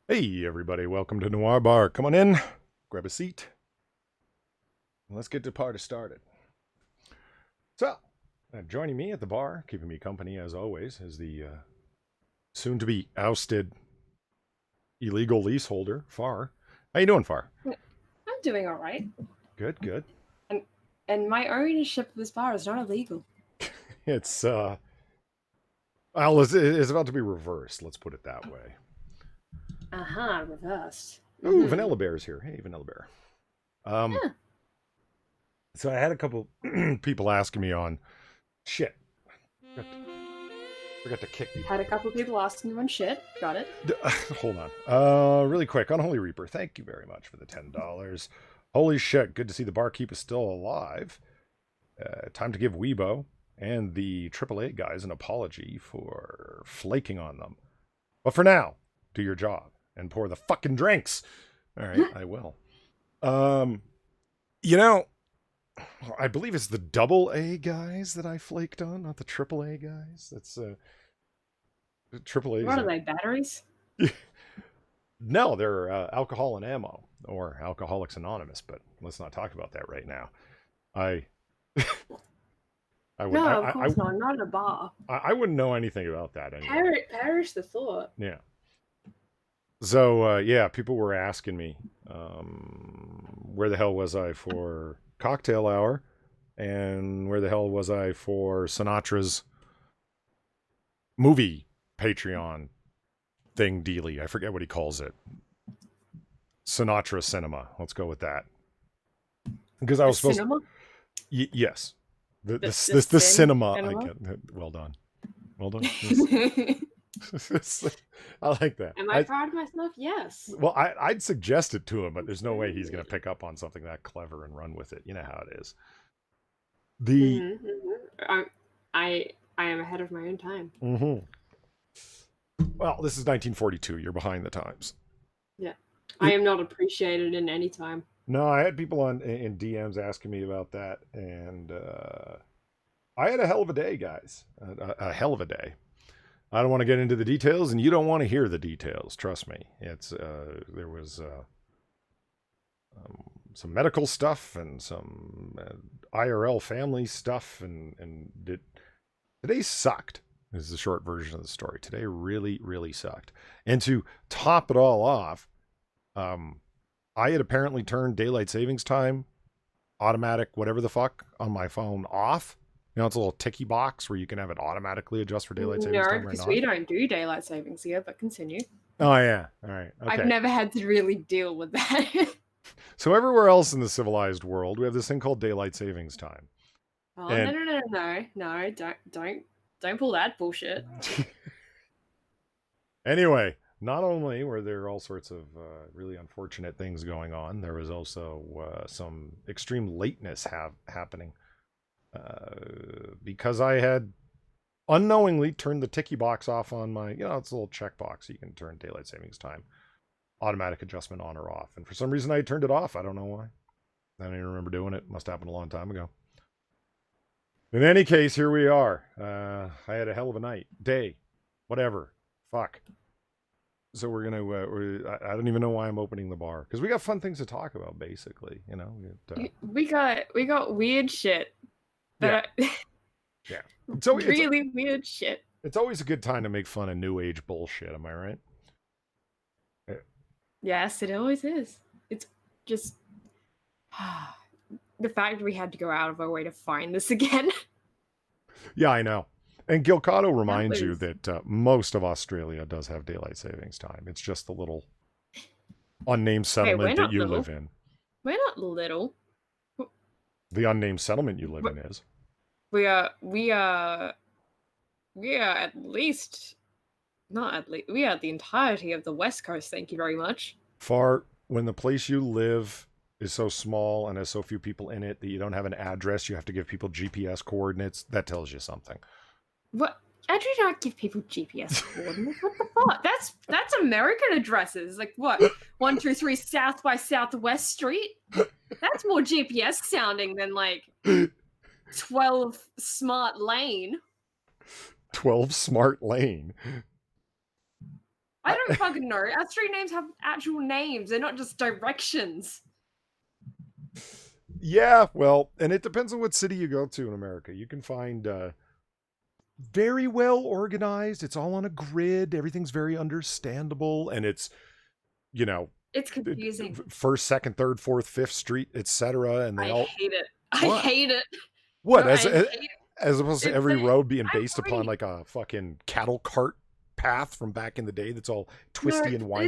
Hey, everybody, welcome to Noir Bar. Come on in, grab a seat, and let's get the party started. So, joining me at the bar, keeping me company as always, is the soon to be ousted illegal leaseholder, Far. How you doing, Far? I'm doing all right. Good, good. And my ownership of this bar is not illegal. It's well, it's about to be reversed. Let's put it that way. Reversed. Ooh, Vanilla Bear's here. Hey, Vanilla Bear. Yeah. So I had a couple people asking me on shit. Forgot to kick me. Had a couple people asking you on shit. Got it. Hold on. Really quick. Unholy Reaper, thank you very much for the $10. Holy shit, good to see the barkeep is still alive. Time to give Weibo and the AAA guys an apology for flaking on them. But for now, do your job and pour the fucking drinks. All right, I will. You know, I believe it's the AA guys that I flaked on, not the AAA guys. That's AAA. What are they, batteries? No, they're alcohol and ammo, or Alcoholics Anonymous, but let's not talk about that right now. I would, No, of course not. Not at a bar. I wouldn't know anything about that anyway. Perish the thought. Yeah. So, yeah, people were asking me, where the hell was I for cocktail hour? And where the hell was I for Sinatra's movie Patreon thing dealy? I forget what he calls it. Sinatra Cinema. Let's go with that. Because I was supposed cinema? yes. The cinema. I get, well done. Well done. I like that. Am I proud of myself? Yes. Well, I'd suggest it to him, but there's no way he's going to pick up on something that clever and run with it. You know how it is. I am ahead of my own time. Well, this is 1942. You're behind the times. Yeah. I am not appreciated in any time. No, I had people in DMs asking me about that, and I had a hell of a day, guys. A hell of a day. I don't want to get into the details, and you don't want to hear the details. Trust me. It's there was some medical stuff and some IRL family stuff, and today sucked. This is the short version of the story. Today really, really sucked. And to top it all off, I had apparently turned daylight savings time, automatic, whatever the fuck, on my phone off. You know, it's a little ticky box where you can have it automatically adjust for daylight savings time. No, because we don't do daylight savings here, but continue. Oh, yeah. All right. Okay. I've never had to really deal with that. So everywhere else in the civilized world, we have this thing called daylight savings time. Oh, no, don't pull that bullshit. Anyway, not only were there all sorts of really unfortunate things going on, there was also some extreme lateness happening. Because I had unknowingly turned the ticky box off on my, it's a little checkbox. You can turn daylight savings time, automatic adjustment on or off. And for some reason I turned it off. I don't know why. I don't even remember doing it. Must have happened a long time ago. In any case, here we are. I had a hell of a day, whatever. Fuck. So we're gonna. I don't even know why I'm opening the bar because we got fun things to talk about. Basically, we got weird shit. But yeah. So really weird shit. It's always a good time to make fun of new age bullshit. Am I right? Yes, it always is. It's just the fact we had to go out of our way to find this again. Yeah, I know. And Gilcotto reminds you that most of Australia does have daylight savings time. It's just the little unnamed settlement that you live in. We're not little. The unnamed settlement you live in is. We are at least, not at least, we are the entirety of the West Coast, thank you very much. When the place you live is so small and has so few people in it that you don't have an address, you have to give people GPS coordinates, that tells you something. What? I do not give people GPS coordinates. What the fuck? That's American addresses. Like what? 123 South by Southwest Street? That's more GPS sounding than like 12 Smart Lane. 12 Smart Lane. I don't fucking know. Our street names have actual names. They're not just directions. Yeah, well, and it depends on what city you go to in America. You can find very well organized. It's all on a grid. Everything's very understandable, and it's, you know, It's confusing. first, second, third, fourth, fifth street, etc. And they I all hate it. what? I hate it. What No, as I hate it. as opposed to It's every like, road being I'm based upon already- like a fucking cattle cart path from back in the day that's all twisty and windy.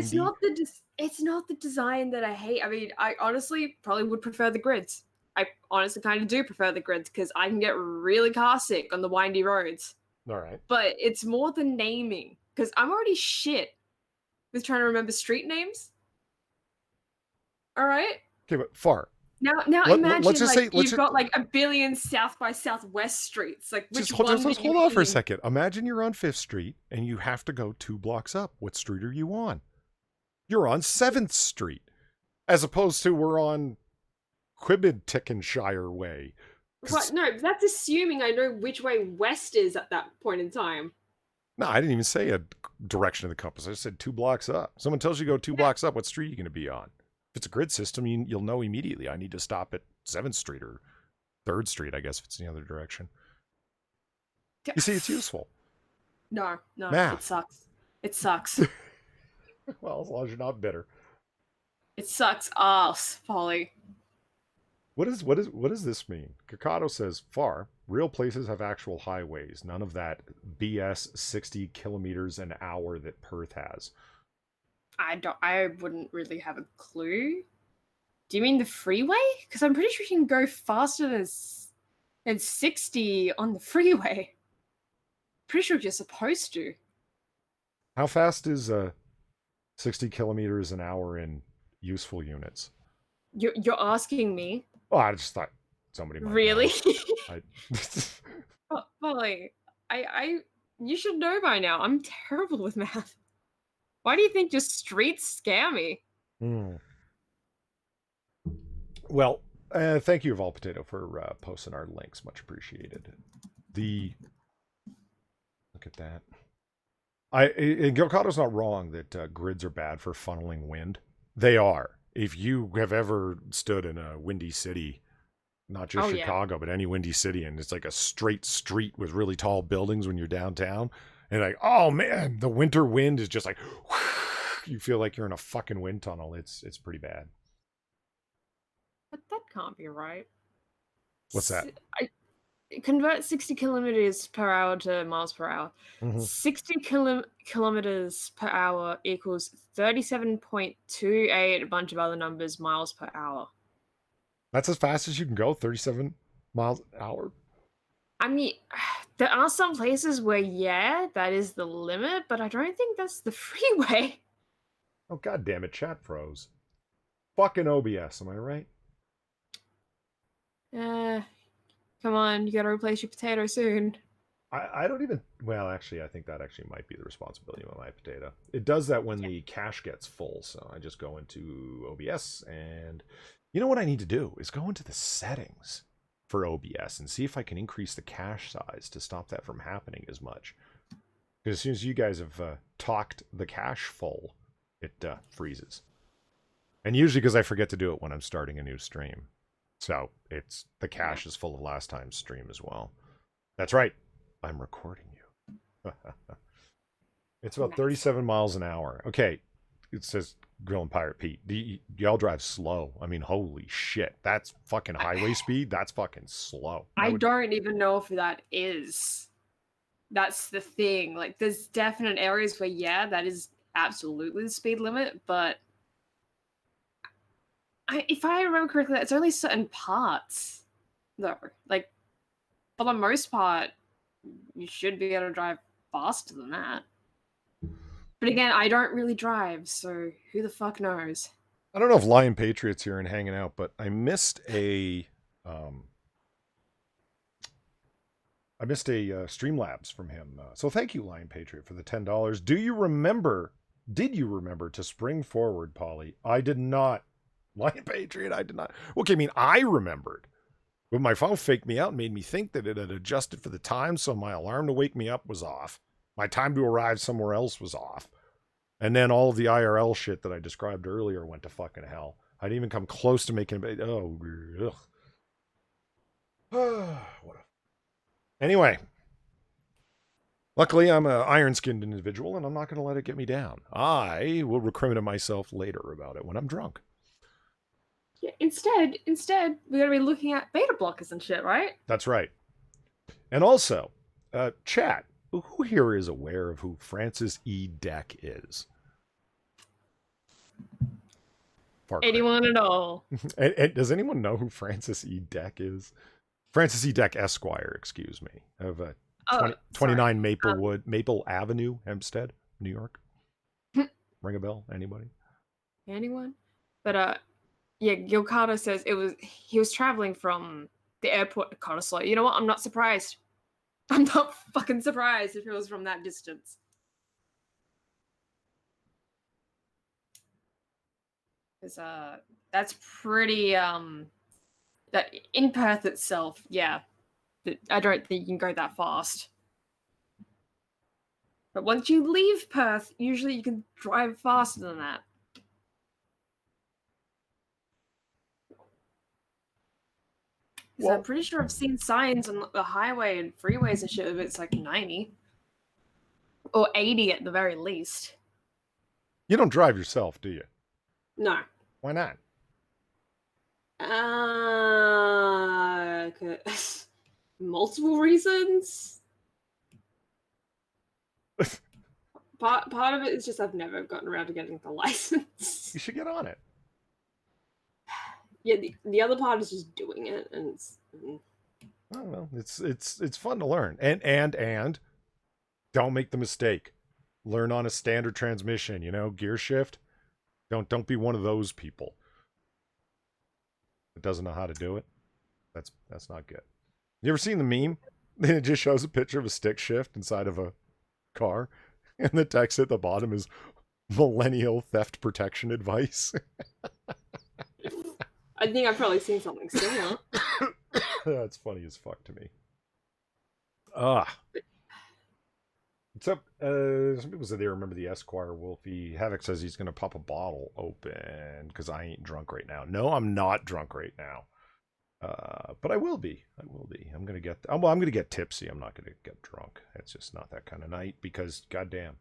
It's not the design that I hate. I mean, I honestly probably would prefer the grids. I honestly kind of do prefer the grids because I can get really car sick on the windy roads. All right. But it's more the naming because I'm already shit with trying to remember street names. All right. Okay, but far. Now Let's imagine just like say- you've got like a billion South by Southwest streets. Like which Just one? hold on for a second. Imagine you're on 5th Street and you have to go 2 blocks up. What street are you on? You're on 7th Street, as opposed to we're on Quibbidtickenshire Way. What? No, that's assuming I know which way west is at that point in time. No, I didn't even say a direction of the compass. I just said 2 blocks up. Someone tells you to go 2 blocks up, what street are you going to be on? If it's a grid system, you'll know immediately. I need to stop at 7th Street or 3rd Street, I guess, if it's the other direction. You see, it's useful. No, Math. it sucks. It sucks. Well, as long as you're not bitter. It sucks ass, Polly. What does this mean? Kakado says, far, real places have actual highways. None of that BS 60 kilometers an hour that Perth has. I wouldn't really have a clue. Do you mean the freeway? Because I'm pretty sure you can go faster than 60 on the freeway. Pretty sure you're supposed to. How fast is 60 kilometers an hour in useful units? You're asking me? Oh, I just thought somebody might Really? know. Polly, you should know by now. I'm terrible with math. Why do you think just streets scare me? Well, thank you, Vol Potato, for posting our links. Much appreciated. Look at that. Gilcado's not wrong that grids are bad for funneling wind. They are. If you have ever stood in a windy city, not just Chicago, but any windy city, and it's like a straight street with really tall buildings when you're downtown, and like, oh man, the winter wind is just like, you feel like you're in a fucking wind tunnel. It's pretty bad. But that can't be right. What's that? Convert 60 kilometers per hour to miles per hour. 60 kilometers per hour equals 37.28, a bunch of other numbers, miles per hour. That's as fast as you can go, 37 miles an hour. I mean, there are some places where, that is the limit, but I don't think that's the freeway. Oh, god damn it, chat froze. Fucking OBS, am I right? Come on, you gotta replace your potato soon. I don't even... Well, actually, I think that actually might be the responsibility of my potato. It does that when the cache gets full, so I just go into OBS, and you know what I need to do is go into the settings for OBS and see if I can increase the cache size to stop that from happening as much. Because as soon as you guys have talked the cache full, it freezes. And usually because I forget to do it when I'm starting a new stream. So it's the cache is full of last time's stream as well. That's right. I'm recording you. It's about 37 miles an hour. Okay. It says Grill and Pirate Pete. Y'all drive slow. I mean, holy shit. That's fucking highway speed. That's fucking slow. I don't even know if that is. That's the thing. Like, there's definite areas where, that is absolutely the speed limit, but if I remember correctly, it's only certain parts, though. Like, for the most part, you should be able to drive faster than that. But again, I don't really drive, so who the fuck knows? I don't know if Lion Patriot's here and hanging out, but I missed a Streamlabs from him. So thank you, Lion Patriot, for the $10. Did you remember to spring forward, Polly? I did not. Lion Patriot, I did not. Okay, I mean, I remembered. But my phone faked me out and made me think that it had adjusted for the time, so my alarm to wake me up was off. My time to arrive somewhere else was off. And then all of the IRL shit that I described earlier went to fucking hell. I didn't even come close to making it. Oh, ugh. Anyway, luckily I'm an iron-skinned individual, and I'm not going to let it get me down. I will recriminate myself later about it when I'm drunk. Yeah, instead, we're gonna be looking at beta blockers and shit, right? That's right. And also, chat, who here is aware of who Francis E. Deck is? Anyone at all? And does anyone know who Francis E. Deck is? Francis E. Deck Esquire, excuse me, of 29 Maple Avenue, Hempstead, New York. Ring a bell? Anybody? Anyone? But yeah, Gilcardo says he was traveling from the airport to Cottesloe. You know what? I'm not surprised. I'm not fucking surprised if it was from that distance. Because that's pretty that in Perth itself, yeah. I don't think you can go that fast. But once you leave Perth, usually you can drive faster than that. Well, I'm pretty sure I've seen signs on the highway and freeways and shit if it's like 90. Or 80 at the very least. You don't drive yourself, do you? No. Why not? Multiple reasons. Part of it is just I've never gotten around to getting the license. You should get on it. Yeah, the other part is just doing it, and it's. I don't know. It's fun to learn, and don't make the mistake. Learn on a standard transmission. You know, gear shift. Don't be one of those people that doesn't know how to do it. That's not good. You ever seen the meme? It just shows a picture of a stick shift inside of a car, and the text at the bottom is millennial theft protection advice. I think I've probably seen something similar. That's funny as fuck to me. Except, some people said they remember the Esquire Wolfie. Havoc says he's going to pop a bottle open because I ain't drunk right now. No, I'm not drunk right now. But I will be. I'm going to get tipsy. I'm not going to get drunk. It's just not that kind of night because, goddamn.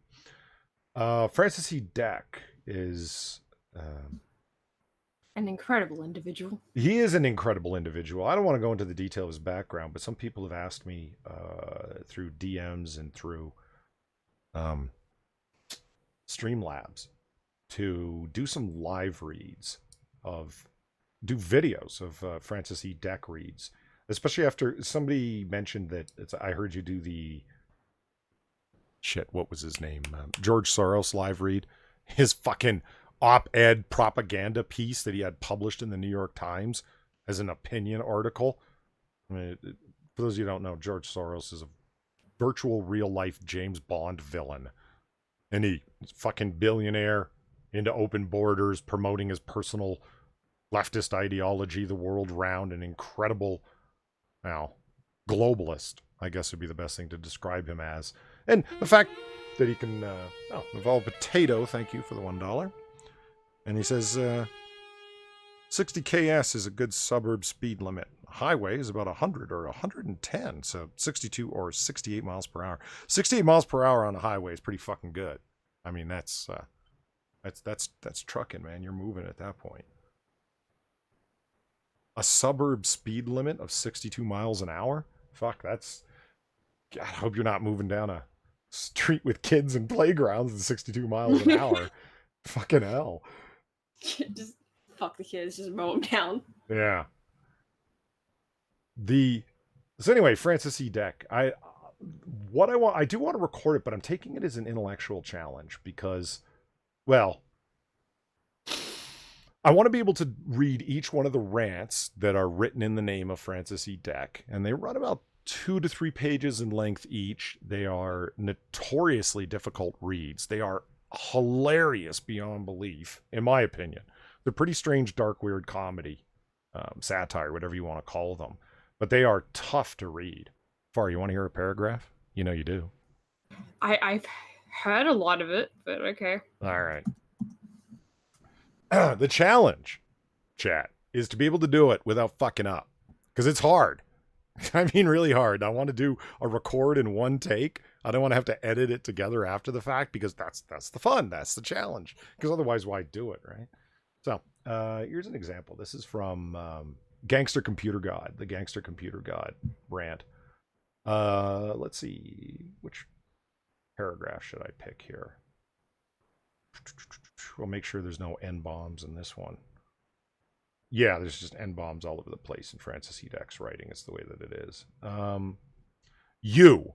Francis E. Deck is... an incredible individual. He is an incredible individual. I don't want to go into the detail of his background, but some people have asked me through DMs and through Streamlabs to do some live reads do videos of Francis E. Deck reads, especially after somebody mentioned that I heard you do the what was his name? George Soros live read, his fucking op-ed propaganda piece that he had published in the New York Times as an opinion article. I mean, for those of you who don't know, George Soros is a virtual real-life James Bond villain. And he's fucking billionaire, into open borders, promoting his personal leftist ideology the world round, an incredible, globalist, I guess would be the best thing to describe him as. And the fact that he can, evolve potato, thank you for the $1. And he says, 60 KS is a good suburb speed limit. Highway is about 100 or 110, so 62 or 68 miles per hour. 68 miles per hour on a highway is pretty fucking good. I mean, that's trucking, man. You're moving at that point. A suburb speed limit of 62 miles an hour? Fuck, that's... God, I hope you're not moving down a street with kids and playgrounds at 62 miles an hour. Fucking hell. Just fuck the kids, just mow them down. Yeah. So anyway, Francis E. Deck. I do want to record it, but I'm taking it as an intellectual challenge because, well, I want to be able to read each one of the rants that are written in the name of Francis E. Deck, and they run about 2 to 3 pages in length each. They are notoriously difficult reads. They are hilarious beyond belief, in my opinion. They're pretty strange, dark, weird comedy, satire, whatever you want to call them. But they are tough to read. Far, you want to hear a paragraph? You know you do. I've heard a lot of it, but okay. All right. The challenge, chat, is to be able to do it without fucking up. Because it's hard. I mean, really hard. I want to do a record in one take. I don't want to have to edit it together after the fact because that's the fun. That's the challenge. Because otherwise, why do it, right? So here's an example. This is from Gangster Computer God, the Gangster Computer God rant. Let's see. Which paragraph should I pick here? We'll make sure there's no N-bombs in this one. Yeah, there's just N-bombs all over the place in Francis Edek's writing. It's the way that it is. You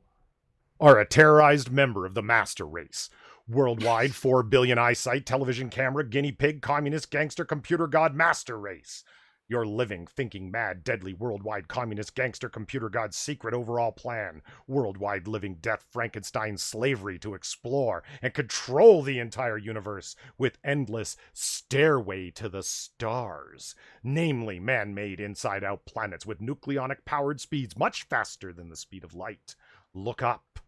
are a terrorized member of the master race. Worldwide 4 billion eyesight, television camera, guinea pig, communist, gangster, computer god, master race. Your living, thinking, mad, deadly, worldwide communist, gangster, computer god's secret overall plan. Worldwide living death, Frankenstein slavery to explore and control the entire universe with endless stairway to the stars. Namely, man-made inside-out planets with nucleonic-powered speeds much faster than the speed of light. Look up.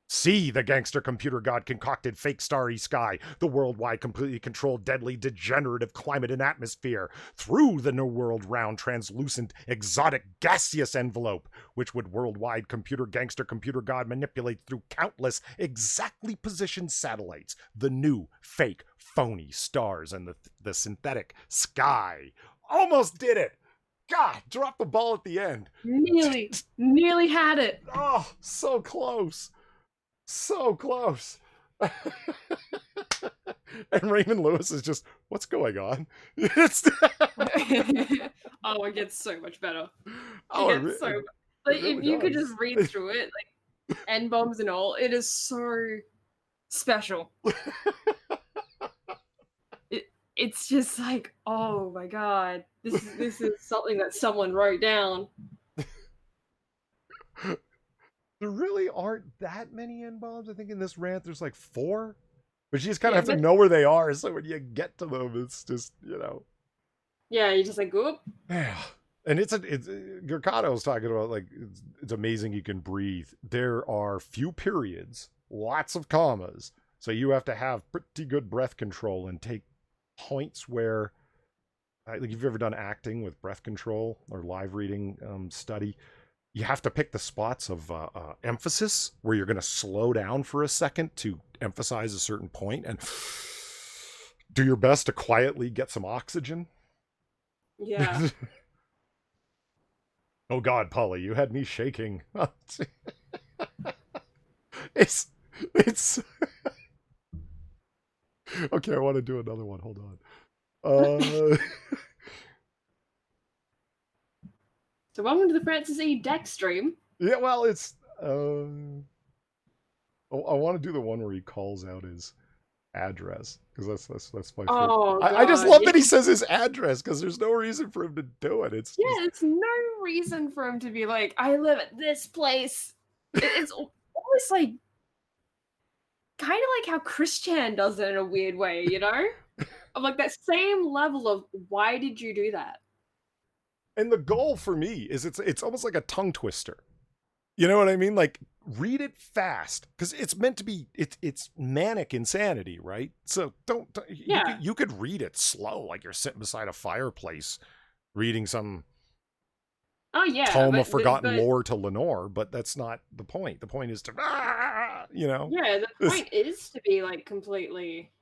See the gangster computer god concocted fake starry sky, the worldwide completely controlled deadly degenerative climate and atmosphere, through the new world round translucent exotic gaseous envelope, which would worldwide gangster computer god manipulate through countless exactly positioned satellites, the new fake phony stars and the synthetic sky. Almost did it! God, dropped the ball at the end. Nearly had it. Oh, so close. So close. And Raymond Lewis is just, what's going on? Oh, it gets so much better. Like, if you could just read through it, like N-bombs and all, it is so special. It's just like, oh my god, this is something that someone wrote down. There really aren't that many N-bombs. I think in this rant there's like 4. But you just kind of have to know where they are, so when you get to them, it's just, Yeah, you just like, whoop. Yeah. And it's Gurkado was talking about, like, it's amazing you can breathe. There are few periods, lots of commas. So you have to have pretty good breath control and take points where, like, if you've ever done acting with breath control or live reading study, you have to pick the spots of emphasis where you're going to slow down for a second to emphasize a certain point and do your best to quietly get some oxygen. Yeah. Oh God, Polly, you had me shaking. It's okay. I want to do another one. Hold on. So welcome to the Francis Edek stream. Yeah, well, it's I want to do the one where he calls out his address because that's my favorite. Oh, I just love that he says his address because there's no reason for him to do it. It's it's no reason for him to be like, I live at this place. It's almost like kind of like how Kyshtym does it in a weird way, of like that same level of why did you do that? And the goal for me is it's almost like a tongue twister. You know what I mean? Like, read it fast because it's meant to be. It's manic insanity, right? So don't. You could read it slow, like you're sitting beside a fireplace, reading some. Oh yeah, tome of forgotten lore to Lenore, but that's not the point. The point is to, Yeah, the point is to be like completely,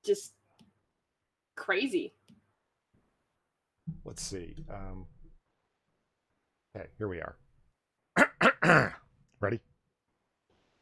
just crazy. Let's see. Okay, here we are. Ready?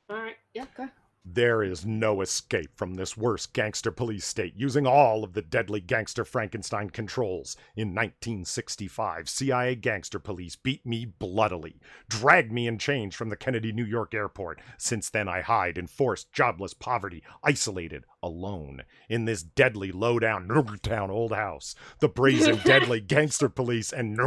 All right. Yeah, go. There is no escape from this worst gangster police state using all of the deadly gangster Frankenstein controls. In 1965, CIA gangster police beat me bloodily, dragged me in chains from the Kennedy, New York airport. Since then, I hide in forced, jobless poverty, isolated, alone, in this deadly, low-down, town old house. The brazen, deadly gangster police and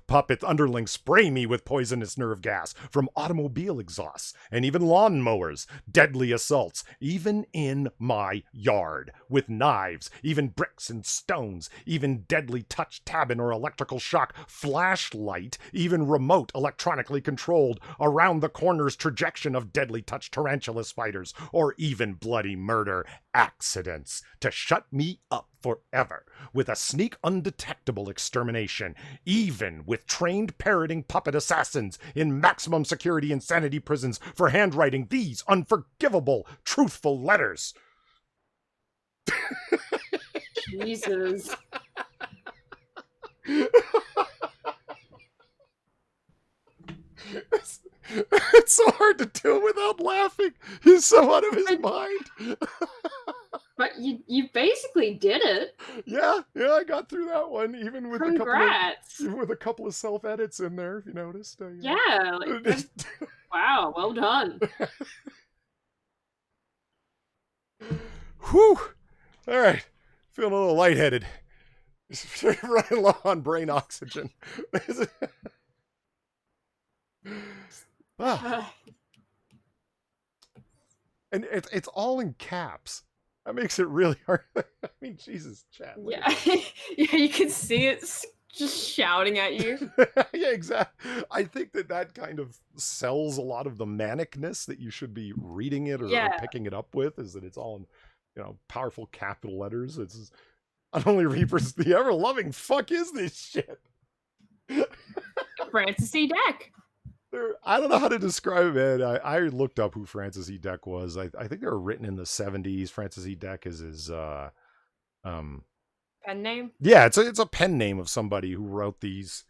puppet underlings spray me with poisonous nerve gas from automobile exhausts and even lawn mowers, deadly assaults, even in my yard, with knives, even bricks and stones, even deadly touch tabbin or electrical shock, flashlight, even remote electronically controlled, around the corners trajection of deadly touch tarantula spiders, or even bloody murder accidents to shut me up forever with a sneak undetectable extermination, even with trained parroting puppet assassins in maximum security insanity prisons for handwriting these unforgivable truthful letters. Jesus. It's so hard to do without laughing. He's so out of his mind. But you basically did it. Yeah, I got through that one, even with Congrats. a couple of self edits in there. If you noticed, yeah, like, wow, well done. Whew! All right, feeling a little lightheaded. Running low on brain oxygen. And it's all in caps. That makes it really hard. I mean, Jesus, chat. Yeah, yeah, you can see it just shouting at you. Yeah, exactly. I think that kind of sells a lot of the manicness that you should be reading it or picking it up with, is that it's all in, powerful capital letters. It's Unholy Reapers, the ever-loving fuck is this shit? Francis E. Deck. I don't know how to describe it. I looked up who Francis E. Deck was. I think they were written in the 70s. Francis E. Deck is his pen name? Yeah, it's a pen name of somebody who wrote these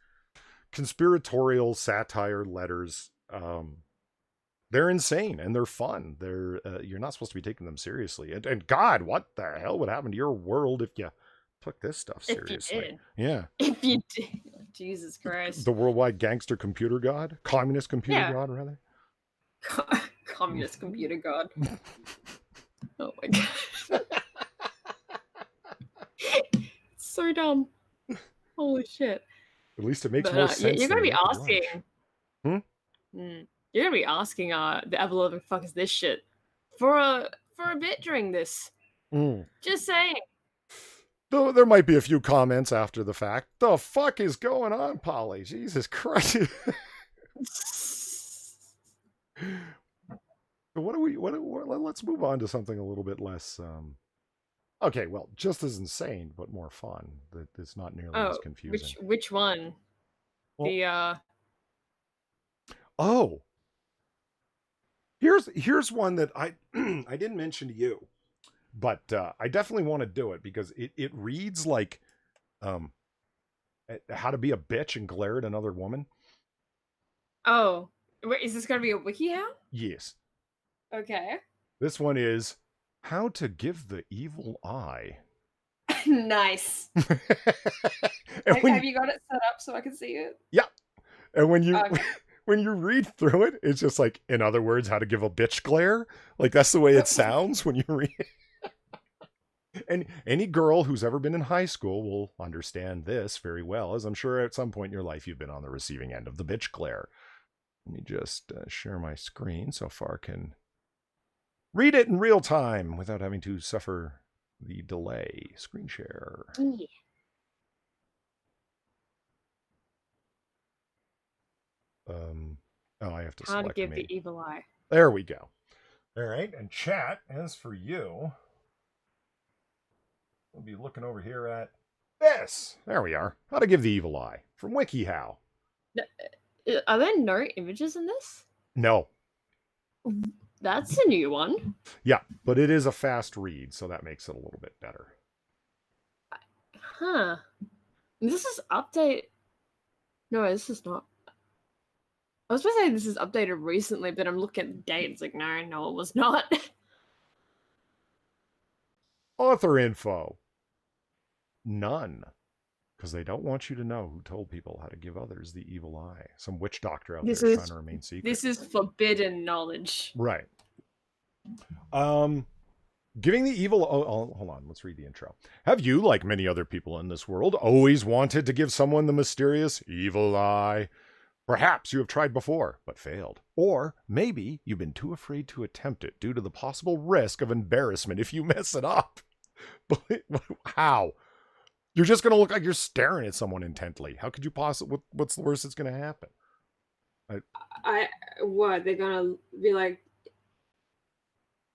conspiratorial satire letters. They're insane and they're fun. They're you're not supposed to be taking them seriously. And God, what the hell would happen to your world if you took this stuff seriously? If you did. Yeah. If you did. Jesus Christ. The worldwide gangster computer god? Communist computer god, rather? Communist computer god. Oh my god. So dumb. Holy shit. At least it makes more sense. You're gonna be asking. You're gonna be asking the ever-loving fuck is this shit for a bit during this. Just saying. Though there might be a few comments after the fact. The fuck is going on, Polly? Jesus Christ. Let's move on to something a little bit less okay, well, just as insane, but more fun. That it's not nearly as confusing. Which one? Well, here's one that I I didn't mention to you, but I definitely want to do it because it reads like how to be a bitch and glare at another woman. Oh, wait, is this gonna be a wiki how? Yes. Okay. This one is how to give the evil eye. Nice. Have you got it set up so I can see it? Yeah. And when you read through it, it's just like, in other words, how to give a bitch glare. Like that's the way it sounds when you read it. And any girl who's ever been in high school will understand this very well, as I'm sure at some point in your life you've been on the receiving end of the bitch glare. Let me just share my screen so far can read it in real time without having to suffer the delay. Screen share. Yeah. I have to how select to give me. the evil eye. There we go. All right, and chat, as for you, we'll be looking over here at this. There we are. How to give the evil eye from WikiHow. Are there no images in this? No. That's a new one. Yeah, but it is a fast read, so that makes it a little bit better. Huh. This is update. No, this is not. I was supposed to say this is updated recently, but I'm looking at the date. It's like, no, it was not. Author info. None. Because they don't want you to know who told people how to give others the evil eye. Some witch doctor out there trying to remain secret. This is forbidden knowledge. Right. Giving the evil... Oh, hold on. Let's read the intro. Have you, like many other people in this world, always wanted to give someone the mysterious evil eye? Perhaps you have tried before, but failed. Or maybe you've been too afraid to attempt it due to the possible risk of embarrassment if you mess it up. But how? You're just going to look like you're staring at someone intently. How could you possibly... What's the worst that's going to happen? What, they're gonna be like,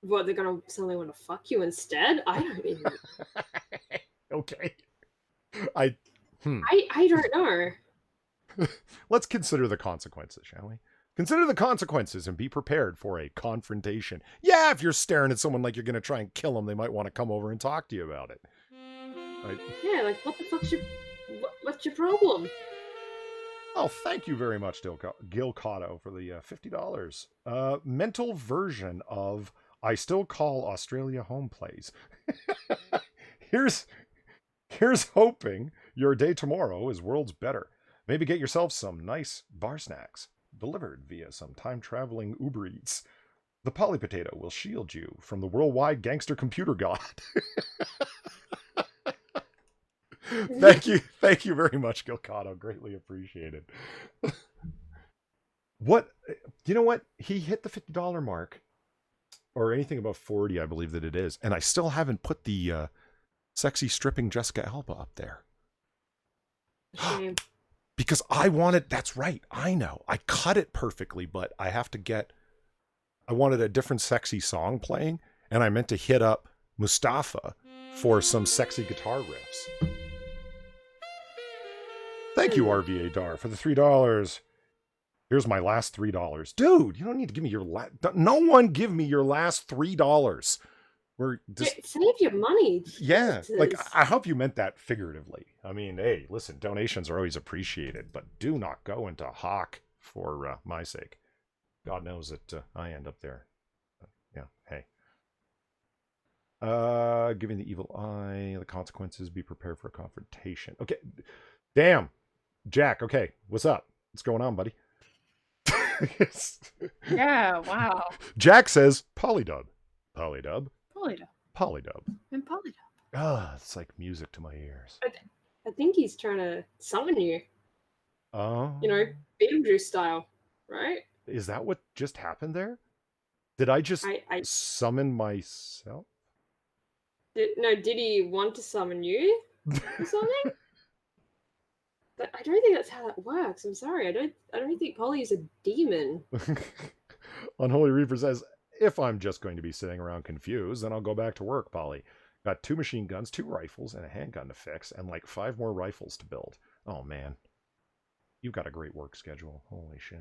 what, they're gonna suddenly want to fuck you instead? I don't even... Okay. I don't know. Let's consider the consequences, shall we? Consider the consequences and be prepared for a confrontation. Yeah, if you're staring at someone like you're going to try and kill them, they might want to come over and talk to you about it. Yeah, like, what the fuck's what's your problem? Oh, thank you very much, Gil Cotto, for the $50. Mental version of I Still Call Australia Home Plays. Here's hoping your day tomorrow is worlds better. Maybe get yourself some nice bar snacks delivered via some time-traveling Uber Eats. The Poly Potato will shield you from the worldwide gangster computer god. Thank you very much, Gilcado. Greatly appreciated. You know what? He hit the $50 mark, or anything above 40, I believe that it is, and I still haven't put the sexy stripping Jessica Alba up there. Shame. Because I wanted, that's right, I know. I cut it perfectly, but I wanted a different sexy song playing, and I meant to hit up Mustafa for some sexy guitar riffs. Thank you, RVA Dar, for the $3. Here's my last $3. Dude, you don't need to give me your no one give me your last $3. Save your money. Yeah, Jesus. like, I hope you meant that figuratively. I mean, hey, listen, donations are always appreciated, but do not go into hock for my sake. God knows that I end up there. Yeah, hey. Giving the evil eye the consequences, be prepared for a confrontation. Okay, damn. Jack, okay, what's up? What's going on, buddy? Yeah, wow. Jack says polydub. Polydub. Polydub. Polydub. And polydub. Ah, it's like music to my ears. I think he's trying to summon you. Oh. You know, Beetlejuice style, right? Is that what just happened there? Did I just summon myself? Did he want to summon you or something? But I don't think that's how that works. I'm sorry. I don't think Polly is a demon. Unholy Reaper says, if I'm just going to be sitting around confused, then I'll go back to work, Polly. Got 2 machine guns, 2 rifles, and a handgun to fix, and like 5 more rifles to build. Oh, man. You've got a great work schedule. Holy shit.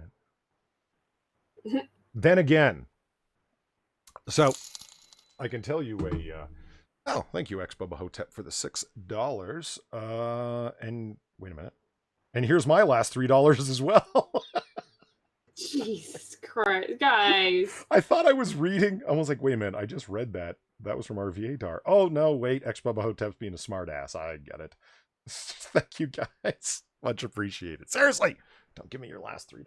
Then again, so I can tell you oh, thank you, Ex-Bubba Hotep, for the $6. And wait a minute. And here's my last $3 as well. Jesus Christ, guys. I thought I was reading. I was like, wait a minute. I just read that. That was from RVA Dar. Oh, no, wait. Ex-Bubba Hotep's being a smart ass. I get it. Thank you, guys. Much appreciated. Seriously, don't give me your last $3.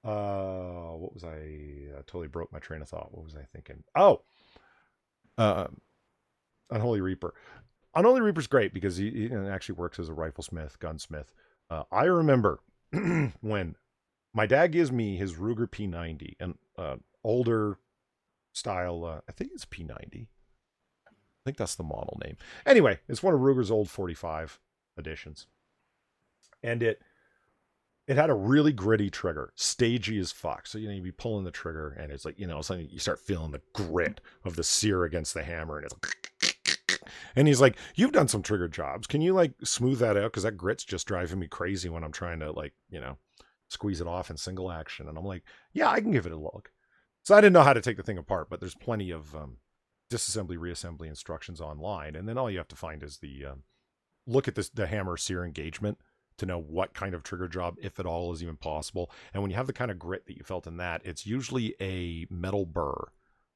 What was I totally broke my train of thought. What was I thinking? Oh, Unholy Reaper. Unholy Reaper's great because he actually works as a riflesmith, gunsmith. I remember when my dad gives me his Ruger P90, an older style, I think it's P90. I think that's the model name. Anyway, it's one of Ruger's old 45 editions. And it had a really gritty trigger, stagey as fuck. So, you'd be pulling the trigger and it's like, something you start feeling the grit of the sear against the hammer and it's and he's like, you've done some trigger jobs. Can you like smooth that out? Because that grit's just driving me crazy when I'm trying to squeeze it off in single action. And I'm like, yeah, I can give it a look. So I didn't know how to take the thing apart, but there's plenty of disassembly, reassembly instructions online. And then all you have to find is the look at the hammer sear engagement to know what kind of trigger job, if at all, is even possible. And when you have the kind of grit that you felt in that, it's usually a metal burr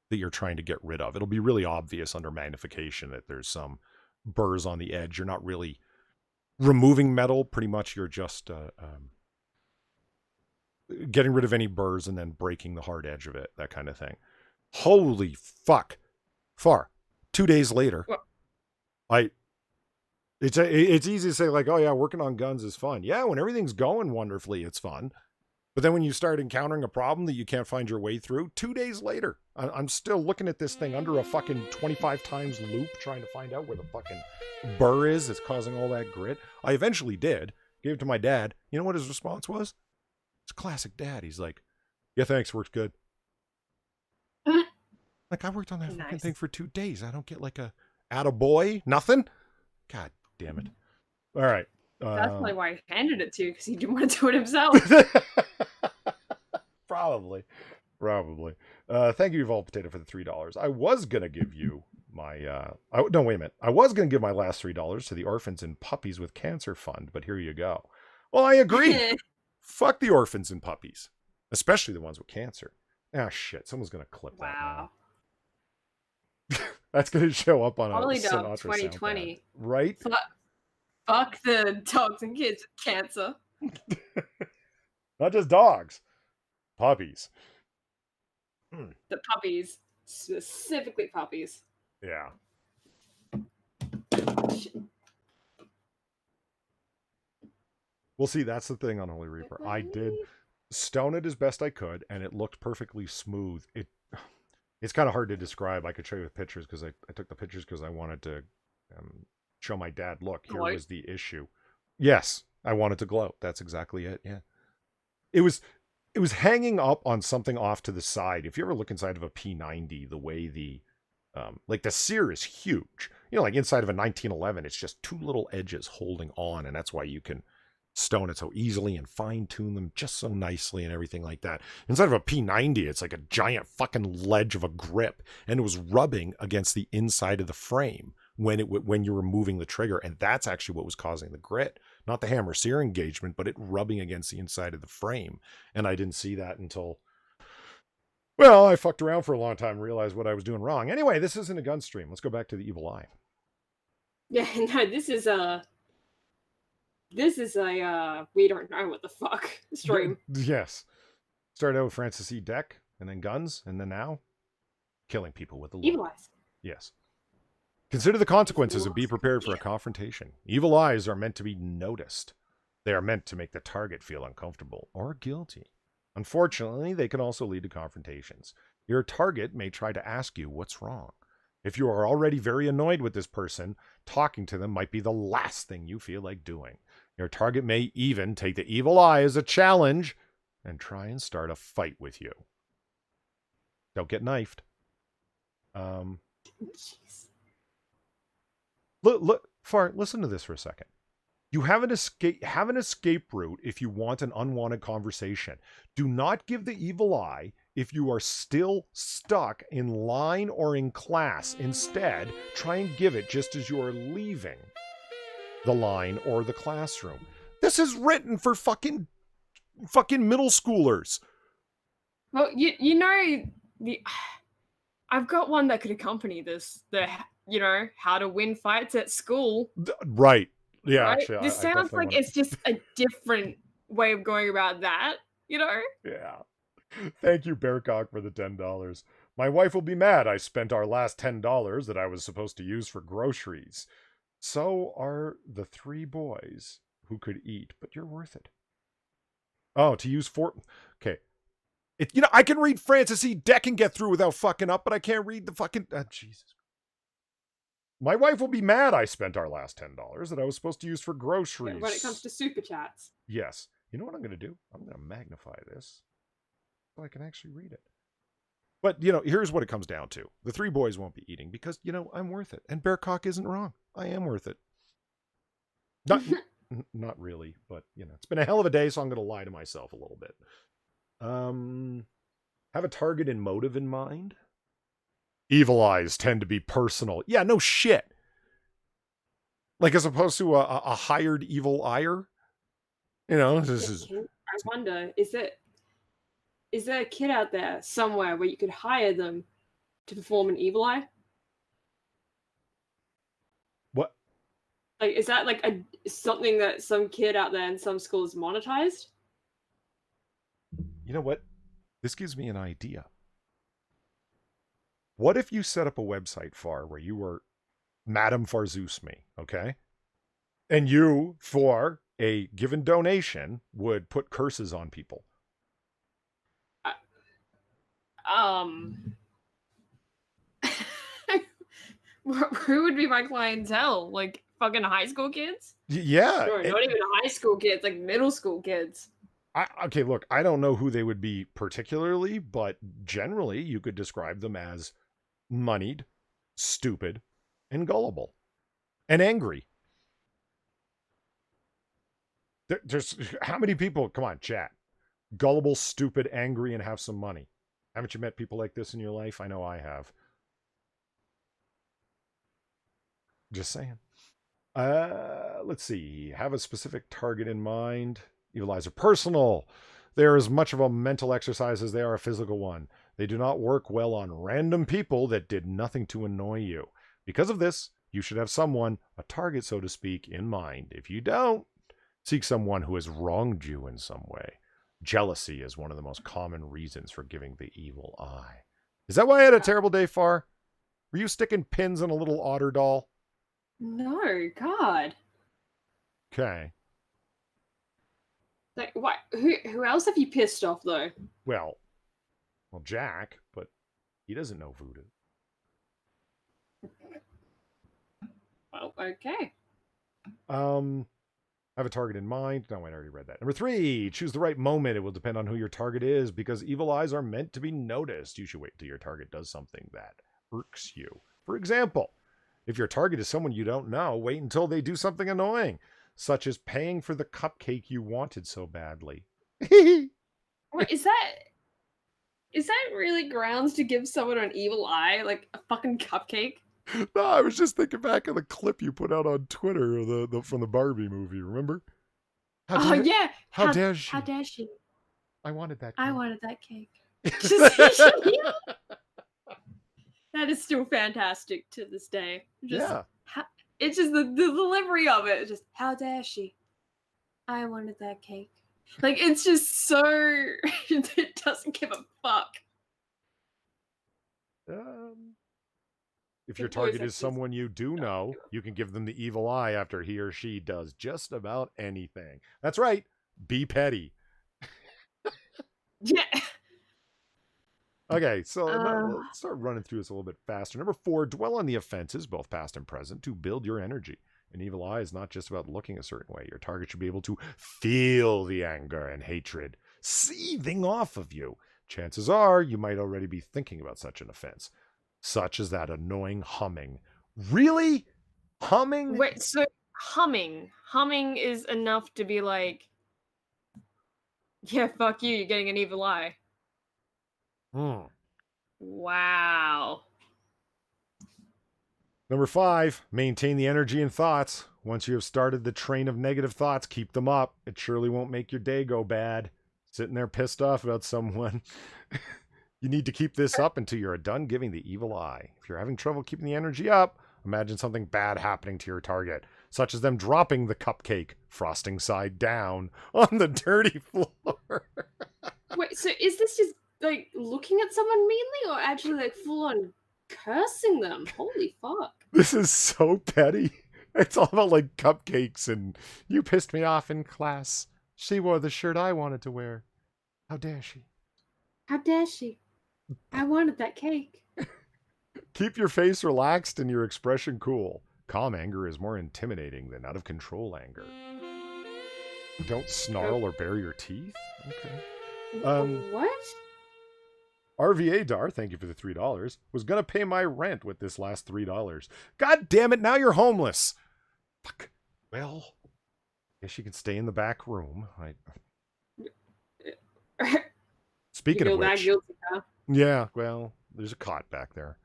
that you're trying to get rid of. It'll be really obvious under magnification that there's some burrs on the edge. You're not really removing metal. Pretty much you're just getting rid of any burrs and then breaking the hard edge of it, that kind of thing. Holy fuck. 2 days later, what? It's easy to say like, oh yeah, working on guns is fun. Yeah, when everything's going wonderfully, it's fun. But then when you start encountering a problem that you can't find your way through, 2 days later, I'm still looking at this thing under a fucking 25 times loop trying to find out where the fucking burr is that's causing all that grit. I eventually did. Gave it to my dad. You know what his response was? It's classic dad. He's like, yeah, thanks, works good. Like, I worked on that fucking thing for 2 days. I don't get like a attaboy, nothing? God damn it. All right. That's probably why he handed it to you, because he didn't want to do it himself. Probably. Thank you, Evolved Potato, for the $3. I was going to give you my... no, wait a minute. I was going to give my last $3 to the Orphans and Puppies with Cancer Fund, but here you go. Well, I agree. Fuck the orphans and puppies. Especially the ones with cancer. Ah, shit. Someone's going to clip that now. That's going to show up on Holy a dog, Sinatra 2020. soundpad. Right? Fuck the dogs and kids with cancer. Not just dogs. Puppies. The puppies. Specifically puppies. Yeah. Well, see, that's the thing on Holy Reaper. I did stone it as best I could, and it looked perfectly smooth. It's kind of hard to describe. I could show you with pictures, because I took the pictures because I wanted to show my dad, look, here was the issue. Yes, I wanted to glow. That's exactly it, yeah. It was hanging up on something off to the side. If you ever look inside of a P90, the way the like the sear is huge. You know, like inside of a 1911, it's just two little edges holding on, and that's why you can stone it so easily and fine-tune them just so nicely and everything like that. Inside of a P90, it's like a giant fucking ledge of a grip, and it was rubbing against the inside of the frame when you were moving the trigger, and that's actually what was causing the grit. Not the hammer sear engagement, but it rubbing against the inside of the frame. And I didn't see that until, well, I fucked around for a long time and realized what I was doing wrong. Anyway, this isn't a gun stream. Let's go back to the evil eye. Yeah, no, this is a we don't know what the fuck stream. Yes. Started out with Francis E. Deck, and then guns, and then now killing people with the Evil eyes. Yes. Consider the consequences and be prepared for a confrontation. Evil eyes are meant to be noticed. They are meant to make the target feel uncomfortable or guilty. Unfortunately, they can also lead to confrontations. Your target may try to ask you what's wrong. If you are already very annoyed with this person, talking to them might be the last thing you feel like doing. Your target may even take the evil eye as a challenge and try and start a fight with you. Don't get knifed. Jeez. Look, Far, listen to this for a second. You have an escape route if you want an unwanted conversation. Do not give the evil eye if you are still stuck in line or in class. Instead, try and give it just as you are leaving the line or the classroom. This is written for fucking middle schoolers. Well, you know, I've got one that could accompany this. How to win fights at school. Right. Yeah, right? actually. This sounds like it's just a different way of going about that, you know? Yeah. Thank you, Bearcock, for the $10. My wife will be mad I spent our last $10 that I was supposed to use for groceries. So are the 3 boys who could eat, but you're worth it. Oh, to use 4... Okay. I can read Francis E. Deck and get through without fucking up, but I can't read the fucking... Jesus. My wife will be mad I spent our last $10 that I was supposed to use for groceries. When it comes to super chats. Yes. You know what I'm going to do? I'm going to magnify this so I can actually read it. But, here's what it comes down to. The 3 boys won't be eating because, I'm worth it. And Bearcock isn't wrong. I am worth it. Not really, but, it's been a hell of a day, so I'm going to lie to myself a little bit. Have a target and motive in mind. Evil eyes tend to be personal. Yeah, no shit. Like, as opposed to a hired evil eyer. This is... I wonder, is there a kid out there somewhere where you could hire them to perform an evil eye? What? Like, is that like something that some kid out there in some schools monetized? You know what? This gives me an idea. What if you set up a website, Far, where you were Madame Farzusmi, okay? And you, for a given donation, would put curses on people. Um, who would be my clientele? Like fucking high school kids? Yeah. No, not even high school kids, like middle school kids. Okay, look, I don't know who they would be particularly, but generally you could describe them as moneyed, stupid, and gullible, and angry. There's how many people, come on, chat, gullible, stupid, angry, and have some money. Haven't you met people like this in your life? I know I have. Just saying. Let's see. Have a specific target in mind. Evil eyes are personal. They are as much of a mental exercise as they are a physical one. They do not work well on random people that did nothing to annoy you. Because of this, you should have someone, a target so to speak, in mind. If you don't, seek someone who has wronged you in some way. Jealousy is one of the most common reasons for giving the evil eye. Is that why I had a terrible day, Far? Were you sticking pins in a little otter doll? No, God. Okay. Like, what? Who else have you pissed off though? Well, Jack, but he doesn't know voodoo. Well, okay. Have a target in mind. No, I already read that. Number 3, choose the right moment. It will depend on who your target is because evil eyes are meant to be noticed. You should wait till your target does something that irks you. For example, if your target is someone you don't know, wait until they do something annoying, such as paying for the cupcake you wanted so badly. Wait, is that really grounds to give someone an evil eye, like a fucking cupcake? No, I was just thinking back of the clip you put out on Twitter the from the Barbie movie. Remember? Oh yeah. How dare she? How dare she? I wanted that. I wanted that cake. That is still fantastic to this day. Just, yeah. It's just the delivery of it. It's just, how dare she? I wanted that cake. Like, it's just so... it doesn't give a fuck. If your target is someone you do know, you can give them the evil eye after he or she does just about anything. That's right. Be petty. Yeah. Okay, so let's start running through this a little bit faster. Number 4, dwell on the offenses, both past and present, to build your energy. An evil eye is not just about looking a certain way. Your target should be able to feel the anger and hatred seething off of you. Chances are you might already be thinking about such an offense, such as that annoying humming. Really? Humming? Wait, so humming. Humming is enough to be like, yeah, fuck you, you're getting an evil eye. Wow. Number 5, maintain the energy and thoughts. Once you have started the train of negative thoughts, keep them up. It surely won't make your day go bad. Sitting there pissed off about someone. You need to keep this up until you're done giving the evil eye. If you're having trouble keeping the energy up, imagine something bad happening to your target, such as them dropping the cupcake, frosting side down, on the dirty floor. Wait, so is this just like looking at someone meanly or actually like full on cursing them? Holy fuck. This is so petty. It's all about like cupcakes and you pissed me off in class. She wore the shirt I wanted to wear. How dare she? How dare she? I wanted that cake. Keep your face relaxed and your expression cool. Calm anger is more intimidating than out of control anger. Don't snarl or bare your teeth? Okay. What? RVA Dar, thank you for the $3, was gonna pay my rent with this last $3. God damn it, now you're homeless! Fuck. Well, guess you can stay in the back room. Speaking of which... guilty, huh? Yeah, well, there's a cot back there.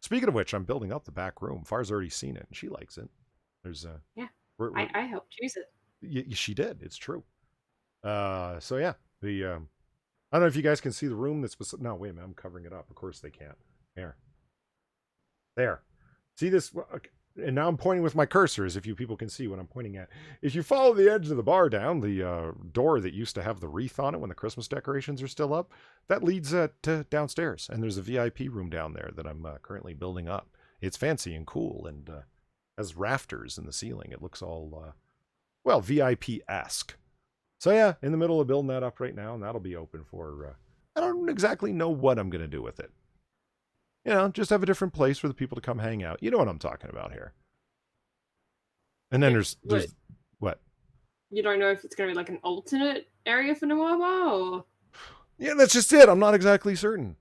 Speaking of which, I'm building up the back room. Far's already seen it, and she likes it. There's yeah, I helped choose it. She did. It's true. So yeah, I don't know if you guys can see the room that's... No, wait a minute. I'm covering it up. Of course they can't. There. See this? Okay. And now I'm pointing with my cursor as if you people can see what I'm pointing at. If you follow the edge of the bar down, the door that used to have the wreath on it when the Christmas decorations are still up, that leads to downstairs. And there's a VIP room down there that I'm currently building up. It's fancy and cool, and Has rafters in the ceiling. It looks all, well, VIP-esque. So yeah, in the middle of building that up right now, and that'll be open for, I don't exactly know what I'm going to do with it. You know, just have a different place for the people to come hang out. You know what I'm talking about here. And then there's what? You don't know if it's going to be like an alternate area for Noir Bar, or? Yeah, that's just it. I'm not exactly certain.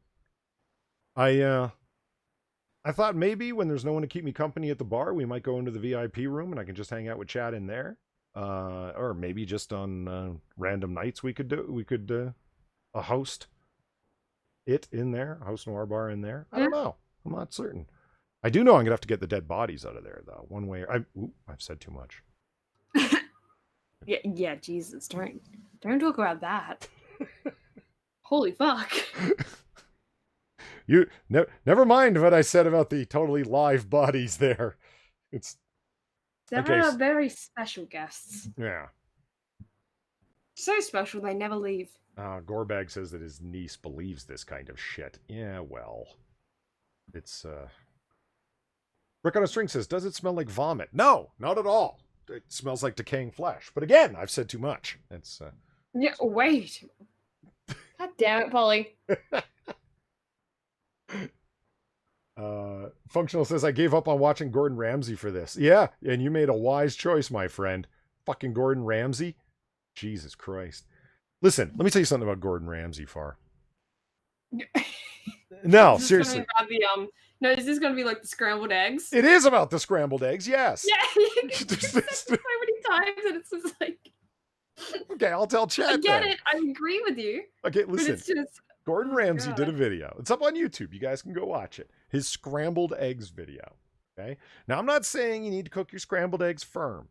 I thought maybe when there's no one to keep me company at the bar, we might go into the VIP room and I can just hang out with Chad in there. Or maybe just on random nights we could host it in there, host Noir Bar in there. I don't know. I'm not certain. I do know I'm gonna have to get the dead bodies out of there though. One way. I've said too much. yeah. Jesus, don't talk about that. Holy fuck. You never mind what I said about the totally live bodies there. They're very special guests. Yeah. So special they never leave. Gorbag says that his niece believes this kind of shit. Yeah, well. It's Rick on a String says, does it smell like vomit? No, not at all. It smells like decaying flesh. But again, I've said too much. It's yeah, wait. God damn it, Polly. Functional says, I gave up on watching Gordon Ramsay for this. Yeah, and you made a wise choice, my friend. Fucking Gordon Ramsay. Jesus Christ. Listen, let me tell you something about Gordon Ramsay, Far. No, seriously. No, is this going to be like the scrambled eggs? It is about the scrambled eggs, yes. Yeah, you said so many times and it's just like... Okay, I'll tell Chad I get it. I agree with you. Okay, listen. But it's just... Gordon Ramsay did a video. It's up on YouTube. You guys can go watch it. His scrambled eggs video. Okay? Now, I'm not saying you need to cook your scrambled eggs firm.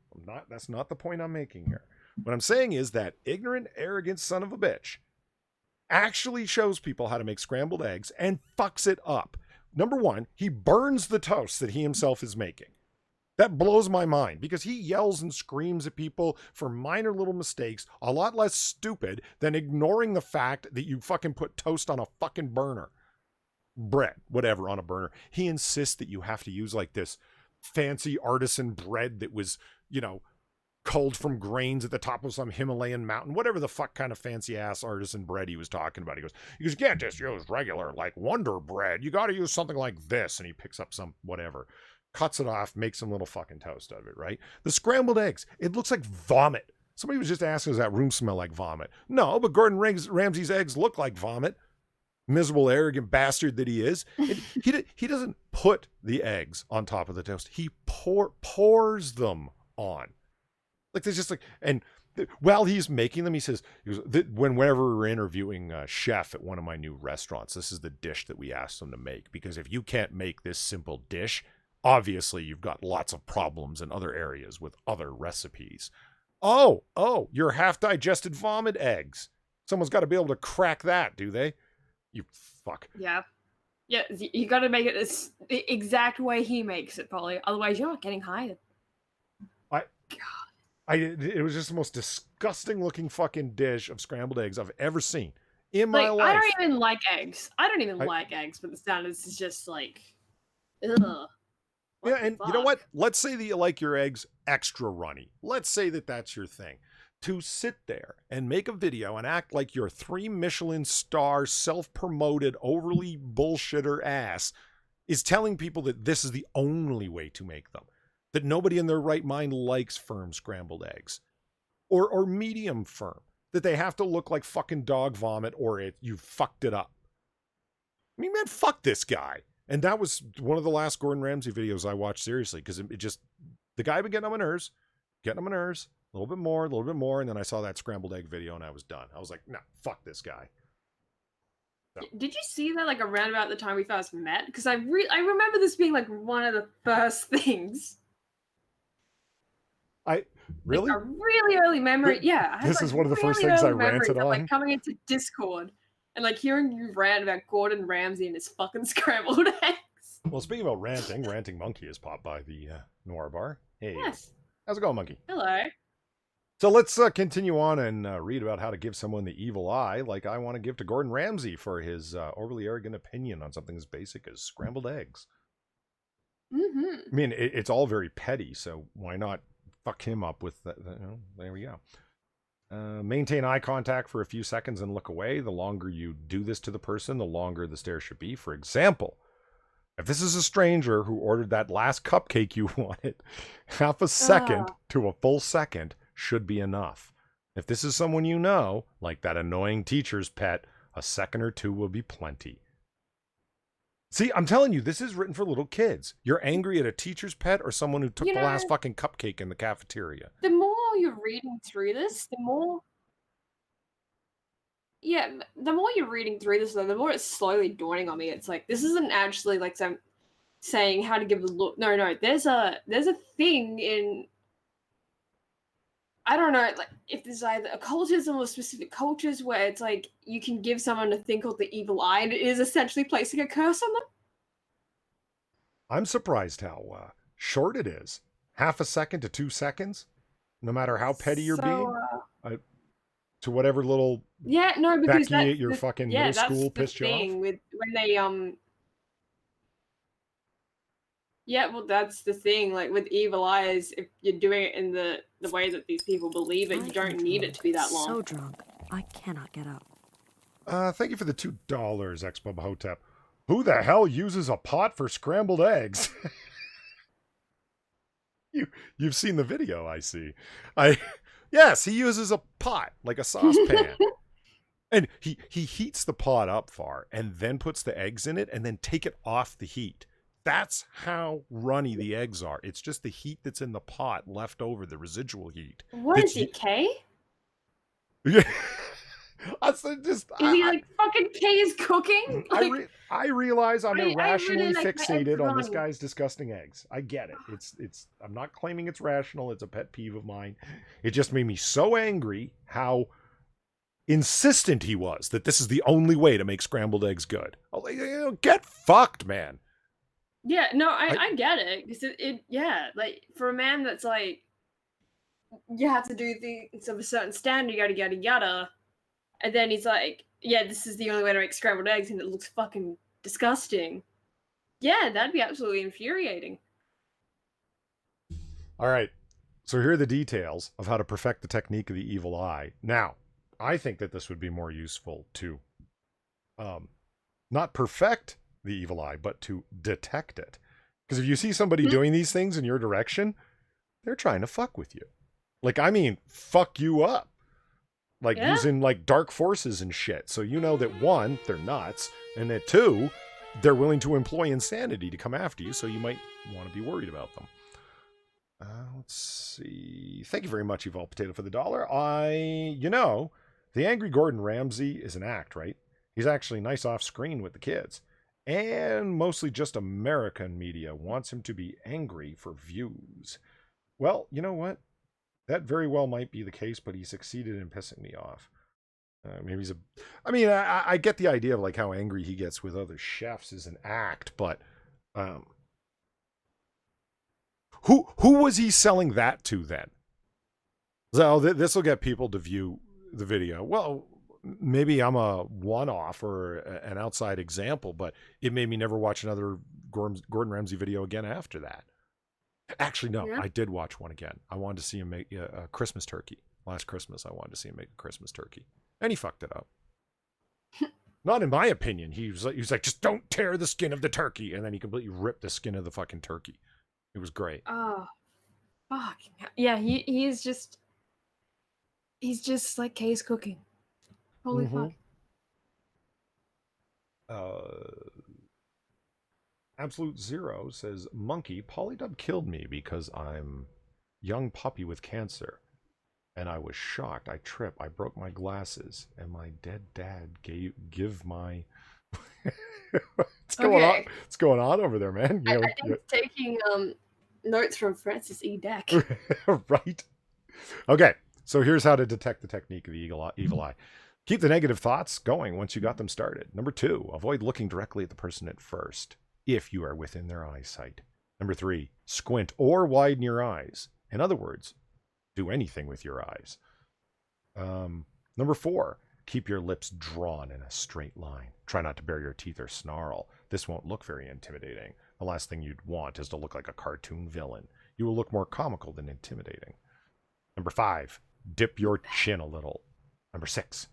That's not the point I'm making here. What I'm saying is that ignorant, arrogant son of a bitch actually shows people how to make scrambled eggs and fucks it up. Number one, he burns the toast that he himself is making. That blows my mind because he yells and screams at people for minor little mistakes, a lot less stupid than ignoring the fact that you fucking put toast on a fucking burner. Bread, whatever, on a burner. He insists that you have to use like this fancy artisan bread that was, culled from grains at the top of some Himalayan mountain, whatever the fuck kind of fancy ass artisan bread he was talking about. He goes, you can't just use regular, like Wonder Bread. You got to use something like this. And he picks up some whatever, cuts it off, makes some little fucking toast out of it, right? The scrambled eggs, it looks like vomit. Somebody was just asking, does that room smell like vomit? No, but Gordon Ramsay's eggs look like vomit. Miserable, arrogant bastard that he is. He doesn't put the eggs on top of the toast. He pours them on. Like there's just like, and while he's making them, he says, whenever we're interviewing a chef at one of my new restaurants, this is the dish that we asked them to make. Because if you can't make this simple dish, obviously you've got lots of problems in other areas with other recipes. Oh, you're half-digested vomit eggs. Someone's got to be able to crack that, do they? You fuck. Yeah. Yeah, you got to make it the exact way he makes it, Polly. Otherwise, you're not getting hired. It was just the most disgusting looking fucking dish of scrambled eggs I've ever seen in my life. I don't even like eggs. Like eggs, but the sound is just like, ugh. Yeah, and you know what? Let's say that you like your eggs extra runny. Let's say that that's your thing. To sit there and make a video and act like your 3 Michelin star self-promoted overly bullshitter ass is telling people that this is the only way to make them. That nobody in their right mind likes firm scrambled eggs. Or medium firm. That they have to look like fucking dog vomit or you fucked it up. I mean, man, fuck this guy. And that was one of the last Gordon Ramsay videos I watched seriously. Because the guy had been getting on my nerves. A little bit more. And then I saw that scrambled egg video and I was done. I was like, no, fuck this guy. No. Did you see that like around about the time we first met? Because I remember this being like one of the first things. Really? Like a really early memory. Yeah. This is one of the first things I ranted on. Like coming into Discord and like hearing you rant about Gordon Ramsay and his fucking scrambled eggs. Well, speaking about ranting Monkey has popped by the Noir Bar. Hey. Yes. How's it going, Monkey? Hello. So let's continue on and read about how to give someone the evil eye, like I want to give to Gordon Ramsay for his overly arrogant opinion on something as basic as scrambled eggs. I mean, it's all very petty, so why not fuck him up with that? There we go. Maintain eye contact for a few seconds and look away. The longer you do this to the person, the longer the stare should be. For example, if this is a stranger who ordered that last cupcake you wanted, half a second to a full second should be enough. If this is someone you know, like that annoying teacher's pet, a second or two will be plenty. See, I'm telling you, this is written for little kids. You're angry at a teacher's pet or someone who took the last fucking cupcake in the cafeteria. The more you're reading through this, the more... Yeah, the more you're reading through this, though, the more it's slowly dawning on me. It's like, this isn't actually like some saying how to give a look. No, there's a thing in... I don't know, like, if there's either occultism or specific cultures where it's like, you can give someone a thing called the evil eye, and it is essentially placing a curse on them. I'm surprised how short it is. Half a second to 2 seconds, no matter how petty you're being. To whatever little because Becky at your fucking middle school pissed you off. With when they Yeah, well, that's the thing. Like with evil eyes, if you're doing it in the way that these people believe it, you don't need it to be that long. So drunk, I cannot get up. Thank you for the $2, Ex-Bub Hotep. Who the hell uses a pot for scrambled eggs? You've seen the video, I see. Yes, he uses a pot, like a saucepan. And he heats the pot up far and then puts the eggs in it and then take it off the heat. That's how runny the eggs are. It's just the heat that's in the pot left over, the residual heat. What is he, K? Yeah. Is he like fucking K is cooking? Like, I realize I'm irrationally really like fixated on this guy's disgusting eggs. I get it. It's I'm not claiming it's rational. It's a pet peeve of mine. It just made me so angry how insistent he was that this is the only way to make scrambled eggs good. Get fucked, man. Yeah, no, I get it. Because like, for a man that's like, you have to do things of a certain standard, yada, yada, yada. And then he's like, yeah, this is the only way to make scrambled eggs, and it looks fucking disgusting. Yeah, that'd be absolutely infuriating. All right. So here are the details of how to perfect the technique of the evil eye. Now, I think that this would be more useful to not perfect the evil eye, but to detect it. Because if you see somebody doing these things in your direction, they're trying to fuck with you. Like, I mean, fuck you up. Like, using, like, dark forces and shit. So you know that, one, they're nuts, and that, two, they're willing to employ insanity to come after you, so you might want to be worried about them. Let's see. Thank you very much, Evolved Potato, for the $1. The Angry Gordon Ramsay is an act, right? He's actually nice off screen with the kids. And mostly just American media wants him to be angry for views. Well, you know what? That very well might be the case, but he succeeded in pissing me off. Maybe I get the idea of like how angry he gets with other chefs is an act, but who was he selling that to then? So this will get people to view the video. Well, maybe I'm a one-off or an outside example, but it made me never watch another Gordon Ramsay video again after that. Actually, no, I did watch one again. I wanted to see him make a Christmas turkey. Last Christmas, I wanted to see him make a Christmas turkey. And he fucked it up. Not in my opinion. He was like, just don't tear the skin of the turkey. And then he completely ripped the skin of the fucking turkey. It was great. Oh, fuck. Yeah, he's just like Kay's cooking. Holy fuck. Absolute Zero says, Monkey, Polydub killed me because I'm young puppy with cancer. And I was shocked. I tripped. I broke my glasses. And my dead dad give my... What's going on? What's going on over there, man? I think he's taking notes from Francis E. Deck. Right? Okay, so here's how to detect the technique of the evil eye. Keep the negative thoughts going once you got them started. Number 2, avoid looking directly at the person at first, if you are within their eyesight. Number 3, squint or widen your eyes. In other words, do anything with your eyes. Number 4, keep your lips drawn in a straight line. Try not to bare your teeth or snarl. This won't look very intimidating. The last thing you'd want is to look like a cartoon villain. You will look more comical than intimidating. Number 5, dip your chin a little. Number 6,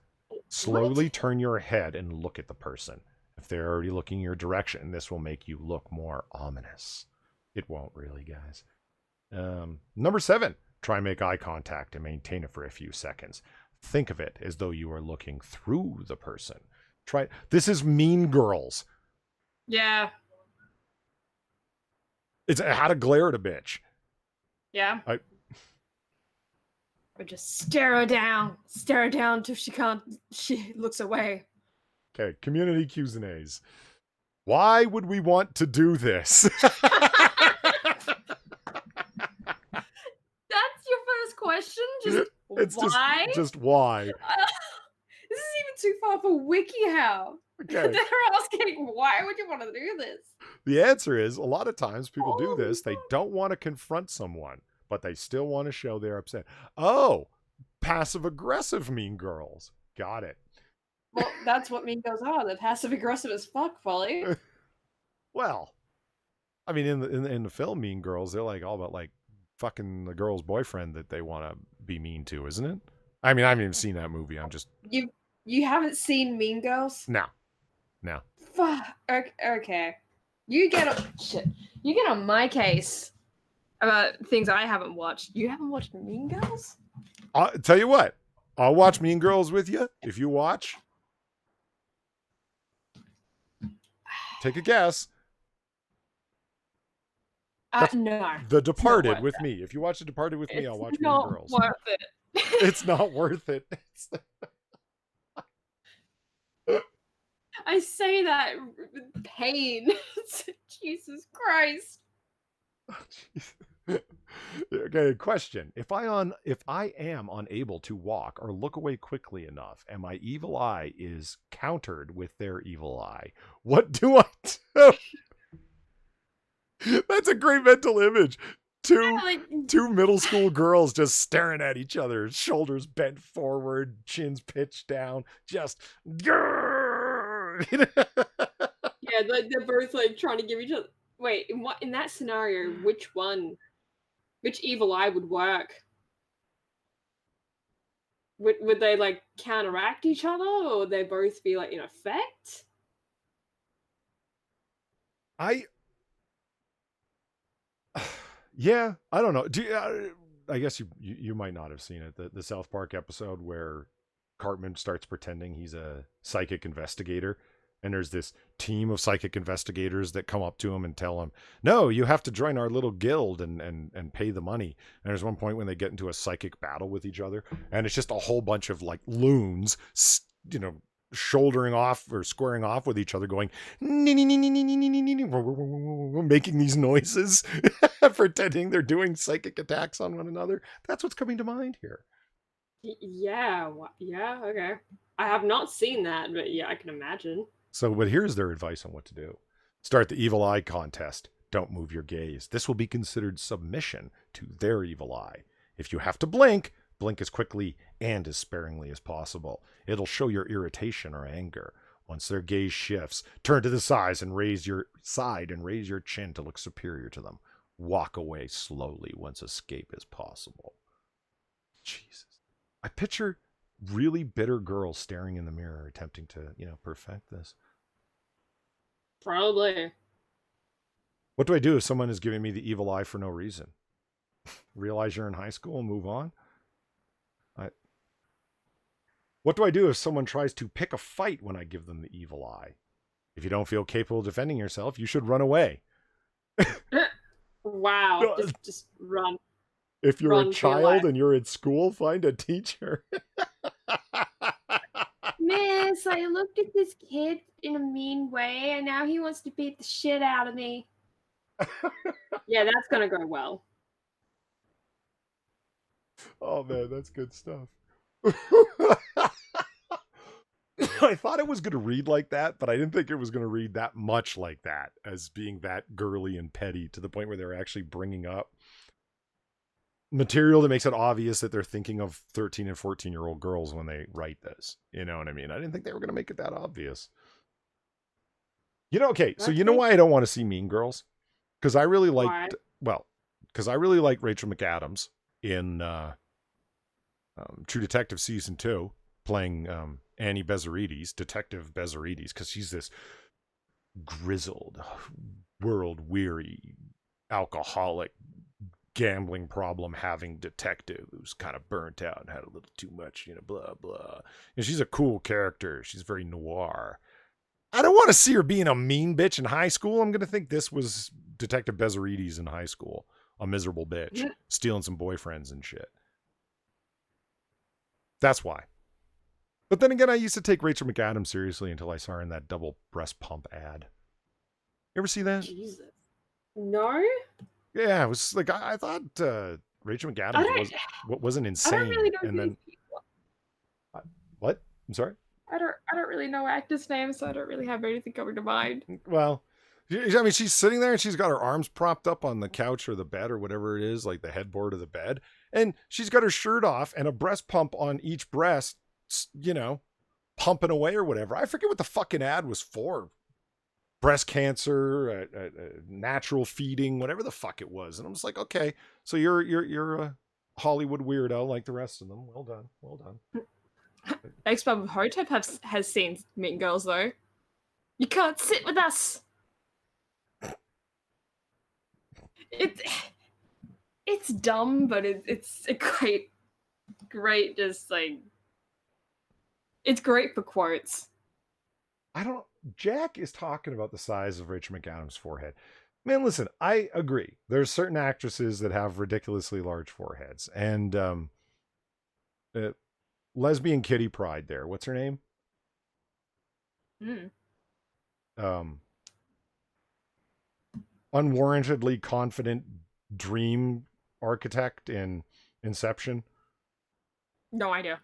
slowly turn your head and look at the person. If they're already looking your direction, this will make you look more ominous. It won't really, guys. Number 7, try and make eye contact and maintain it for a few seconds. Think of it as though you are looking through the person. This is Mean Girls. Yeah. It's how to glare at a bitch. Yeah. Or just stare her down till she looks away. Okay, community Q's and A's. Why would we want to do this? That's your first question? Just why? Just why? This is even too far for WikiHow. Okay. They're asking, why would you want to do this? The answer is, a lot of times people do this. They don't want to confront someone, but they still want to show they're upset. Oh, passive-aggressive Mean Girls. Got it. Well, that's what Mean Girls are. They're passive-aggressive as fuck, Polly. Well, I mean, in the film Mean Girls, they're like all about like fucking the girl's boyfriend that they want to be mean to, isn't it? I mean, I haven't even seen that movie. I'm just... You haven't seen Mean Girls? No. Fuck. Okay. You get on my case about things I haven't watched. You haven't watched Mean Girls? I'll tell you what. I'll watch Mean Girls with you if you watch. Take a guess. No. The Departed with me. If you watch The Departed with me, I'll watch Mean Girls. It's not worth it. It's not worth it. I say that with pain. Jesus Christ. Okay, question. If I am unable to walk or look away quickly enough and my evil eye is countered with their evil eye, what do I do? That's a great mental image. Two middle school girls just staring at each other, shoulders bent forward, chins pitched down, just Yeah, they're both like trying to give each other. Wait, in that scenario, which evil eye would work? Would they like counteract each other, or would they both be like in effect? Yeah, I don't know. I guess you might not have seen it. The South Park episode where Cartman starts pretending he's a psychic investigator, and there's this team of psychic investigators that come up to him and tell him, no, you have to join our little guild and pay the money. And there's one point when they get into a psychic battle with each other, and it's just a whole bunch of like loons, shouldering off or squaring off with each other, going making these noises, pretending they're doing psychic attacks on one another. That's what's coming to mind here. Yeah, okay. I have not seen that, but yeah, I can imagine. So, but here's their advice on what to do. Start the evil eye contest. Don't move your gaze. This will be considered submission to their evil eye. If you have to blink as quickly and as sparingly as possible. It'll show your irritation or anger. Once their gaze shifts, turn to the side and raise your chin to look superior to them. Walk away slowly once escape is possible. Jesus. I picture really bitter girls staring in the mirror, attempting to, perfect this. Probably. What do I do if someone is giving me the evil eye for no reason? Realize you're in high school and move on? What do I do if someone tries to pick a fight when I give them the evil eye? If you don't feel capable of defending yourself, you should run away. Wow. Just run. If you're a child and you're at school, find a teacher. Miss, I looked at this kid in a mean way, and now he wants to beat the shit out of me. Yeah, that's gonna go well. Oh man, that's good stuff. I thought it was going to read like that, but I didn't think it was going to read that much like that, as being that girly and petty to the point where they're actually bringing up material that makes it obvious that they're thinking of 13 and 14-year-old girls when they write this. You know what I mean? I didn't think they were going to make it that obvious. Okay, so you know why I don't want to see Mean Girls? Because I really Why? liked, because I really like Rachel McAdams in True Detective Season 2, playing Annie Bezarides, Detective Bezarides, because she's this grizzled, world-weary, alcoholic, gambling problem having detective who's kind of burnt out and had a little too much, blah, blah. And she's a cool character. She's very noir. I don't want to see her being a mean bitch in high school. I'm going to think this was Detective Bezarides in high school. A miserable bitch. Stealing some boyfriends and shit. That's why. But then again, I used to take Rachel McAdams seriously until I saw her in that double breast pump ad. You ever see that? Jesus. No? Yeah, it was like, I thought Rachel McAdams wasn't insane. I don't really know and then, people. What? I'm sorry? I don't really know actors' names, so I don't really have anything coming to mind. Well, I mean, she's sitting there and she's got her arms propped up on the couch or the bed or whatever it is, like the headboard of the bed. And she's got her shirt off and a breast pump on each breast, pumping away or whatever. I forget what the fucking ad was for. Breast cancer, natural feeding, whatever the fuck it was. And I'm just like, okay, so you're a Hollywood weirdo like the rest of them. Well done. Ex-Bob Hotep has seen Mean Girls, though. You can't sit with us. It's dumb, but it's a great, just like, it's great for quotes. Jack is talking about the size of Rachel McAdams' forehead. Man, listen, I agree. There's certain actresses that have ridiculously large foreheads. And lesbian kitty pride there. What's her name? Unwarrantedly confident dream architect in Inception. No idea.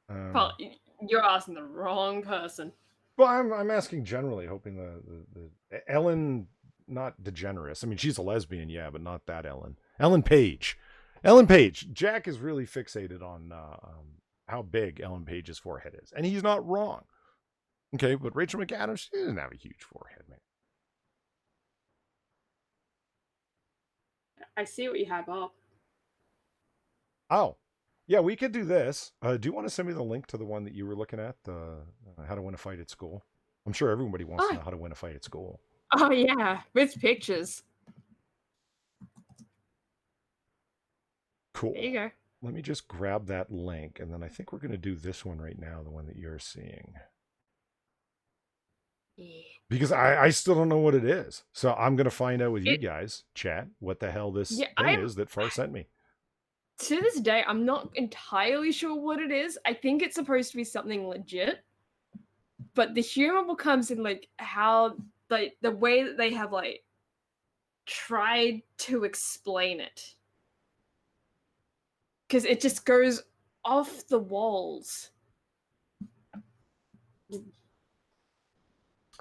Well, you're asking the wrong person. Well, I'm asking generally, hoping the Ellen, not DeGeneres. I mean, she's a lesbian, yeah, but not that Ellen. Ellen Page. Jack is really fixated on how big Ellen Page's forehead is, and he's not wrong. Okay, but Rachel McAdams, she doesn't have a huge forehead, man. I see what you have up. Oh, yeah, we could do this. Do you want to send me the link to the one that you were looking at, the how to win a fight at school? I'm sure everybody wants to know how to win a fight at school. Oh yeah, with pictures. Cool. There you go. Let me just grab that link, and then I think we're going to do this one right now, the one that you're seeing. Yeah. Because I still don't know what it is. So I'm going to find out with you guys, chat, what the hell this thing is that Far sent me. To this day, I'm not entirely sure what it is. I think it's supposed to be something legit. But the humor comes in like how like the way that they have like tried to explain it. Because it just goes off the walls.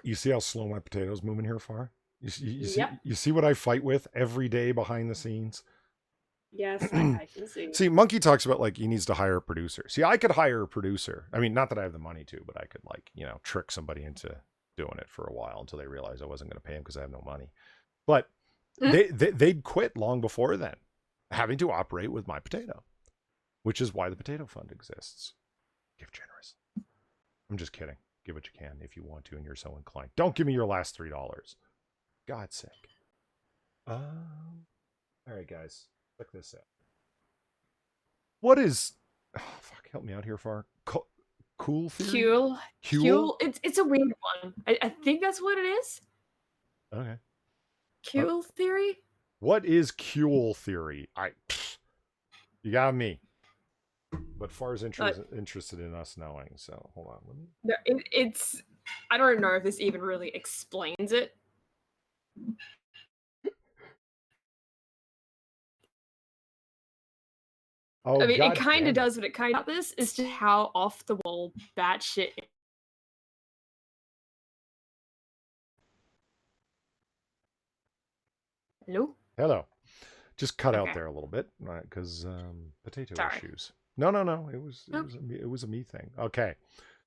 You see how slow my potatoes moving here, Far? Yep. You see what I fight with every day behind the scenes? Yes, I can see. See, Monkey talks about like he needs to hire a producer. See, I could hire a producer. I mean, not that I have the money to, but I could like, trick somebody into doing it for a while until they realized I wasn't going to pay them because I have no money. But they'd quit long before then, having to operate with my potato, which is why the potato fund exists. Give generous. I'm just kidding. Give what you can if you want to and you're so inclined. Don't give me your last $3. God's sake. All right, guys. Check this out. What is... Oh, fuck, help me out here, Far. Kuehl Theory? Kuehl? It's a weird one. I think that's what it is. Okay. Kuehl Theory? What is Kuehl Theory? You got me. But Far's interested in us knowing, so hold on. No, it's... I don't know if this even really explains it. Oh, I mean, God it kind damn of does, but it kind of... This is just how off the wall batshit. Hello? Hello. Just cut out there a little bit, because potato issues. No. It was a me thing. Okay.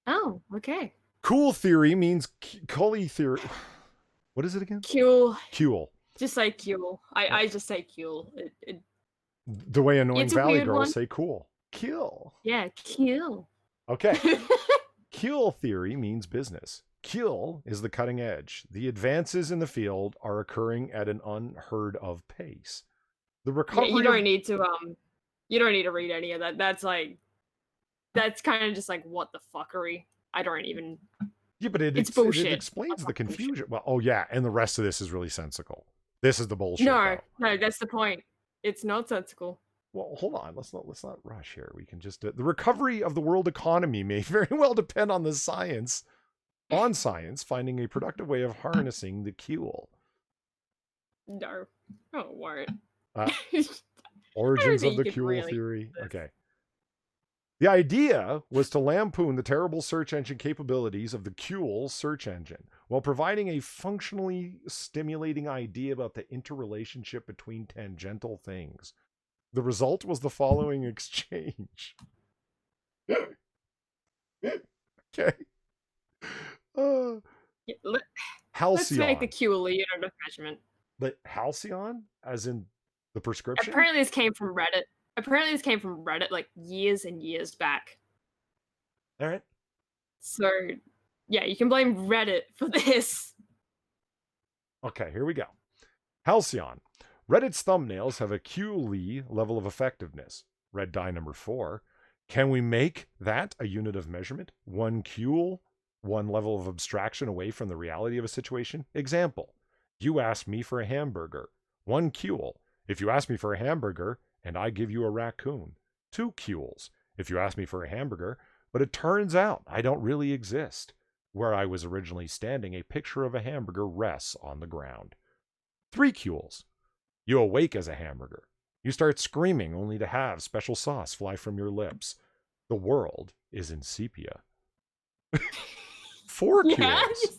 Oh, okay. Kuehl Theory means Kuehl Theory. What is it again? Kuehl Just say Kuehl. I just say Kuehl. The way annoying It's a Valley weird girls one. say cool. Kill. Yeah, Kuehl. Okay. Kuehl theory means business. Kuehl is the cutting edge. The advances in the field are occurring at an unheard of pace. The Yeah, recovery you don't need to read any of that. That's kind of just like what the fuckery. I don't even. Yeah, but it bullshit. explains the That's bullshit. confusion. Well, oh yeah, and the rest of this is really sensical. This is the bullshit. No, though. no, that's the point. It's nonsensical. Well, hold on. Let's not rush here. We can just the recovery of the world economy may very well depend on science finding a productive way of harnessing the Kuehl. No, don't worry. Origins of think the you could Kuehl really theory. do this. Okay. The idea was to lampoon the terrible search engine capabilities of the Kuehl search engine while providing a functionally stimulating idea about the interrelationship between tangential things. The result was the following exchange. Okay. Yeah, let's Halcyon. make the Kuehl a unit of measurement. But Halcyon, as in the prescription? Apparently, this came from Reddit. Like years and years back. All right. So, yeah, you can blame Reddit for this. Okay, here we go. Halcyon. Reddit's thumbnails have a Kuehl level of effectiveness. Red die number 4. Can we make that a unit of measurement? 1 Kuehl, 1 level of abstraction away from the reality of a situation. Example. You ask me for a hamburger. 1 Kuehl. If you ask me for a hamburger and I give you a raccoon. 2 Kuehls. If you ask me for a hamburger, but it turns out I don't really exist. Where I was originally standing, a picture of a hamburger rests on the ground. 3 Kuehls. You awake as a hamburger. You start screaming only to have special sauce fly from your lips. The world is in sepia. 4 Kuehls. Yes.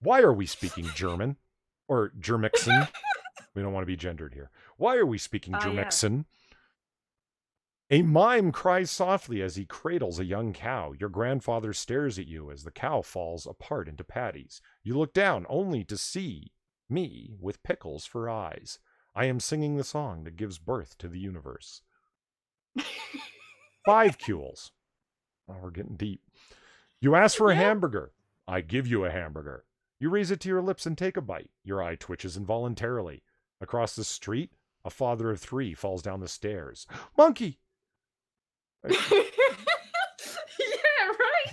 Why are we speaking German? Or Germixen? We don't want to be gendered here. Why are we speaking Germixen? Yeah. A mime cries softly as he cradles a young cow. Your grandfather stares at you as the cow falls apart into patties. You look down only to see me with pickles for eyes. I am singing the song that gives birth to the universe. 5 Kuehls. Oh, we're getting deep. You ask for a hamburger. I give you a hamburger. You raise it to your lips and take a bite. Your eye twitches involuntarily. Across the street, a father of 3 falls down the stairs. Monkey! Yeah,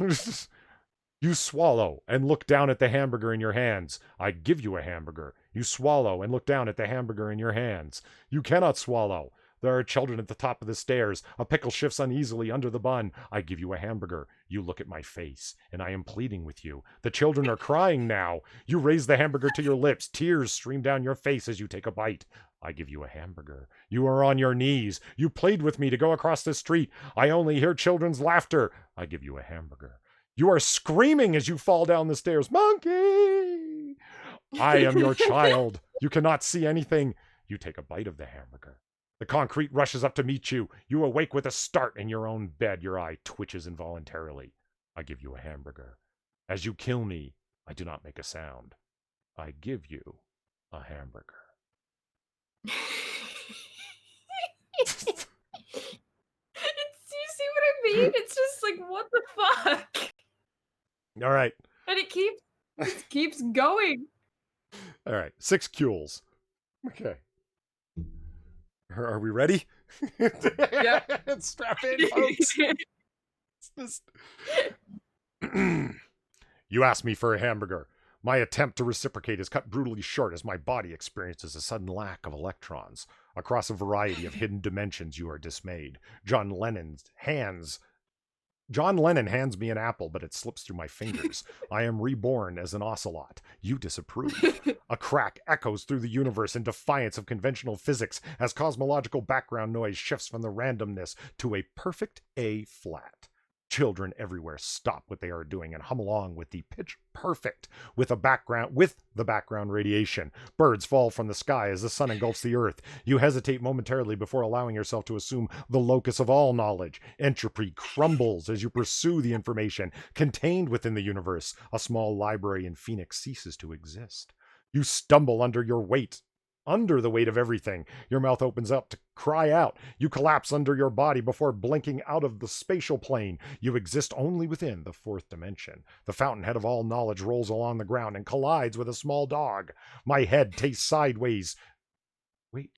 right. You swallow and look down at the hamburger in your hands. I give you a hamburger. You swallow and look down at the hamburger in your hands. You cannot swallow. There are children at the top of the stairs. A pickle shifts uneasily under the bun. I give you a hamburger. You look at my face, and I am pleading with you. The children are crying now. You raise the hamburger to your lips. Tears stream down your face as you take a bite. I give you a hamburger. You are on your knees. You plead with me to go across the street. I only hear children's laughter. I give you a hamburger. You are screaming as you fall down the stairs. Monkey! I am your child. You cannot see anything. You take a bite of the hamburger. The concrete rushes up to meet you. You awake with a start in your own bed. Your eye twitches involuntarily. I give you a hamburger. As you kill me, I do not make a sound. I give you a hamburger. You see what I mean? It's just like, what the fuck? All right. And it keeps going. All right. 6 Kuehls. Okay. Are we ready? Yep. Strap in, folks. You asked me for a hamburger. My attempt to reciprocate is cut brutally short as my body experiences a sudden lack of electrons. Across a variety of hidden dimensions, you are dismayed. John Lennon hands me an apple, but it slips through my fingers. I am reborn as an ocelot. You disapprove. A crack echoes through the universe in defiance of conventional physics as cosmological background noise shifts from the randomness to a perfect A flat. Children everywhere stop what they are doing and hum along with the pitch perfect with the background radiation. Birds fall from the sky as the sun engulfs the earth. You hesitate momentarily before allowing yourself to assume the locus of all knowledge. Entropy crumbles as you pursue the information contained within the universe. A small library in Phoenix ceases to exist. You stumble under your weight under the weight of everything. Your mouth opens up to cry out. You collapse under your body before blinking out of the spatial plane. You exist only within the fourth dimension. The fountainhead of all knowledge rolls along the ground and collides with a small dog. My head tastes sideways. Wait.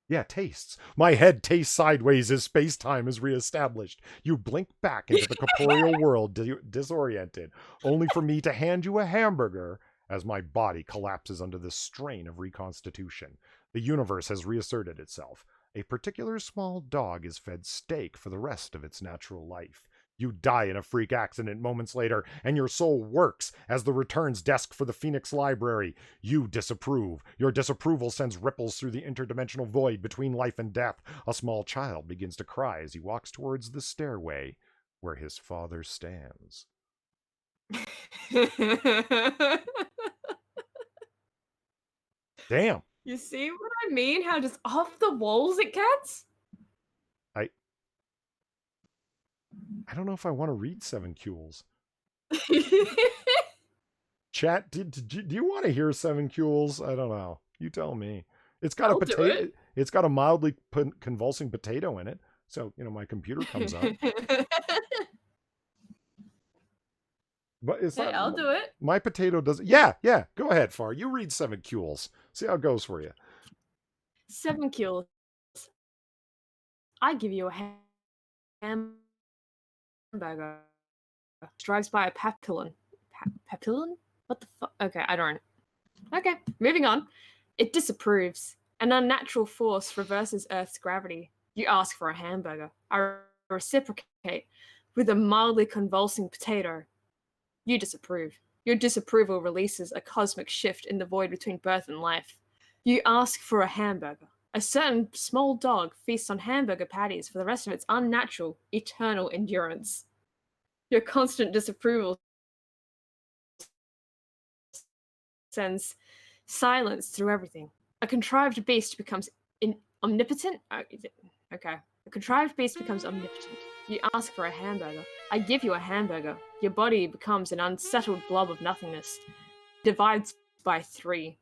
Yeah, tastes. My head tastes sideways as space-time is reestablished. You blink back into the corporeal world, disoriented, only for me to hand you a hamburger as my body collapses under this strain of reconstitution. The universe has reasserted itself. A particular small dog is fed steak for the rest of its natural life. You die in a freak accident moments later, and your soul works as the returns desk for the Phoenix Library. You disapprove. Your disapproval sends ripples through the interdimensional void between life and death. A small child begins to cry as he walks towards the stairway where his father stands. Damn. You see what I mean? How just off the walls it gets? I don't know if I want to read 7 Kuehls. Chat, do you want to hear 7 Kuehls? I don't know. You tell me. It's got a potato. It's got a mildly convulsing potato in it. So, my computer comes up. But it's not, I'll do it. My potato doesn't. Yeah. Go ahead, Far. You read 7 Kuehls. See how it goes for you. 7 Kuehls. I give you a hamburger. Drives by a papillon. Papillon? What the fuck? Okay, I don't. Okay, moving on. It disapproves. An unnatural force reverses Earth's gravity. You ask for a hamburger. I reciprocate with a mildly convulsing potato. You disapprove. Your disapproval releases a cosmic shift in the void between birth and life. You ask for a hamburger. A certain small dog feasts on hamburger patties for the rest of its unnatural, eternal endurance. Your constant disapproval sends silence through everything. A contrived beast becomes omnipotent? Okay. A contrived beast becomes omnipotent. You ask for a hamburger. I give you a hamburger. Your body becomes an unsettled blob of nothingness. Divides by 3.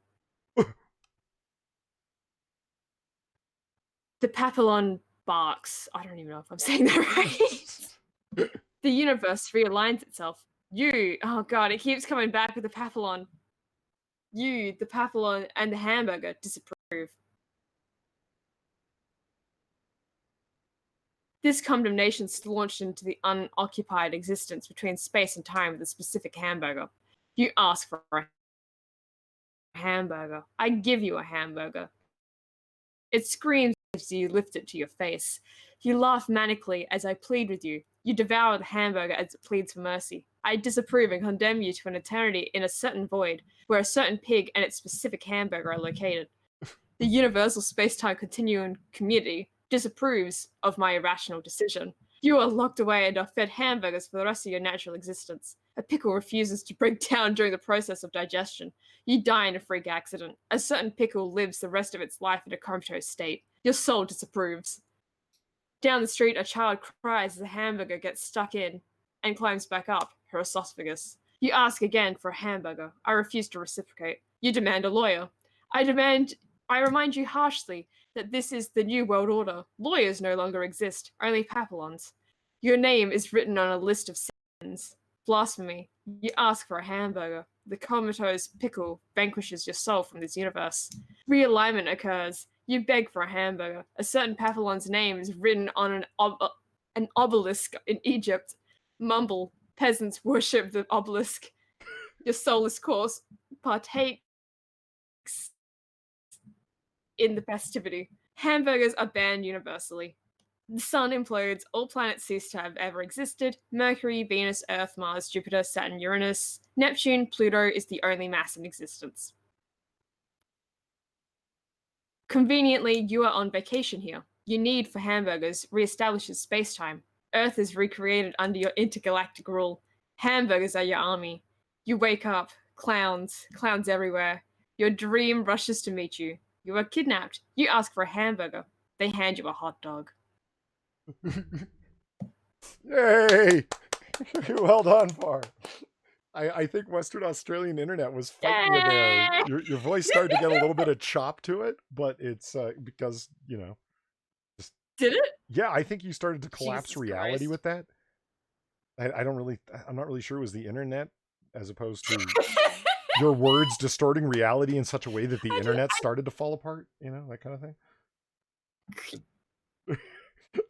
The papillon barks. I don't even know if I'm saying that right. The universe realigns itself. You, oh god, it keeps coming back with the papillon. You, the papillon, and the hamburger disapprove. This condemnation is launched into the unoccupied existence between space and time with a specific hamburger. You ask for a hamburger. I give you a hamburger. It screams as you lift it to your face. You laugh manically as I plead with you. You devour the hamburger as it pleads for mercy. I disapprove and condemn you to an eternity in a certain void, where a certain pig and its specific hamburger are located. The universal space-time continuum community disapproves of my irrational decision. You are locked away and are fed hamburgers for the rest of your natural existence. A pickle refuses to break down during the process of digestion. You die in a freak accident. A certain pickle lives the rest of its life in a comatose state. Your soul disapproves. Down the street, a child cries as a hamburger gets stuck in and climbs back up her esophagus. You ask again for a hamburger. I refuse to reciprocate. You demand a lawyer. I remind you harshly that this is the new world order. Lawyers no longer exist, only papillons. Your name is written on a list of sins. Blasphemy. You ask for a hamburger. The comatose pickle vanquishes your soul from this universe. Realignment occurs. You beg for a hamburger. A certain papillon's name is written on an obelisk in Egypt. Mumble. Peasants worship the obelisk. Your soulless corpse partakes in the festivity. Hamburgers are banned universally. The sun implodes. All planets cease to have ever existed. Mercury, Venus, Earth, Mars, Jupiter, Saturn, Uranus, Neptune, Pluto is the only mass in existence. Conveniently, you are on vacation here. Your need for hamburgers reestablishes space-time. Earth is recreated under your intergalactic rule. Hamburgers are your army. You wake up. Clowns everywhere. Your dream rushes to meet you. You are kidnapped. You ask for a hamburger. They hand you a hot dog. Yay! Well done, Far. I think Western Australian internet was fighting you there. Your voice started to get a little bit of chop to it, but it's because, you know. Did it? Yeah, I think you started to collapse Jesus reality Christ. with that. I'm not really sure it was the internet as opposed to your words distorting reality in such a way that the internet started to fall apart, you know, that kind of thing.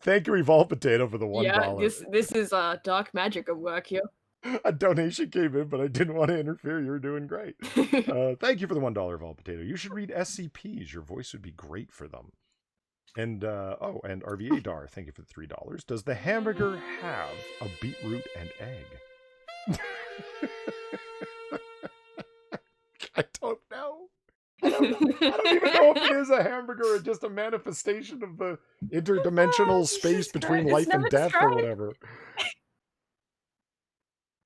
Thank you, Evolved Potato, for the $1. Yeah, this is dark magic at work here. A donation came in, but I didn't want to interfere. You're doing great. Thank you for the $1 Evolved Potato. You should read SCPs. Your voice would be great for them. And and RVA Dar, thank you for the $3. Does the hamburger have a beetroot and egg? I don't know. I don't even know if it is a hamburger or just a manifestation of the interdimensional space between life and death or whatever.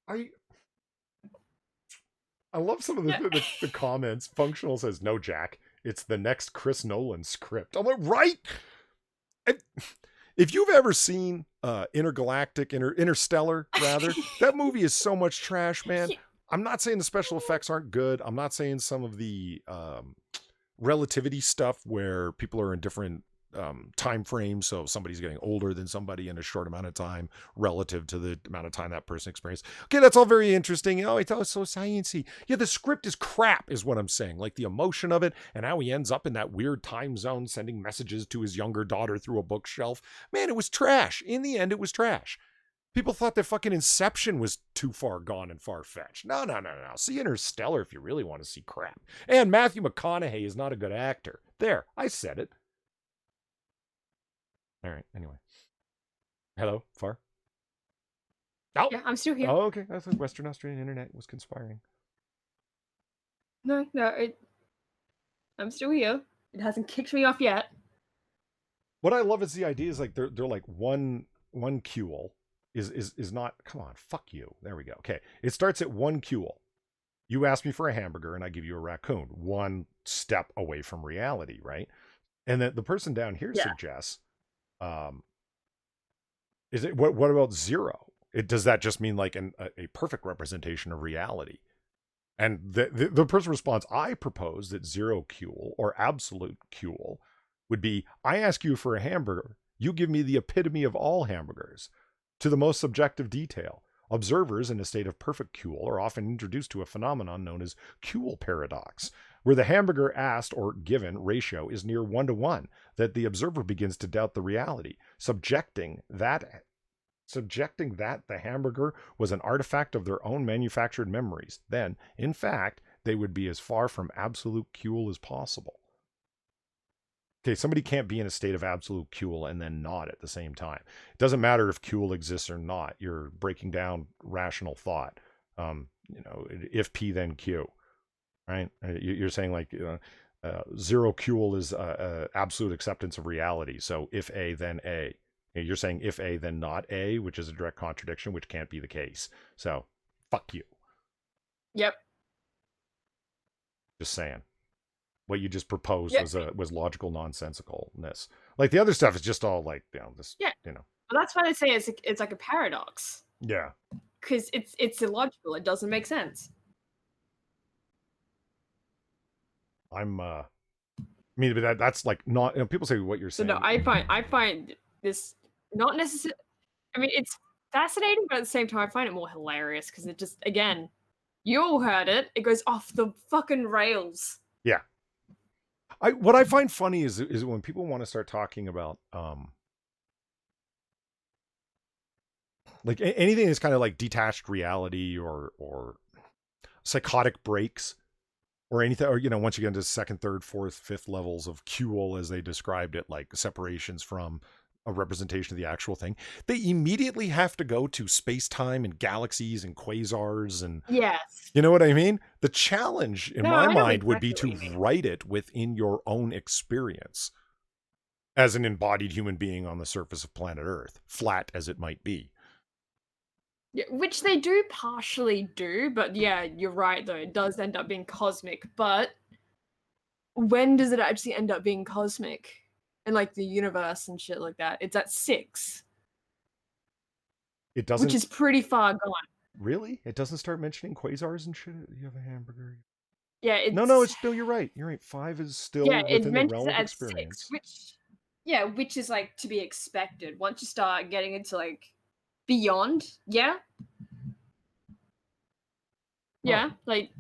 I love some of the comments. Functional says, no, Jack, it's the next Chris Nolan script. I'm like, right? If you've ever seen Interstellar, rather, that movie is so much trash, man. I'm not saying the special effects aren't good. I'm not saying some of the relativity stuff where people are in different time frames, so somebody's getting older than somebody in a short amount of time relative to the amount of time that person experienced. Okay, that's all very interesting. Oh, it's so sciencey. Yeah, the script is crap, is what I'm saying. Like the emotion of it and how he ends up in that weird time zone sending messages to his younger daughter through a bookshelf. Man, it was trash. In the end, it was trash. People thought that fucking Inception was too far gone and far-fetched. No. See Interstellar if you really want to see crap. And Matthew McConaughey is not a good actor. There, I said it. All right, anyway. Hello, Far? Oh! Yeah, I'm still here. Oh, okay. I thought Western Australian internet was conspiring. No, I'm still here. It hasn't kicked me off yet. What I love is the idea is like they're like one Kuehl is not, come on, fuck you. There we go. Okay. It starts at 1 Kuehl. You ask me for a hamburger and I give you a raccoon. One step away from reality, right? And then the person down here suggests, is it what about 0? Does that just mean like a perfect representation of reality? And the person responds, I propose that 0 Kuehl or absolute Kuehl would be, I ask you for a hamburger, you give me the epitome of all hamburgers to the most subjective detail. Observers in a state of perfect Kuehl are often introduced to a phenomenon known as Kuehl paradox, where the hamburger asked or given ratio is near 1-to-1, that the observer begins to doubt the reality, subjecting that the hamburger was an artifact of their own manufactured memories. Then, in fact, they would be as far from absolute Kuehl as possible. Okay, somebody can't be in a state of absolute Kuehl and then not at the same time. It doesn't matter if Kuehl exists or not. You're breaking down rational thought. If P, then Q, right? You're saying like 0 Kuehl is absolute acceptance of reality. So if A, then A. You're saying if A, then not A, which is a direct contradiction, which can't be the case. So, fuck you. Yep. Just saying. What you just proposed was logical nonsensicalness. Like the other stuff is just all like, Well, that's why they say it's like a paradox. Yeah. Because it's illogical. It doesn't make sense. But that's like not. People say what you're saying. So no, I find this not necessarily. I mean, it's fascinating, but at the same time, I find it more hilarious because it just, again, you all heard it. It goes off the fucking rails. Yeah. What I find funny is when people want to start talking about like anything that's kind of like detached reality or psychotic breaks or anything, or once you get into 2nd, 3rd, 4th, 5th levels of Kuehl as they described it, like separations from a representation of the actual thing, they immediately have to go to space-time and galaxies and quasars and yes, you know what I mean? The challenge in my mind would be to write it within your own experience as an embodied human being on the surface of planet Earth, flat as it might be. Yeah, which they do partially do, but yeah, you're right though, it does end up being cosmic, but when does it actually end up being cosmic? And like the universe and shit like that. It's at 6. It doesn't, which is pretty far gone. Really? It doesn't start mentioning quasars and shit? You have a hamburger? Yeah, it's No, you're right. You're right. 5 is still it within the mentions realm it of as experience. 6, which is like to be expected. Once you start getting into like beyond, like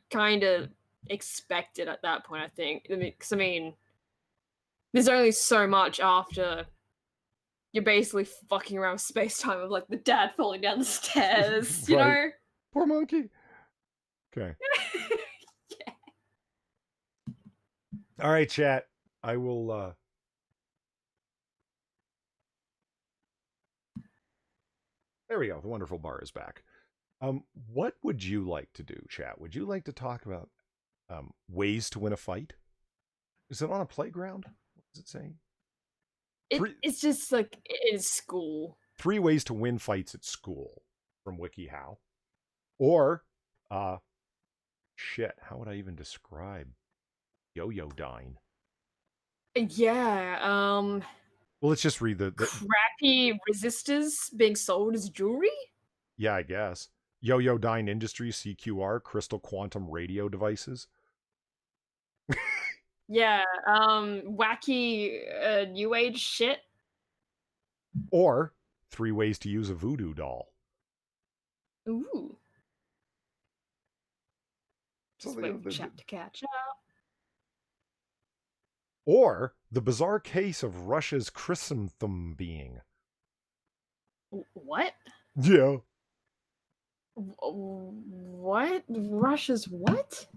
kind of expected at that point. I think. Because I mean, there's only so much after you're basically fucking around with space time of like the dad falling down the stairs, you Right. know. Poor monkey. Okay. Yeah. All right, chat. I will there we go. The wonderful bar is back. What would you like to do, chat? Would you like to talk about ways to win a fight? Is it on a playground? What does it say? It's just like in school. 3 ways to win fights at school from WikiHow. Or shit, how would I even describe yo-yo dying? Yeah, Well, let's just read the crappy resistors being sold as jewelry? yeah, I guess. Yo-yo dying industry, CQR, crystal quantum radio devices. Yeah, wacky new age shit. Or 3 ways to use a voodoo doll. Ooh. So Just waiting for chat to catch up. Or the bizarre case of Russia's Kyshtym being. What? Yeah. What? Russia's what?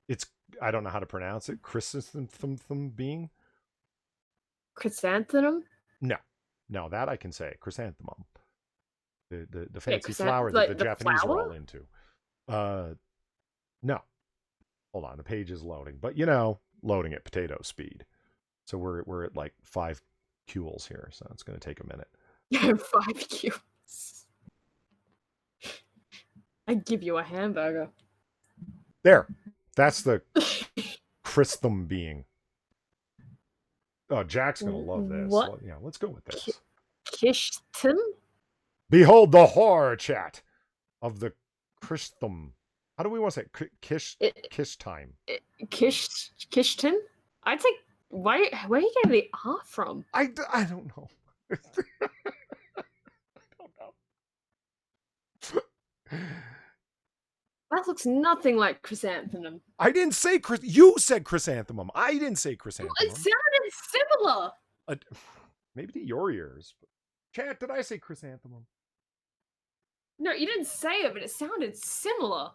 It's, I don't know how to pronounce it. Kyshtym being? Chrysanthemum? No, that I can say. Chrysanthemum. The fancy chrysanth- flower that like the the Japanese are flower? all into. No. Hold on, the page is loading. But you know, loading at potato speed. So we're at like 5 Kuehls here, so it's going to take a minute. 5 cubes. I'd give you a hamburger. There. That's the Kyshtym being. Oh, Jack's going to love this. What? Yeah, let's go with this. Kyshtym? Behold the horror, chat, of the Kyshtym. How do we want to say it? Kyshtym. Kyshtym? I'd say, where are you getting the R from? I don't know. I don't know. That looks nothing like chrysanthemum. I didn't say you said chrysanthemum. I didn't say chrysanthemum. It sounded similar. Maybe to your ears. Chat, did I say chrysanthemum? No, you didn't say it, but it sounded similar.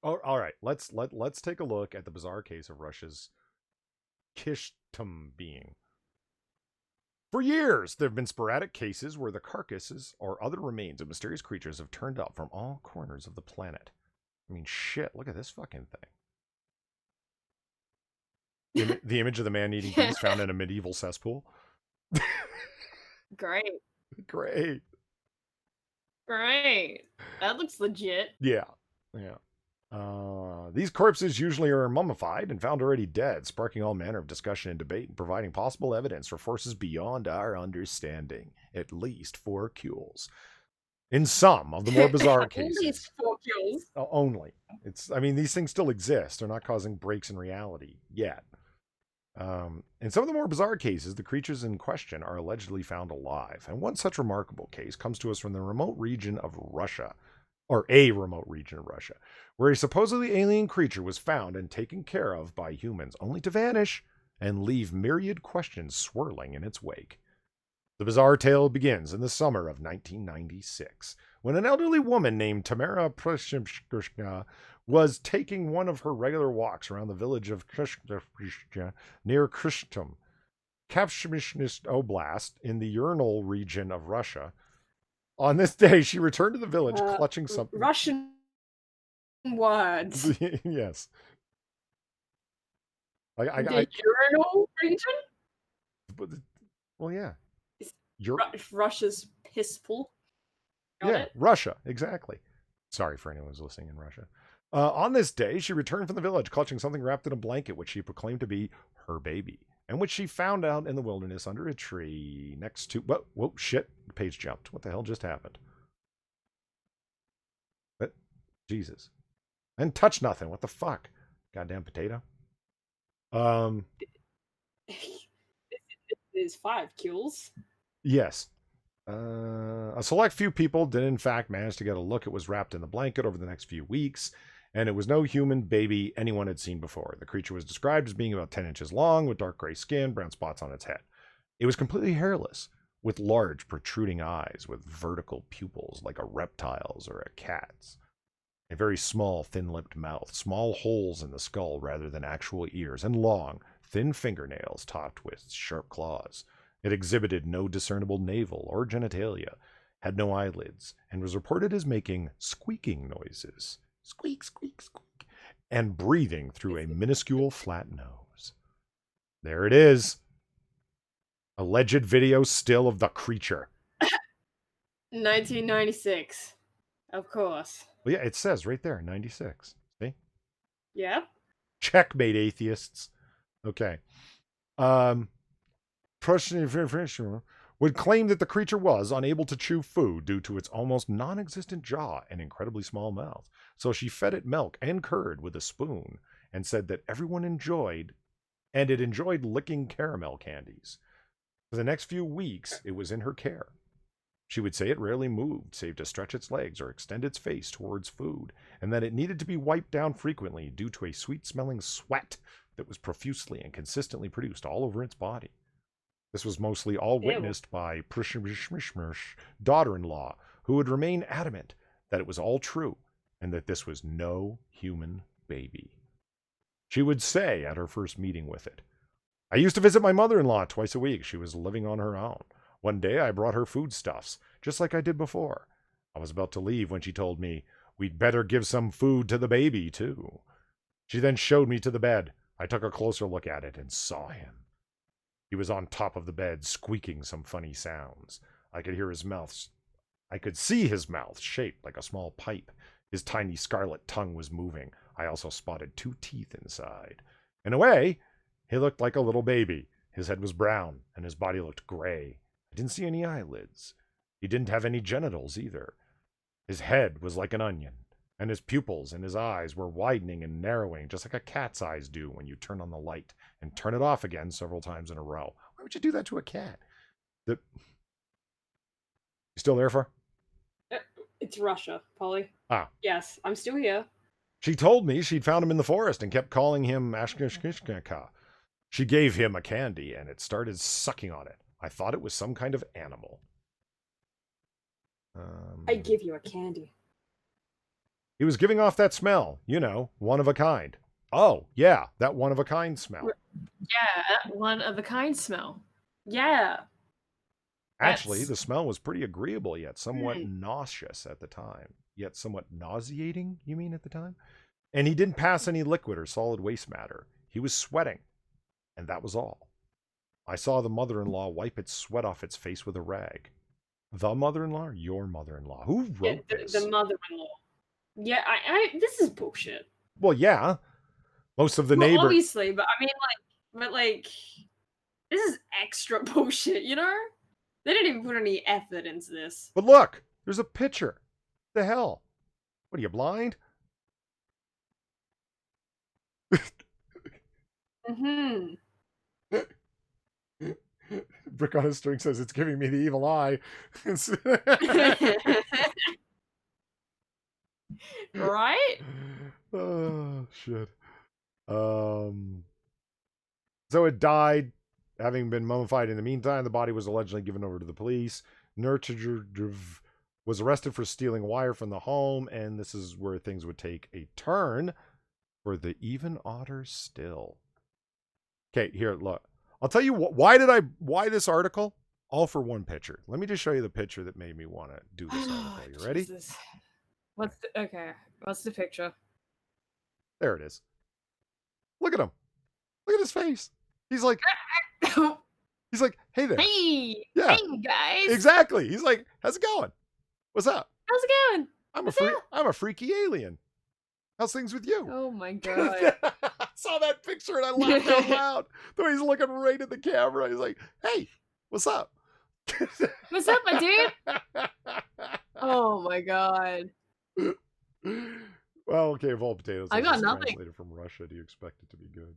Oh, all right. Let's take a look at the bizarre case of Russia's Kyshtym being. For years, there have been sporadic cases where the carcasses or other remains of mysterious creatures have turned up from all corners of the planet. I mean, shit, look at this fucking thing. The image of the man-eating beast found in a medieval cesspool. Great. Great. That looks legit. Yeah. These corpses usually are mummified and found already dead, sparking all manner of discussion and debate and providing possible evidence for forces beyond our understanding. At least 4 Kuehls. In some of the more bizarre cases. At least 4 kills. Only. I mean, these things still exist. They're not causing breaks in reality yet. In some of the more bizarre cases, the creatures in question are allegedly found alive. And one such remarkable case comes to us from the remote region of Russia, or a remote region of Russia, where a supposedly alien creature was found and taken care of by humans, only to vanish and leave myriad questions swirling in its wake. The bizarre tale begins in the summer of 1996, when an elderly woman named Tamara Prashimshka was taking one of her regular walks around the village of Kyshtym near Kyshtym, Kyshtym Oblast in the Ural region of Russia. On this day, she returned to the village clutching something. Russian words. Yes. The urinal region? Well, yeah. Russia's piss pool. Yeah, Russia, exactly. Sorry for anyone who's listening in Russia. On this day, she returned from the village clutching something wrapped in a blanket, which she proclaimed to be her baby, and which she found out in the wilderness under a tree next to... Whoa, shit. The page jumped. What the hell just happened? Jesus. I didn't touch nothing. What the fuck? Goddamn potato. This is 5 kills. Yes. A select few people did in fact manage to get a look. It was wrapped in the blanket over the next few weeks, and it was no human baby anyone had seen before. The creature was described as being about 10 inches long, with dark gray skin, brown spots on its head. It was completely hairless, with large protruding eyes with vertical pupils like a reptile's or a cat's. A very small, thin-lipped mouth, small holes in the skull rather than actual ears, and long, thin fingernails topped with sharp claws. It exhibited no discernible navel or genitalia, had no eyelids, and was reported as making squeaking noises. Squeak, squeak, squeak. And breathing through a minuscule flat nose. There it is. Alleged video still of the creature. 1996. Of course. Well, yeah, it says right there, 96. See? Yep. Checkmate, atheists. Okay. Would claim that the creature was unable to chew food due to its almost non-existent jaw and incredibly small mouth. So she fed it milk and curd with a spoon and said that everyone enjoyed, and it enjoyed licking caramel candies. For the next few weeks, it was in her care. She would say it rarely moved, save to stretch its legs or extend its face towards food, and that it needed to be wiped down frequently due to a sweet-smelling sweat that was profusely and consistently produced all over its body. This was mostly all witnessed by Prishmishmir's daughter-in-law, who would remain adamant that it was all true and that this was no human baby. She would say at her first meeting with it, "I used to visit my mother-in-law twice a week. She was living on her own. One day I brought her foodstuffs, just like I did before. I was about to leave when she told me, 'We'd better give some food to the baby, too.' She then showed me to the bed. I took a closer look at it and saw him. He was on top of the bed, squeaking some funny sounds. I could see his mouth shaped like a small pipe. His tiny scarlet tongue was moving. I also spotted 2 teeth inside. In a way, he looked like a little baby. His head was brown, and his body looked gray. I didn't see any eyelids. He didn't have any genitals either. His head was like an onion, and his pupils and his eyes were widening and narrowing, just like a cat's eyes do when you turn on the light and turn it off again several times in a row. Why would you do that to a cat? You still there, for? It's Russia, Polly. Ah. Yes, I'm still here. She told me she'd found him in the forest and kept calling him Ashkishkishka. She gave him a candy, and it started sucking on it. I thought it was some kind of animal. I give you a candy. He was giving off that smell, one of a kind. Oh, yeah, that one of a kind smell. Yeah, that one of a kind smell. Yeah. Actually, the smell was pretty agreeable, yet somewhat nauseous at the time. Yet somewhat nauseating, you mean, at the time? And he didn't pass any liquid or solid waste matter. He was sweating, and that was all. I saw the mother-in-law wipe its sweat off its face with a rag. The mother-in-law or your mother-in-law? Who wrote this? The mother-in-law. Yeah, this is bullshit. Well, yeah. Most of the neighbors... obviously, but I mean, this is extra bullshit, you know? They didn't even put any effort into this. But look, there's a picture. The hell? What, are you blind? Mm-hmm. Brick on a String says it's giving me the evil eye. Right? Oh, shit. So it died, having been mummified in the meantime. The body was allegedly given over to the police. Nurture was arrested for stealing wire from the home, and this is where things would take a turn for the even odder still. Okay, here, look. I'll tell you why this article? All for one picture. Let me just show you the picture that made me want to do this article. You ready? Jesus. What's the picture? There it is. Look at him. Look at his face. He's like, hey there. Hey, yeah, hey guys. Exactly. He's like, how's it going? What's up? How's it going? I'm a freaky alien. How's things with you? Oh my god. I saw that picture and I laughed out loud. The way he's looking right at the camera. He's like, hey, what's up? What's up, my dude? Oh my god. Well, okay, of all potatoes, I I got just nothing. translated from Russia. Do you expect it to be good?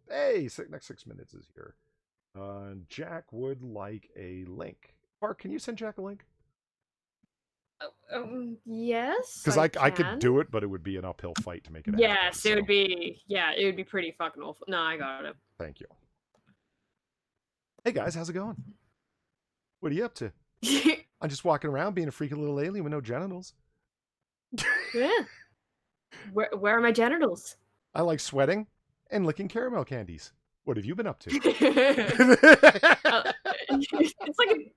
Hey, next 6 minutes is here. Jack would like a link. Mark, can you send Jack a link? Yes, Because I I could can. do it, but it would be an uphill fight to make it happen. Yes, it would be. Yeah, it would be pretty fucking awful. No, I got it. Thank you. Hey guys, how's it going? What are you up to? I'm just walking around being a freaky little alien with no genitals. Yeah. Where are my genitals? I like sweating and licking caramel candies. What have you been up to? It's like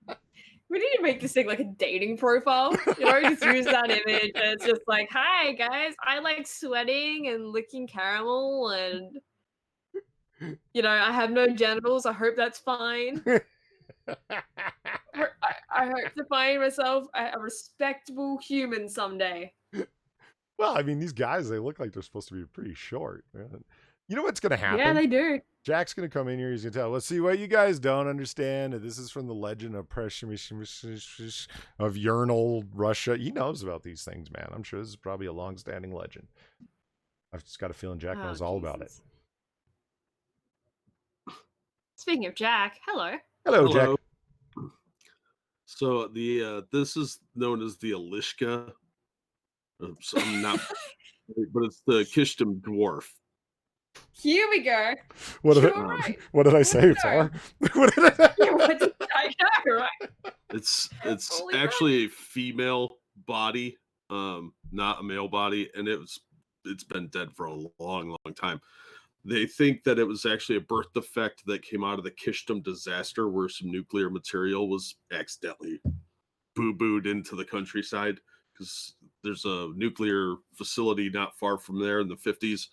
we need to make this thing like a dating profile. You know, just use that image and it's just like, hi guys, I like sweating and licking caramel and I have no genitals. I hope that's fine. I hope to find myself a respectable human someday. Well, I mean, these guys, they look like they're supposed to be pretty short. You know what's going to happen? Yeah, they do. Jack's going to come in here. He's going to tell, let's see what you guys don't understand. This is from the legend of Urinal, Russia. He knows about these things, man. I'm sure this is probably a long-standing legend. I've just got a feeling Jack knows all about it. Speaking of Jack, hello. Hello, Jack. So this is known as the Alishka. So I'm not, but it's the Kyshtym dwarf. Here we go. What did I say? It's R. What did I know, right? It's Holy actually a female body, not a male body, and it's been dead for a long, long time. They think that it was actually a birth defect that came out of the Kyshtym disaster, where some nuclear material was accidentally boo-booed into the countryside, because there's a nuclear facility not far from there in the 50s,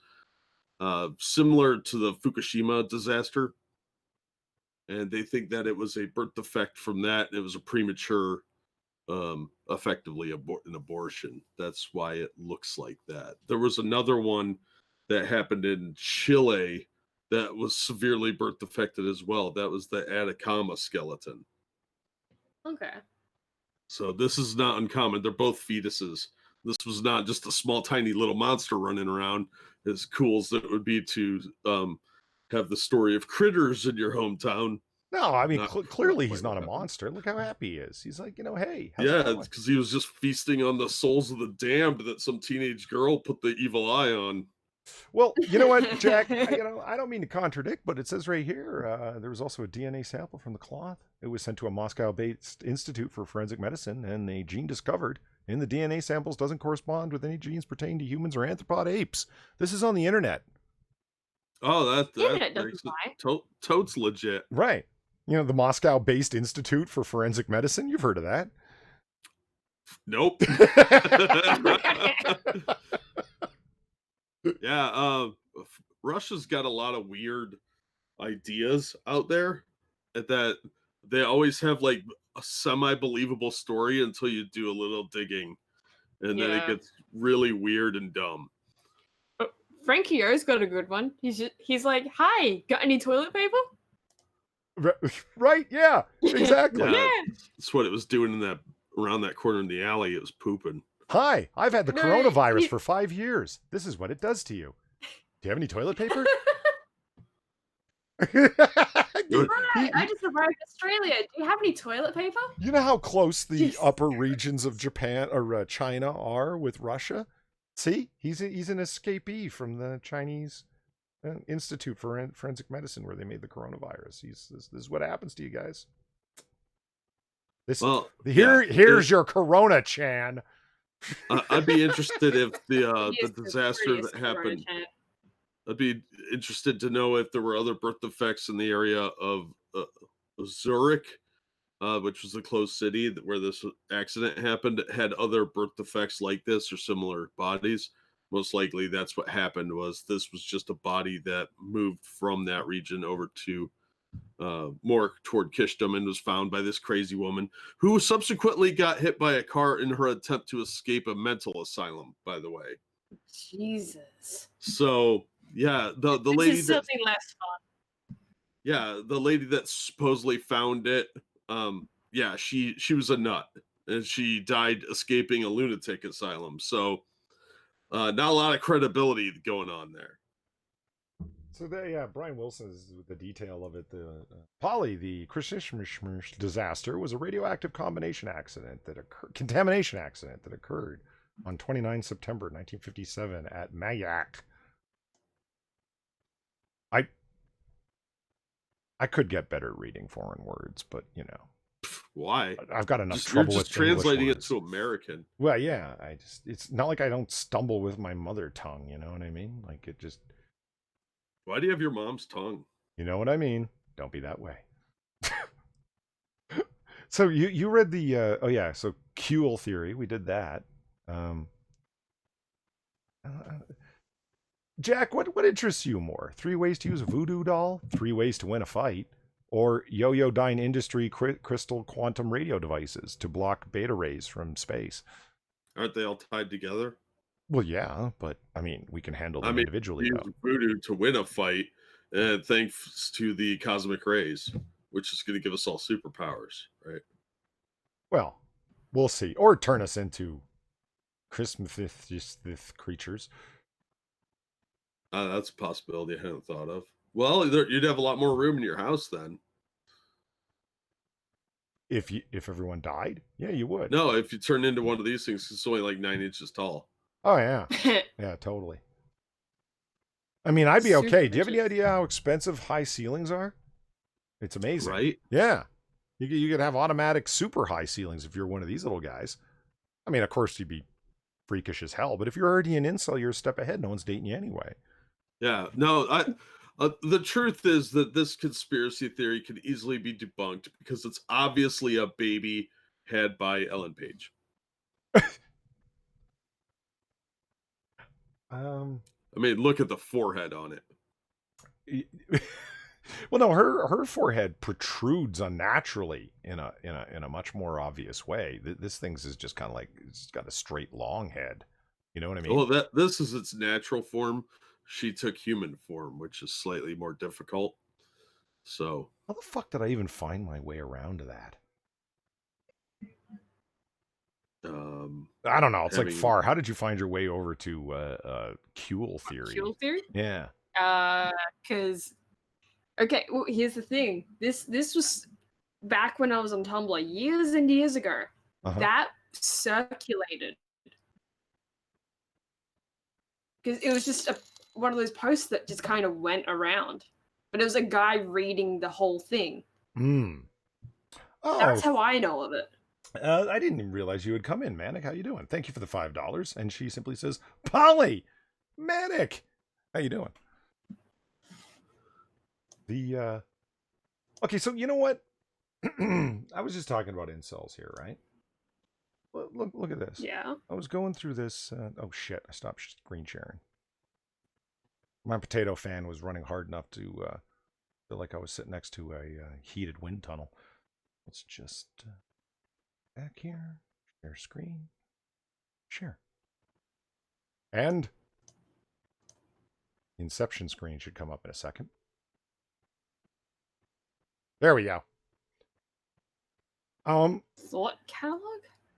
similar to the Fukushima disaster. And they think that it was a birth defect from that. It was a premature, effectively an abortion. That's why it looks like that. There was another one that happened in Chile that was severely birth defected as well. That was the Atacama skeleton. Okay. So this is not uncommon. They're both fetuses. This was not just a small, tiny little monster running around, as cool as it would be to have the story of critters in your hometown. No, I mean, clearly he's not a monster. Look how happy he is. He's like, hey. Yeah, because he was just feasting on the souls of the damned that some teenage girl put the evil eye on. Well, you know what, Jack? I don't mean to contradict, but it says right here there was also a DNA sample from the cloth. It was sent to a Moscow-based institute for forensic medicine, and a gene discovered in the DNA samples doesn't correspond with any genes pertaining to humans or anthropod apes. This is on the internet. Oh, that doesn't lie. Totes legit. Right. The Moscow-based Institute for Forensic Medicine. You've heard of that. Nope. Yeah, Russia's got a lot of weird ideas out there that they always have like a semi-believable story until you do a little digging, and then it gets really weird and dumb. Frankie O's got a good one. He's like, hi, got any toilet paper? Right, yeah, exactly. Yeah, that's what it was doing around that corner in the alley. It was pooping. Hi, I've had the coronavirus for 5 years. This is what it does to you. Do you have any toilet paper? I just arrived in Australia. Do you have any toilet paper? You know how close the upper regions of Japan or China are with Russia? See, he's an escapee from the Chinese Institute for Forensic Medicine where they made the coronavirus. This is what happens to you guys. Here's your Corona, Chan. I'd be interested if the disaster that happened. I'd be interested to know if there were other birth defects in the area of Zurich, which was the closed city where this accident happened. It had other birth defects like this or similar bodies. Most likely that's what happened. This was just a body that moved from that region over to more toward Kyshtym and was found by this crazy woman who subsequently got hit by a car in her attempt to escape a mental asylum, by the way. Jesus. So yeah, the lady is something less fun. Yeah, the lady that supposedly found it, she was a nut and she died escaping a lunatic asylum. So Not a lot of credibility going on there. So Brian Wilson is with the detail of it. The Polly, the Kyshtym disaster was a radioactive contamination accident that occurred on 29 September 1957 at Mayak. I could get better at reading foreign words, but you know. Why? I've got enough trouble you're with just translating English words. it to American. Well, yeah, it's not like I don't stumble with my mother tongue, you know what I mean? Like it just. Why do you have your mom's tongue? You know what I mean? Don't be that way. So you read the so Kuehl Theory, we did that. Jack, what interests you more? 3 ways to use a voodoo doll, 3 ways to win a fight, or Yo-Yo Dyne Industry crystal quantum radio devices to block beta rays from space? Aren't they all tied together? Well, yeah, but I mean, we can handle them individually. Use voodoo to win a fight, thanks to the cosmic rays, which is going to give us all superpowers, right? Well, we'll see. Or turn us into Christmas creatures. That's a possibility I hadn't thought of. Well, you'd have a lot more room in your house then. If everyone died, yeah, you would. No, if you turn into one of these things, it's only like 9 inches tall. Oh yeah, yeah, totally. I mean, I'd be okay. Do you have any idea how expensive high ceilings are? It's amazing, right? Yeah, you could have automatic super high ceilings if you're one of these little guys. I mean, of course, you'd be freakish as hell, but if you're already an incel, you're a step ahead. No one's dating you anyway. Yeah, no, the truth is that this conspiracy theory could easily be debunked because it's obviously a baby had by Ellen Page. I mean, look at the forehead on it. Well, no, her forehead protrudes unnaturally in a much more obvious way. This thing's is just kind of like it's got a straight long head. You know what I mean? Well, this is its natural form. She took human form, which is slightly more difficult. So how the fuck did I even find my way around to that? I don't know. It's like far. How did you find your way over to Kuehl Theory? Kuehl Theory? Yeah. Because okay, well, here's the thing. This was back when I was on Tumblr years and years ago. That circulated because it was just one of those posts that just kind of went around, but it was a guy reading the whole thing. Oh, that's how I know of it. I didn't even realize you had come in, Manic. How you doing? Thank you for the $5. And she simply says, Polly, Manic, how you doing? Okay, so you know what? I was just talking about incels here, right? Look at this. Yeah. I was going through this. Oh shit! I stopped screen sharing. My potato fan was running hard enough to feel like I was sitting next to a heated wind tunnel. Let's just back here. Share screen. Share. And the Inception screen should come up in a second. There we go. Thought catalog?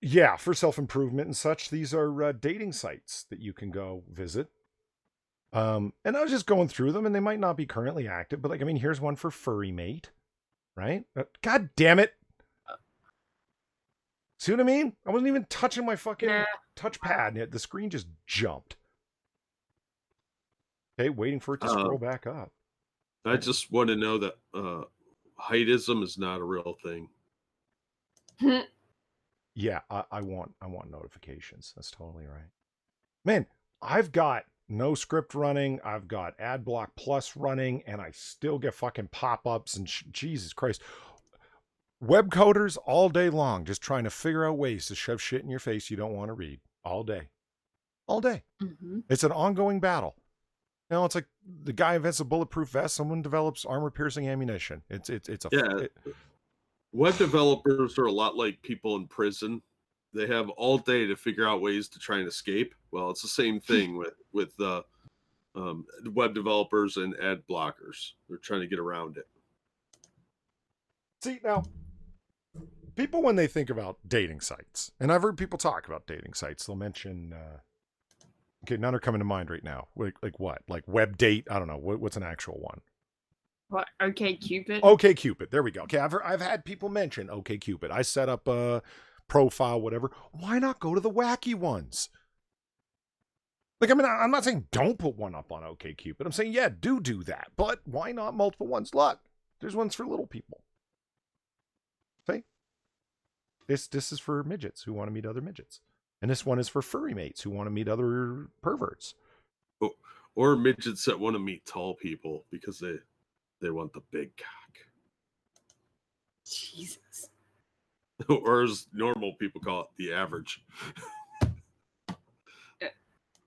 Yeah, for self-improvement and such. These are dating sites that you can go visit. And I was just going through them, and they might not be currently active, but like, I mean, here's one for Furry Mate, right? God damn it. See what I mean? I wasn't even touching my fucking touchpad, and the screen just jumped. Okay, waiting for it to scroll back up. I just want to know that heightism is not a real thing. Yeah, I want notifications. That's totally right. Man, I've got no script running. I've got AdBlock Plus running, and I still get fucking pop-ups and Jesus Christ. Web coders all day long just trying to figure out ways to shove shit in your face you don't want to read. All day. All day. Mm-hmm. It's an ongoing battle. You know, it's like the guy invents a bulletproof vest, someone develops armor-piercing ammunition. It's a... Web developers are a lot like people in prison. They have all day to figure out ways to try and escape. Well, it's the same thing with web developers and ad blockers. They're trying to get around it. See, now, people, when they think about dating sites, and I've heard people talk about dating sites, they'll mention Okay, none are coming to mind right now. Like what? Like web date? I don't know. What's an actual one? What? Okay, Cupid. Okay, Cupid. There we go. Okay, I've had people mention Okay, Cupid. I set up a profile, whatever. Why not go to the wacky ones? Like, I mean, I'm not saying don't put one up on Okay, Cupid. I'm saying, yeah, do that. But why not multiple ones? Look, there's ones for little people. See? This is for midgets who want to meet other midgets. And this one is for furry mates who want to meet other perverts. Or midgets that want to meet tall people because they want the big cock. Jesus. Or as normal people call it, the average.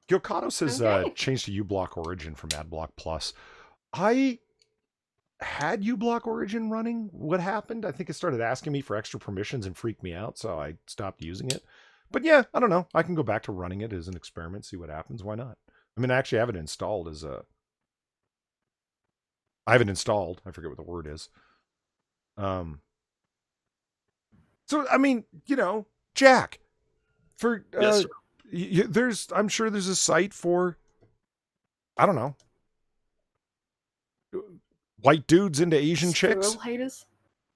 Gilcato says Okay. change to uBlock Origin from AdBlock Plus. I had uBlock Origin running. What happened? I think it started asking me for extra permissions and freaked me out, so I stopped using it. But yeah, I don't know. I can go back to running it as an experiment, see what happens. Why not? I mean, I actually have it installed as a... I have it installed. I forget what the word is. So, I mean, you know, Jack, for... Yes, sir. I'm sure there's a site for, I don't know, white dudes into Asian chicks, Squirrel haters.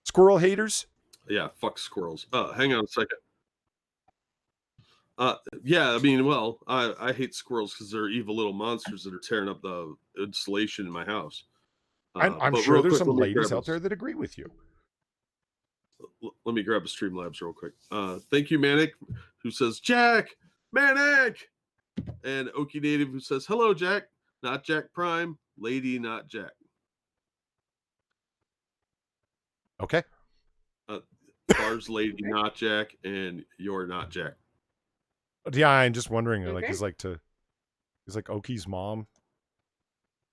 squirrel haters. Yeah, fuck squirrels. Hang on a second. Yeah, I mean, well, I hate squirrels because they're evil little monsters that are tearing up the insulation in my house. I'm but sure real there's quick, some let me ladies grab out there that agree with you. Let me grab a Streamlabs real quick. Thank you, Manic, who says, Jack, Manic! And Okie Native, who says, hello, Jack. Not Jack Prime. Lady, not Jack. Okay. Bar's lady, not Jack, and you're not Jack. Yeah, I'm just wondering, like, Okay. is like Oki's mom,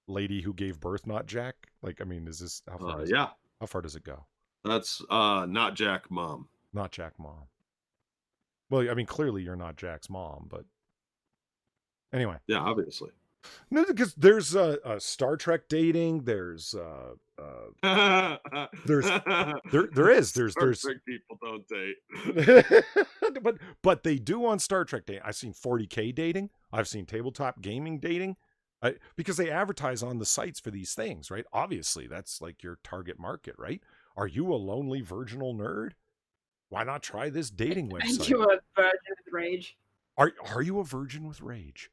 lady who gave birth, not Jack? Like, I mean, is this how far? Yeah, How far does it go? that's not Jack, mom. Not Jack mom. Well, I mean, clearly you're not Jack's mom, but anyway. Yeah, obviously. No, because there's Star Trek dating. There's there is Star Trek people don't date. but they do on Star Trek dating. I've seen 40K dating. I've seen tabletop gaming dating. Because they advertise on the sites for these things, right? Obviously, that's like your target market, right? Are you a lonely virginal nerd? Why not try this dating website? And you a virgin with rage. Are you a virgin with rage?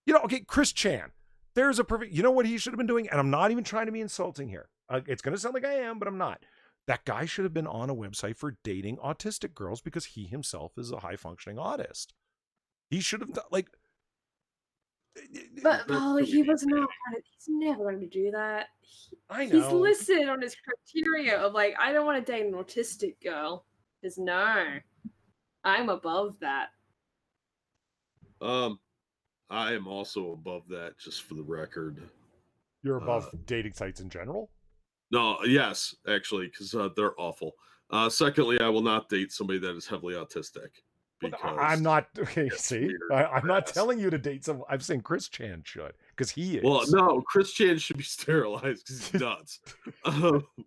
You know, okay, Chris Chan. There's a perfect... You know what he should have been doing? And I'm not even trying to be insulting here. It's going to sound like I am, but I'm not. That guy should have been on a website for dating autistic girls because he himself is a high-functioning autist. He should have done, like... But he was not. He's never going to do that. I know. He's listed on his criteria of like, I don't want to date an autistic girl. Because no, I'm above that. I am also above that, just for the record. You're above dating sites in general? No, yes, actually, because they're awful. Secondly, I will not date somebody that is heavily autistic. Because I'm not... Okay, see? I'm not Yes. telling you to date someone. I'm saying Chris Chan should, because he is. Well, no, Chris Chan should be sterilized because he's nuts.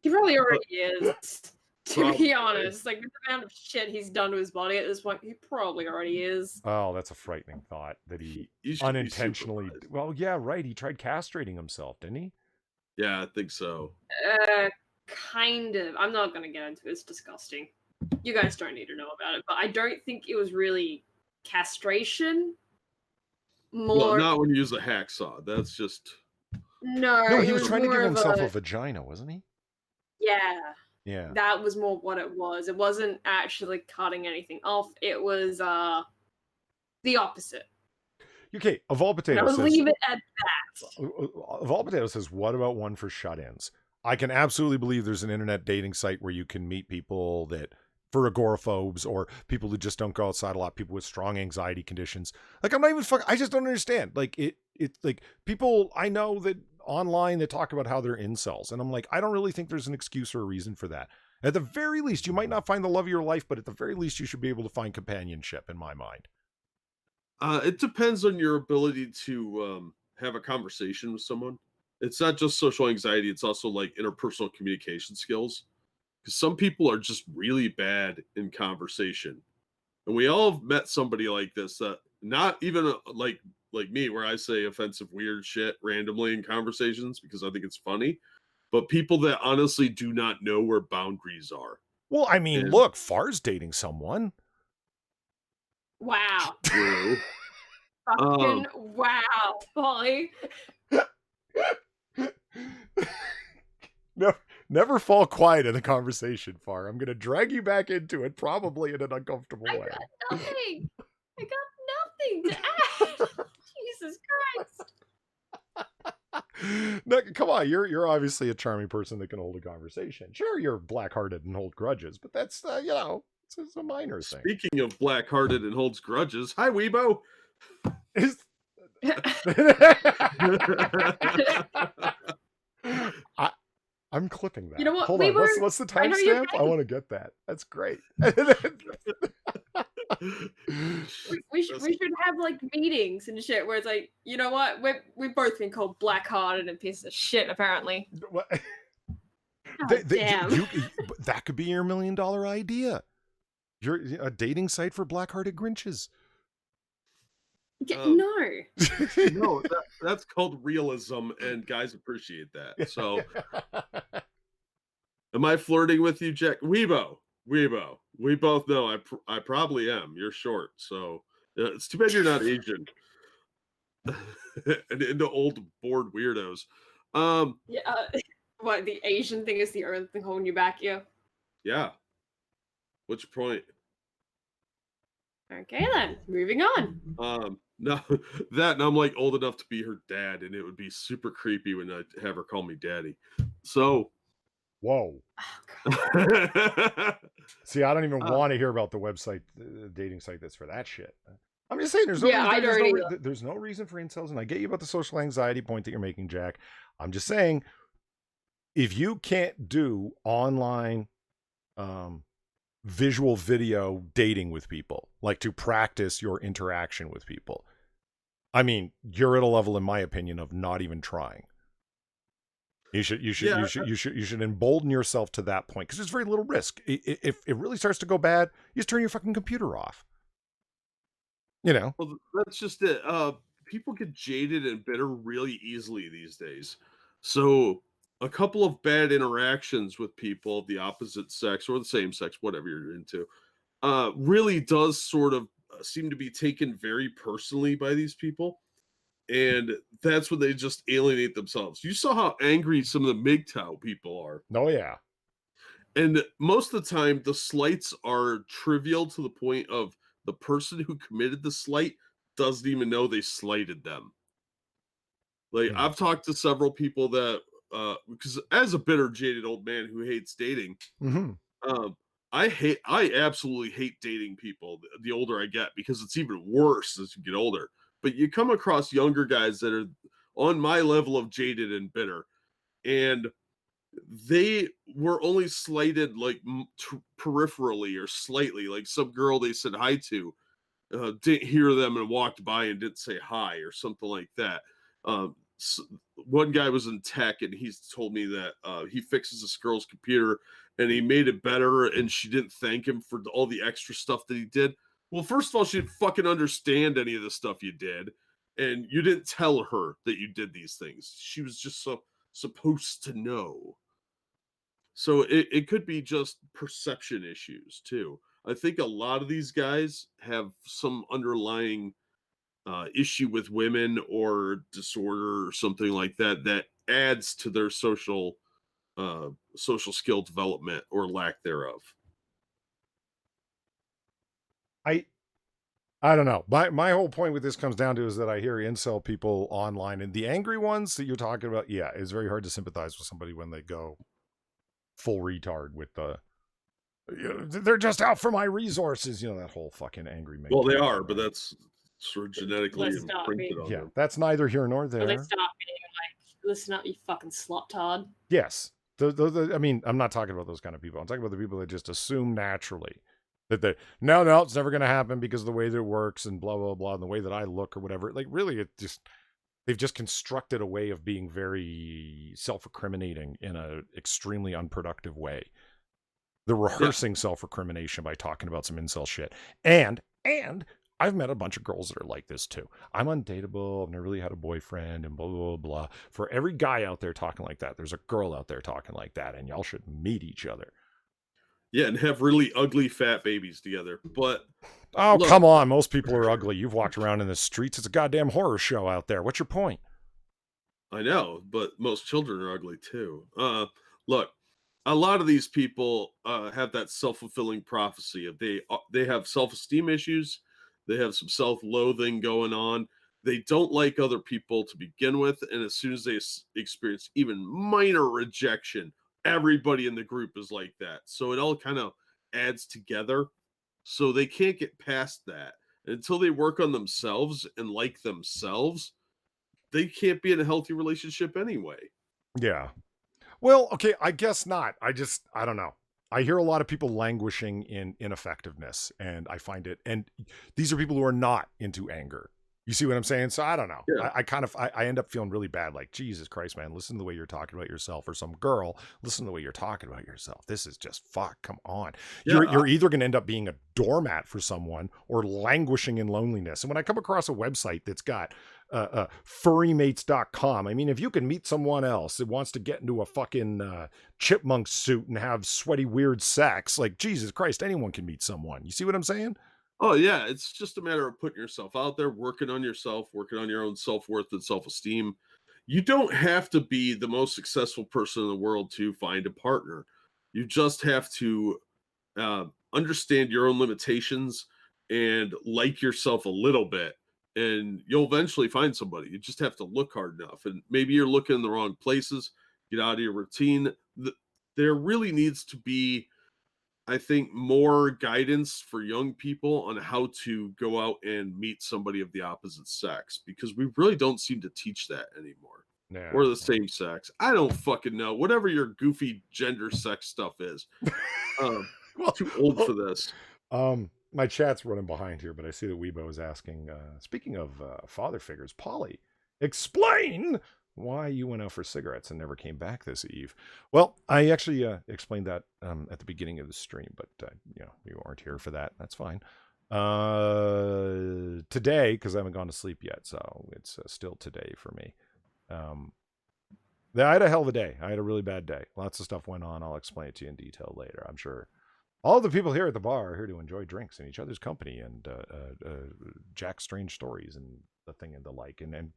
He probably already is. To Probably. be honest, like the amount of shit he's done to his body at this point, he probably already is. Oh, that's a frightening thought that he You should be unintentionally... supervised. Well, yeah, right. He tried castrating himself, didn't he? Yeah, I think so. Kind of. I'm not going to get into it. It's disgusting. You guys don't need to know about it, but I don't think it was really castration. More... Well, not when you use a hacksaw. That's just... No, he was trying to give more of himself a vagina, wasn't he? Yeah. Yeah. That was more what it was. It wasn't actually cutting anything off. It was the opposite. Okay, of all And potatoes I'll says... leave it at that. Of all potatoes says, what about one for shut-ins? I can absolutely believe there's an internet dating site where you can meet people that... for agoraphobes or people who just don't go outside a lot, people with strong anxiety conditions. Like, I'm not even I just don't understand. Like, it's like people I know that online that talk about how they're incels. And I'm like, I don't really think there's an excuse or a reason for that. At the very least, you might not find the love of your life, but at the very least, you should be able to find companionship, in my mind. It depends on your ability to have a conversation with someone. It's not just social anxiety. It's also like interpersonal communication skills. Because some people are just really bad in conversation. And we all have met somebody like this that not even like like me, where I say offensive, weird shit randomly in conversations because I think it's funny. But people that honestly do not know where boundaries are. Well, I mean, And look, Far's dating someone. Wow. true. Fucking wow, Polly. No, never fall quiet in the conversation, Far. I'm going to drag you back into it, probably in an uncomfortable I way. got nothing. I got nothing to add. Jesus Christ. No, come on, you're obviously a charming person that can hold a conversation. Sure, you're black-hearted and hold grudges, but that's it's a minor thing. Speaking of black-hearted and holds grudges, hi Weibo. I'm clipping that. You know what? Hold on. What's the timestamp? I want to get that. That's great. we should have like meetings and shit where it's like, you know what? We've both been called black-hearted and pieces of shit, apparently. Damn. That could be your $1 million idea. You're a dating site for black-hearted Grinches. No. No, that's called realism, and guys appreciate that. So, am I flirting with you, Jack? Weibo. We both know I probably am. You're short, so it's too bad you're not Asian. And into old bored weirdos. What, the Asian thing is the only thing holding you back, yeah? Yeah. What's your point? Okay then, moving on. No, that, and I'm like old enough to be her dad, and it would be super creepy when I have her call me daddy. So, whoa. Oh, see, I don't even want to hear about the website, dating site that's for that shit. I'm just saying, there's no reason for incels, and I get you about the social anxiety point that you're making, Jack. I'm just saying, if you can't do online visual video dating with people, like to practice your interaction with people, I mean, you're at a level, in my opinion, of not even trying. You should embolden yourself to that point, because there's very little risk. If it really starts to go bad, you just turn your fucking computer off. You know. Well, that's just it. People get jaded and bitter really easily these days. So a couple of bad interactions with people of the opposite sex or the same sex, whatever you're into, really does sort of seem to be taken very personally by these people. And that's when they just alienate themselves. You saw how angry some of the MGTOW people are. Oh, yeah. And most of the time, the slights are trivial to the point of the person who committed the slight doesn't even know they slighted them. Like, I've talked to several people that, because as a bitter, jaded old man who hates dating, I absolutely hate dating people the older I get, because it's even worse as you get older. But you come across younger guys that are on my level of jaded and bitter, and they were only slighted like peripherally or slightly. Like some girl they said hi to didn't hear them and walked by and didn't say hi or something like that. One guy was in tech, and he's told me that he fixes this girl's computer and he made it better, and she didn't thank him for all the extra stuff that he did. Well, first of all, she didn't fucking understand any of the stuff you did, and you didn't tell her that you did these things. She was just supposed to know. So it could be just perception issues too. I think a lot of these guys have some underlying issue with women or disorder or something like that that adds to their social skill development or lack thereof. I don't know. My whole point with this comes down to is that I hear incel people online, and the angry ones that you're talking about, yeah, it's very hard to sympathize with somebody when they go full retard with they're just out for my resources, that whole fucking angry. Well, they are, but that's sort of genetically imprinted on them. That's neither here nor there. Let's stop being like, listen up, you fucking slot-tard. Yes. I mean, I'm not talking about those kind of people. I'm talking about the people that just assume naturally that no, it's never going to happen because of the way that it works and blah, blah, blah, and the way that I look or whatever. Like, really, they've just constructed a way of being very self-recriminating in an extremely unproductive way. They're rehearsing self-recrimination by talking about some incel shit. And I've met a bunch of girls that are like this too. I'm undateable. I've never really had a boyfriend and blah, blah, blah, blah. For every guy out there talking like that, there's a girl out there talking like that, and y'all should meet each other. Yeah, and have really ugly fat babies together. But Oh, look, come on. Most people are ugly. You've walked around in the streets. It's a goddamn horror show out there. What's your point? I know, but most children are ugly too. Look, a lot of these people have that self-fulfilling prophecy of they have self-esteem issues, they have some self-loathing going on. They don't like other people to begin with, and as soon as they experience even minor rejection, everybody in the group is like that. So it all kind of adds together. So they can't get past that. And until they work on themselves and like themselves, they can't be in a healthy relationship anyway. Yeah. Well, okay, I guess not. I don't know. I hear a lot of people languishing in ineffectiveness, and I find it, and these are people who are not into anger. You see what I'm saying? So I don't know. Yeah. I end up feeling really bad. Like, Jesus Christ, man, listen to the way you're talking about yourself, or some girl, listen to the way you're talking about yourself. This is just fuck. Come on. Yeah, You're either going to end up being a doormat for someone or languishing in loneliness. And when I come across a website that's got furrymates.com, I mean, if you can meet someone else that wants to get into a fucking chipmunk suit and have sweaty, weird sex, like, Jesus Christ, anyone can meet someone. You see what I'm saying? Oh yeah, it's just a matter of putting yourself out there, working on yourself, working on your own self-worth and self-esteem. You don't have to be the most successful person in the world to find a partner. You just have to understand your own limitations and like yourself a little bit, and you'll eventually find somebody. You just have to look hard enough, and maybe you're looking in the wrong places. Get out of your routine. There really needs to be, I think, more guidance for young people on how to go out and meet somebody of the opposite sex, because we really don't seem to teach that anymore. Yeah. Or the same sex. I don't fucking know. Whatever your goofy gender sex stuff is. Well, Too old for this. My chat's running behind here, but I see that Weibo is asking, speaking of father figures, Polly, explain why you went out for cigarettes and never came back this eve. Well, I actually explained that at the beginning of the stream, but you aren't here for that. That's fine. Today, because I haven't gone to sleep yet, so it's still today for me. I had a hell of a day. I had a really bad day. Lots of stuff went on. I'll explain it to you in detail later. I'm sure all the people here at the bar are here to enjoy drinks and each other's company and Jack's strange stories and the thing and the like, and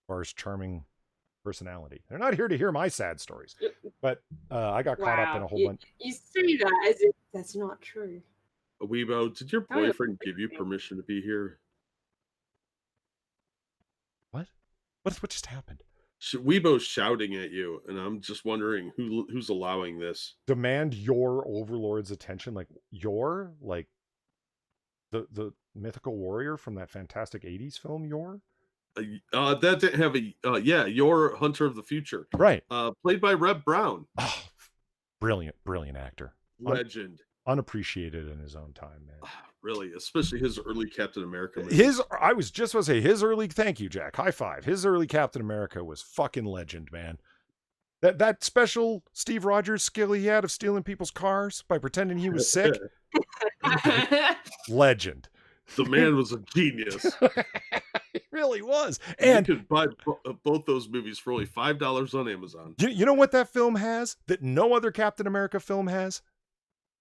Bar's charming personality. They're not here to hear my sad stories, but I got caught up in a whole bunch. You say that as if that's not true. Weibo, did your boyfriend give you permission to be here? What just happened? Weibo's shouting at you, and I'm just wondering who's allowing this. Demand your overlord's attention, like the mythical warrior from that fantastic 80s film, Yor? That didn't have a Yor Hunter of the Future, right? Played by Reb Brown. Oh, brilliant actor, Legend, unappreciated in his own time, man. Really, especially his early Captain America movie. I was just going to say his early. Thank you, Jack. High five. His early Captain America was fucking legend, man. That special Steve Rogers skill he had of stealing people's cars by pretending he was sick. Legend. The man was a genius. He really was. And you could buy both those movies for only $5 on Amazon. You know what that film has that no other Captain America film has?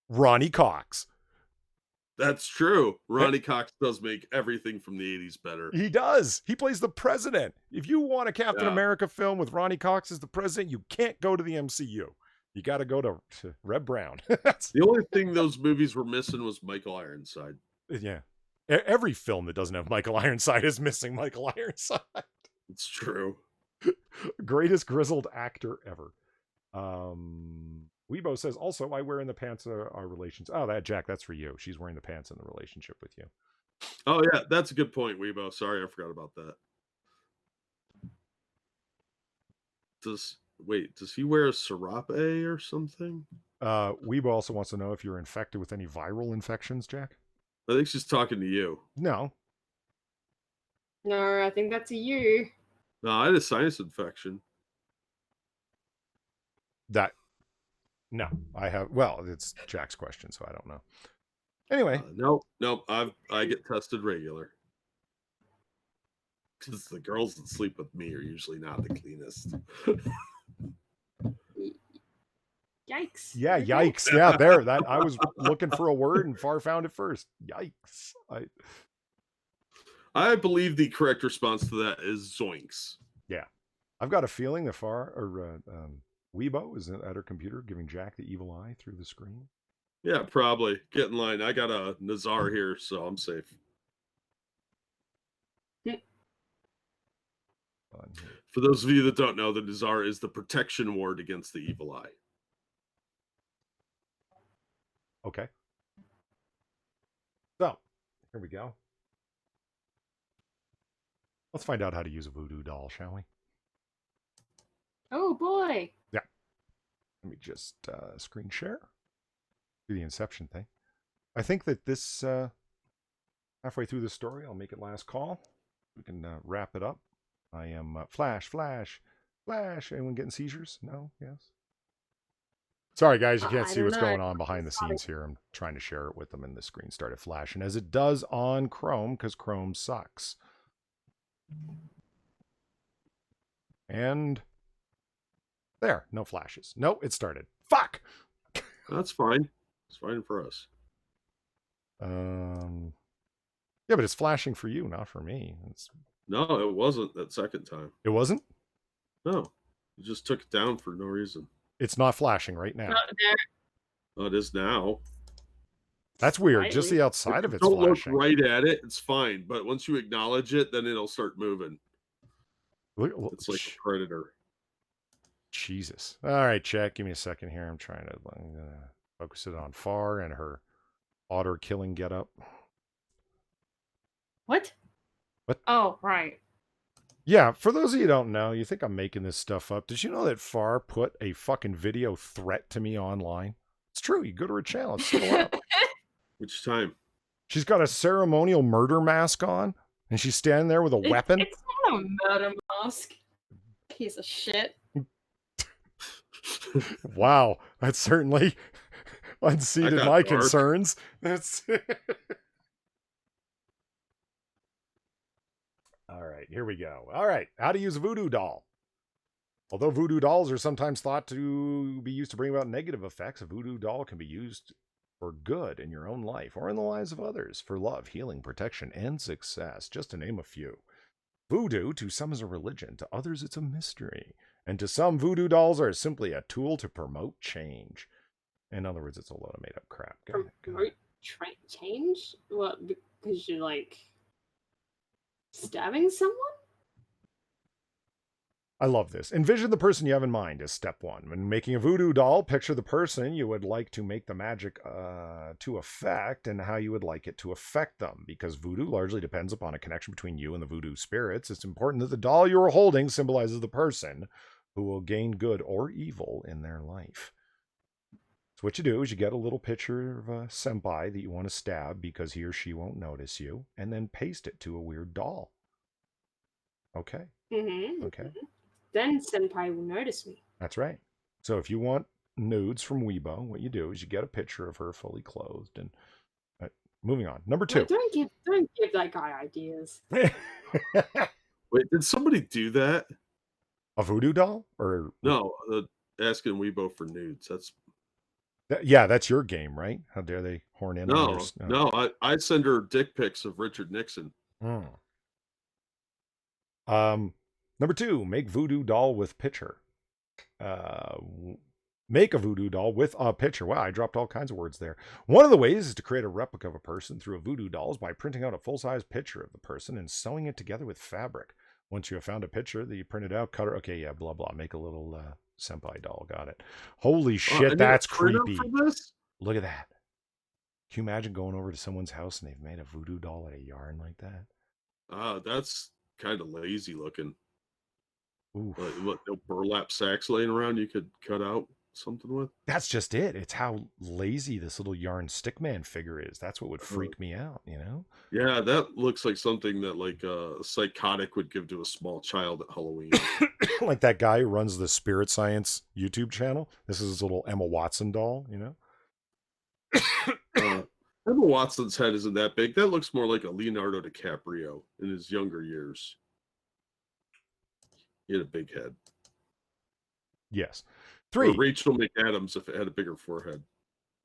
Ronnie Cox. That's true. Ronnie Cox does make everything from the 80s better. He does. He plays the president. If you want a Captain America film with Ronnie Cox as the president, you can't go to the MCU. You got to go to Reb Brown. The only thing those movies were missing was Michael Ironside. Yeah. Every film that doesn't have Michael Ironside is missing Michael Ironside. It's true. Greatest grizzled actor ever. Weibo says, also, I wear in the pants our relations. Oh, Jack, that's for you. She's wearing the pants in the relationship with you. Oh, yeah, that's a good point, Weibo. Sorry, I forgot about that. Does he wear a serape or something? Weibo also wants to know if you're infected with any viral infections, Jack. I think she's talking to you. No. No, I think that's a you. No, I had a sinus infection. No, I have. Well, it's Jack's question, so I don't know. Anyway, Nope. I get tested regular. Because the girls that sleep with me are usually not the cleanest. Yikes. yeah, Okay. yikes. Yeah, there. That I was looking for a word and Far found it first. Yikes. I believe the correct response to that is zoinks. Yeah. I've got a feeling that Weibo is at her computer giving Jack the evil eye through the screen. Yeah, probably. Get in line. I got a Nazar here, so I'm safe. For those of you that don't know, the Nazar is the protection ward against the evil eye. Okay. So, here we go. Let's find out how to use a voodoo doll, shall we? Oh boy. Yeah. Let me just screen share. Do the Inception thing. I think that this, halfway through the story, I'll make it last call. We can wrap it up. I am flash. Anyone getting seizures? No? Yes? Sorry, guys, you can't see what's going on behind the scenes here. I'm trying to share it with them, and the screen started flashing, as it does on Chrome, because Chrome sucks. And there, no flashes. No, it started. Fuck! That's fine. It's fine for us. Yeah, but it's flashing for you, not for me. No, it wasn't that second time. It wasn't? No, you just took it down for no reason. It's not flashing right now. Oh, it is now. That's weird. Slightly. Just the outside of it's Don't flashing. look right at it. It's fine. But once you acknowledge it, then it'll start moving. Look, It's like a predator. Jesus. All right, chat. Give me a second here. I'm gonna focus it on Far and her otter killing get up. What? What? Oh, right. Yeah, for those of you who don't know, you think I'm making this stuff up. Did you know that Far put a fucking video threat to me online? It's true. You go to her channel. It's still up. Which time? She's got a ceremonial murder mask on, and she's standing there with a weapon. It's not a murder mask. Piece of shit. Wow, that certainly unseated my dark. concerns. That's all right. Here we go. All right, how to use a voodoo doll. Although voodoo dolls are sometimes thought to be used to bring about negative effects, a voodoo doll can be used for good in your own life or in the lives of others, for love, healing, protection, and success, just to name a few. Voodoo, to some, is a religion. To others, it's a mystery. And to some, voodoo dolls are simply a tool to promote change. In other words, it's a load of made-up crap. Go ahead. Promote change? What? Because you're like stabbing someone? I love this. Envision the person you have in mind is step one. When making a voodoo doll, picture the person you would like to make the magic to affect and how you would like it to affect them. Because voodoo largely depends upon a connection between you and the voodoo spirits, it's important that the doll you are holding symbolizes the person who will gain good or evil in their life. So what you do is you get a little picture of a senpai that you want to stab because he or she won't notice you, and then paste it to a weird doll. Okay. Mm-hmm. Okay. Then senpai will notice me. That's right. So if you want nudes from Weibo, what you do is you get a picture of her fully clothed. And moving on. Number 2. Wait, don't give that guy ideas. Wait, did somebody do that? A voodoo doll? Or no? Asking Weibo for nudes. Yeah, that's your game, right? How dare they horn in on yours? No. I send her dick pics of Richard Nixon. Number 2, make voodoo doll with picture. Make a voodoo doll with a picture. Wow, I dropped all kinds of words there. One of the ways is to create a replica of a person through a voodoo doll is by printing out a full-size picture of the person and sewing it together with fabric. Once you have found a picture that you printed out, cut her. Okay, yeah, blah, blah. Make a little senpai doll. Got it. Holy shit, that's creepy. Look at that. Can you imagine going over to someone's house and they've made a voodoo doll out of yarn like that? That's kind of lazy looking. Ooh. What, no burlap sacks laying around you could cut out something with? That's just it. It's how lazy this little yarn stickman figure is. That's what would freak me out, you know? Yeah, that looks like something that like a psychotic would give to a small child at Halloween. Like that guy who runs the Spirit Science YouTube channel. This is his little Emma Watson doll, you know? Emma Watson's head isn't that big. That looks more like a Leonardo DiCaprio in his younger years. He had a big head. Yes. Or 3. Rachel McAdams if it had a bigger forehead.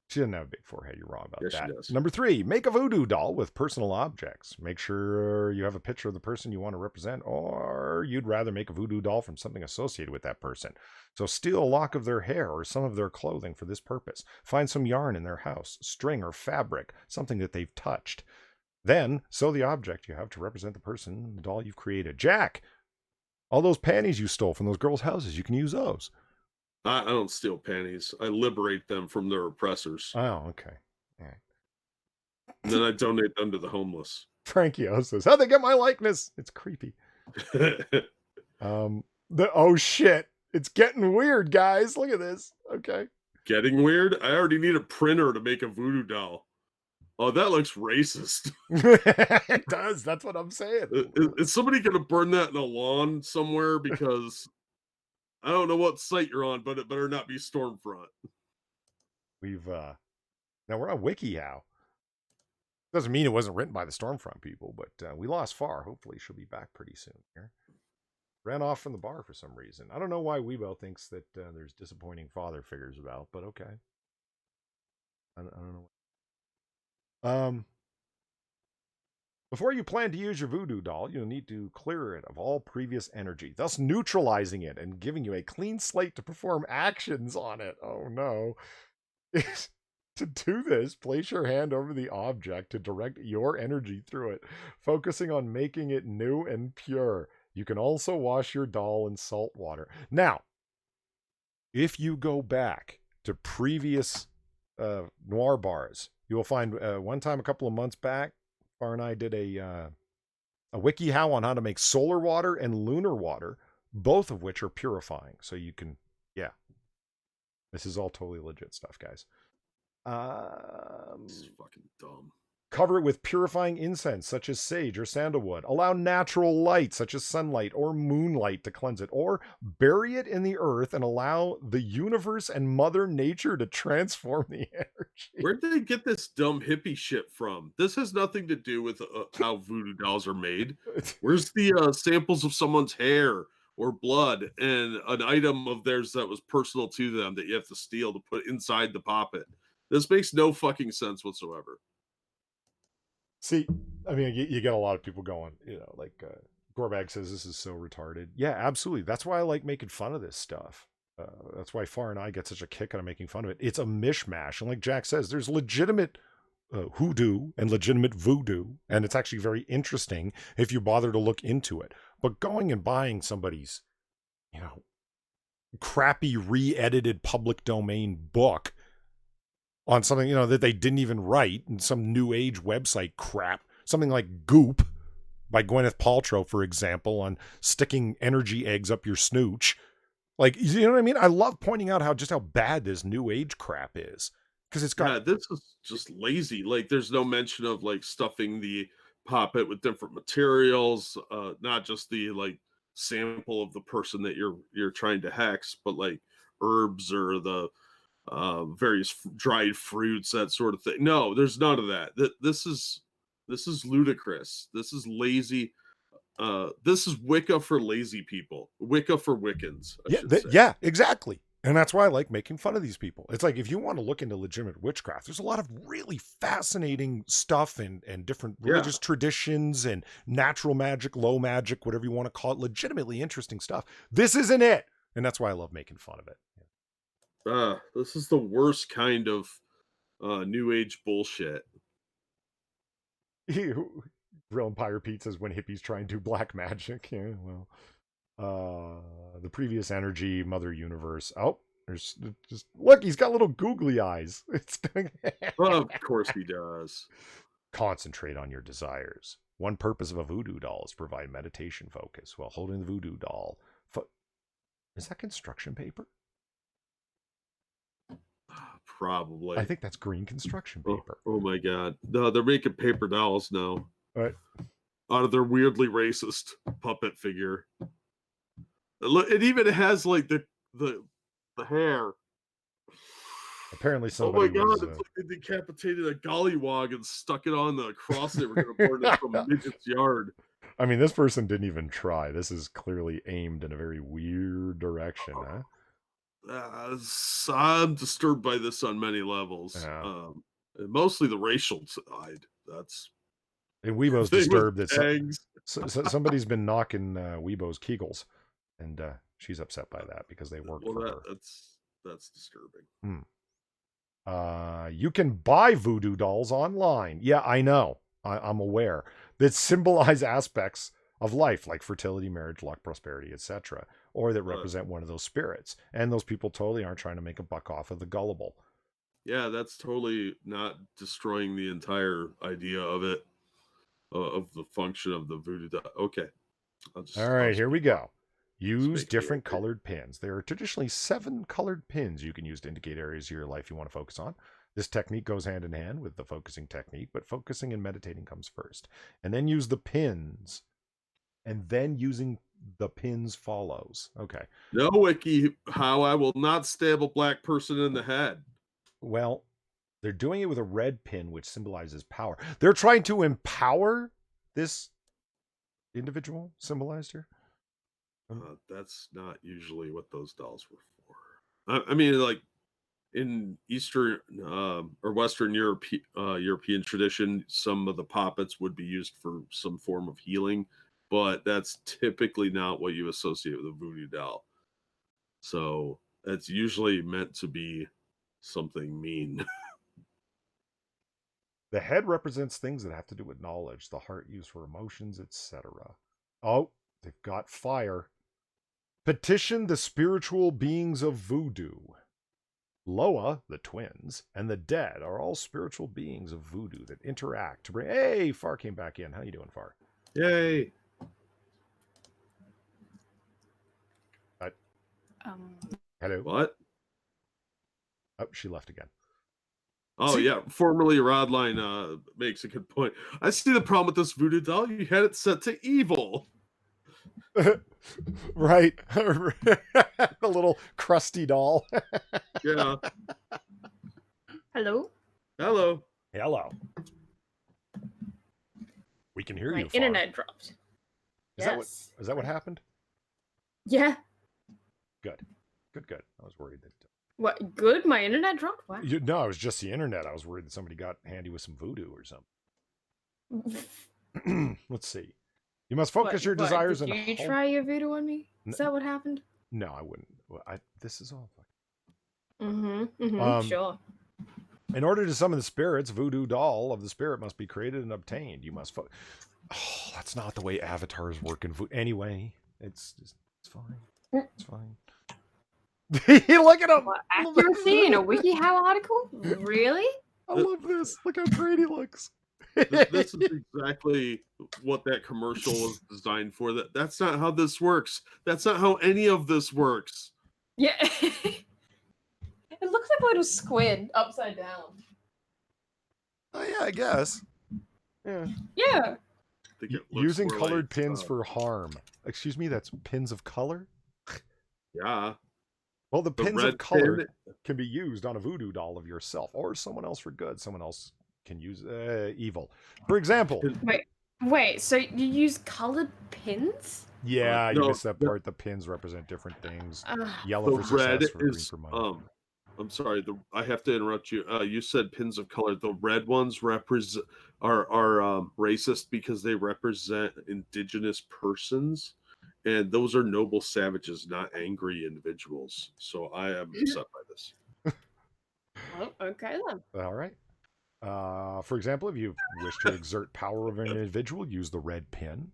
She doesn't have a big forehead. You're wrong about Yes, that. she does. Number 3, make a voodoo doll with personal objects. Make sure you have a picture of the person you want to represent, or you'd rather make a voodoo doll from something associated with that person. So steal a lock of their hair or some of their clothing for this purpose. Find some yarn in their house, string or fabric, something that they've touched. Then sew the object you have to represent the person, the doll you've created. Jack, all those panties you stole from those girls' houses, you can use those. I don't steal panties. I liberate them from their oppressors. Oh, okay. All right. And then I donate them to the homeless. Frankie O says, how'd they get my likeness? It's creepy. Oh shit. It's getting weird, guys. Look at this. Okay. Getting weird? I already need a printer to make a voodoo doll. Oh, that looks racist. It does. That's what I'm saying. Is somebody going to burn that in a lawn somewhere? Because I don't know what site you're on, but it better not be Stormfront. We've now we're on WikiHow. Doesn't mean it wasn't written by the Stormfront people, but we lost Far. Hopefully she'll be back pretty soon here. Ran off from the bar for some reason. I don't know why Weibo thinks that there's disappointing father figures about, but okay. I don't know. Before you plan to use your voodoo doll, you'll need to clear it of all previous energy, thus neutralizing it and giving you a clean slate to perform actions on it. Oh no. To do this, place your hand over the object to direct your energy through it, focusing on making it new and pure. You can also wash your doll in salt water. Now, if you go back to previous noir bars, you will find one time a couple of months back, Far and I did a WikiHow on how to make solar water and lunar water, both of which are purifying. So you can, yeah, this is all totally legit stuff, guys. This is fucking dumb. Cover it with purifying incense, such as sage or sandalwood. Allow natural light, such as sunlight or moonlight, to cleanse it. Or bury it in the earth and allow the universe and Mother Nature to transform the energy. Where did they get this dumb hippie shit from? This has nothing to do with how voodoo dolls are made. Where's the samples of someone's hair or blood and an item of theirs that was personal to them that you have to steal to put inside the poppet? This makes no fucking sense whatsoever. See, I mean, you get a lot of people going, like Gorbag says this is so retarded. Yeah, absolutely. That's why I like making fun of this stuff. That's why Far and I get such a kick out of making fun of it. It's a mishmash. And like Jack says, there's legitimate hoodoo and legitimate voodoo. And it's actually very interesting if you bother to look into it. But going and buying somebody's, crappy re-edited public domain book on something, that they didn't even write, and some new age website crap, something like Goop by Gwyneth Paltrow, for example, on sticking energy eggs up your snooch. Like, you know what I mean? I love pointing out how bad this new age crap is. Because it's got... Yeah, this is just lazy. Like, there's no mention of, like, stuffing the poppet with different materials, not just the, like, sample of the person that you're trying to hex, but, like, herbs or the various dried fruits, that sort of thing. No, there's none of that. This is ludicrous. This is lazy. This is Wicca for lazy people. Wicca for Wiccans. Yeah, exactly. And that's why I like making fun of these people. It's like, if you want to look into legitimate witchcraft, there's a lot of really fascinating stuff and different religious traditions and natural magic, low magic, whatever you want to call it. Legitimately interesting stuff. This isn't it. And that's why I love making fun of it. This is the worst kind of new age bullshit. Real Empire Pete says when hippies try and do black magic. Yeah, well, the previous energy, Mother Universe. Oh, there's just look, he's got little googly eyes. Of course he does. Concentrate on your desires. One purpose of a voodoo doll is to provide meditation focus while holding the voodoo doll. Is that construction paper? Probably. I think that's green construction paper. Oh my god. No, they're making paper dolls now. Right. Out of their weirdly racist puppet figure. It even has like the hair. Apparently Oh my somebody god, was... it's like they decapitated a gollywog and stuck it on the cross they were going to burn in some midget's yard. I mean, this person didn't even try. This is clearly aimed in a very weird direction, huh? I'm disturbed by this on many levels. Yeah. Mostly the racial side. That's And Weibo's thing with disturbed that tags. somebody's been knocking Weibo's Kegels, and she's upset by that because they work for her. That's disturbing. You can buy voodoo dolls online. Yeah, I know. I'm aware. That symbolize aspects of life, like fertility, marriage, luck, prosperity, etc., or that represent one of those spirits. And those people totally aren't trying to make a buck off of the gullible. Yeah, that's totally not destroying the entire idea of it, of the function of the voodoo doll. Okay. All right, here we go. Use speak different here. colored pins. There are traditionally 7 colored pins you can use to indicate areas of your life you want to focus on. This technique goes hand in hand with the focusing technique, but focusing and meditating comes first. And then use the pins. And then using the pins follows. Okay. No, Wiki, how I will not stab a black person in the head. Well, they're doing it with a red pin, which symbolizes power. They're trying to empower this individual symbolized here. That's not usually what those dolls were for. I mean, like in Eastern or Western European tradition, some of the poppets would be used for some form of healing, but that's typically not what you associate with a voodoo doll. So it's usually meant to be something mean. The head represents things that have to do with knowledge, the heart used for emotions, etc. Oh, they've got fire. Petition the spiritual beings of voodoo. Loa, the twins, and the dead are all spiritual beings of voodoo that interact to bring... Hey, Far came back in. How you doing, Far? Yay. Hello? What? Oh, she left again. Oh, See? yeah. Formerly Rodline makes a good point. I see the problem with this voodoo doll. You had it set to evil. Right. The little crusty doll. Yeah. Hello? Hello. Hello. We can hear My you, Far. internet dropped. Is that what happened? Yeah. Good. Good. I was worried that... What? Good? My internet dropped? What? No, it was just the internet. I was worried that somebody got handy with some voodoo or something. Let's see. You must focus your desires Did and... you try your voodoo on me? Is that what happened? No, I wouldn't. This is all... Sure. In order to summon the spirits, voodoo doll of the spirit must be created and obtained. You must... Oh, that's not the way avatars work in voodoo. Anyway, it's fine. It's fine. Look at him! What, accuracy in a WikiHow article? Really? I love this. Look how great he looks. This is exactly what that commercial was designed for. That's not how this works. That's not how any of this works. Yeah. It looks like a little squid upside down. Oh, yeah, I guess. Yeah. Yeah. Using colored pins for harm. Excuse me, that's pins of color? Yeah. Well, the pins of red color pin- can be used on a voodoo doll of yourself or someone else for good. Someone else can use evil. For example... Wait, so you use colored pins? Yeah, no, you missed that part. The pins represent different things. Yellow The for red success, green is for money. I'm sorry, I have to interrupt you. You said pins of color. The red ones represent are racist because they represent indigenous persons, and those are noble savages, not angry individuals. So I am upset by this. Oh, okay then. All right. For example, if you wish to exert power over an individual, use the red pin.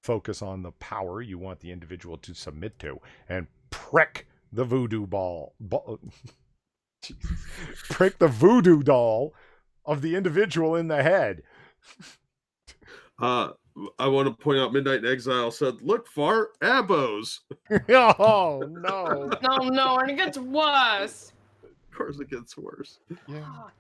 Focus on the power you want the individual to submit to, and prick the voodoo prick the voodoo doll of the individual in the head. I want to point out Midnight in Exile said, "Look, Far abos." Oh no! No, and it gets worse. Of course, it gets worse. Yeah. Fuck.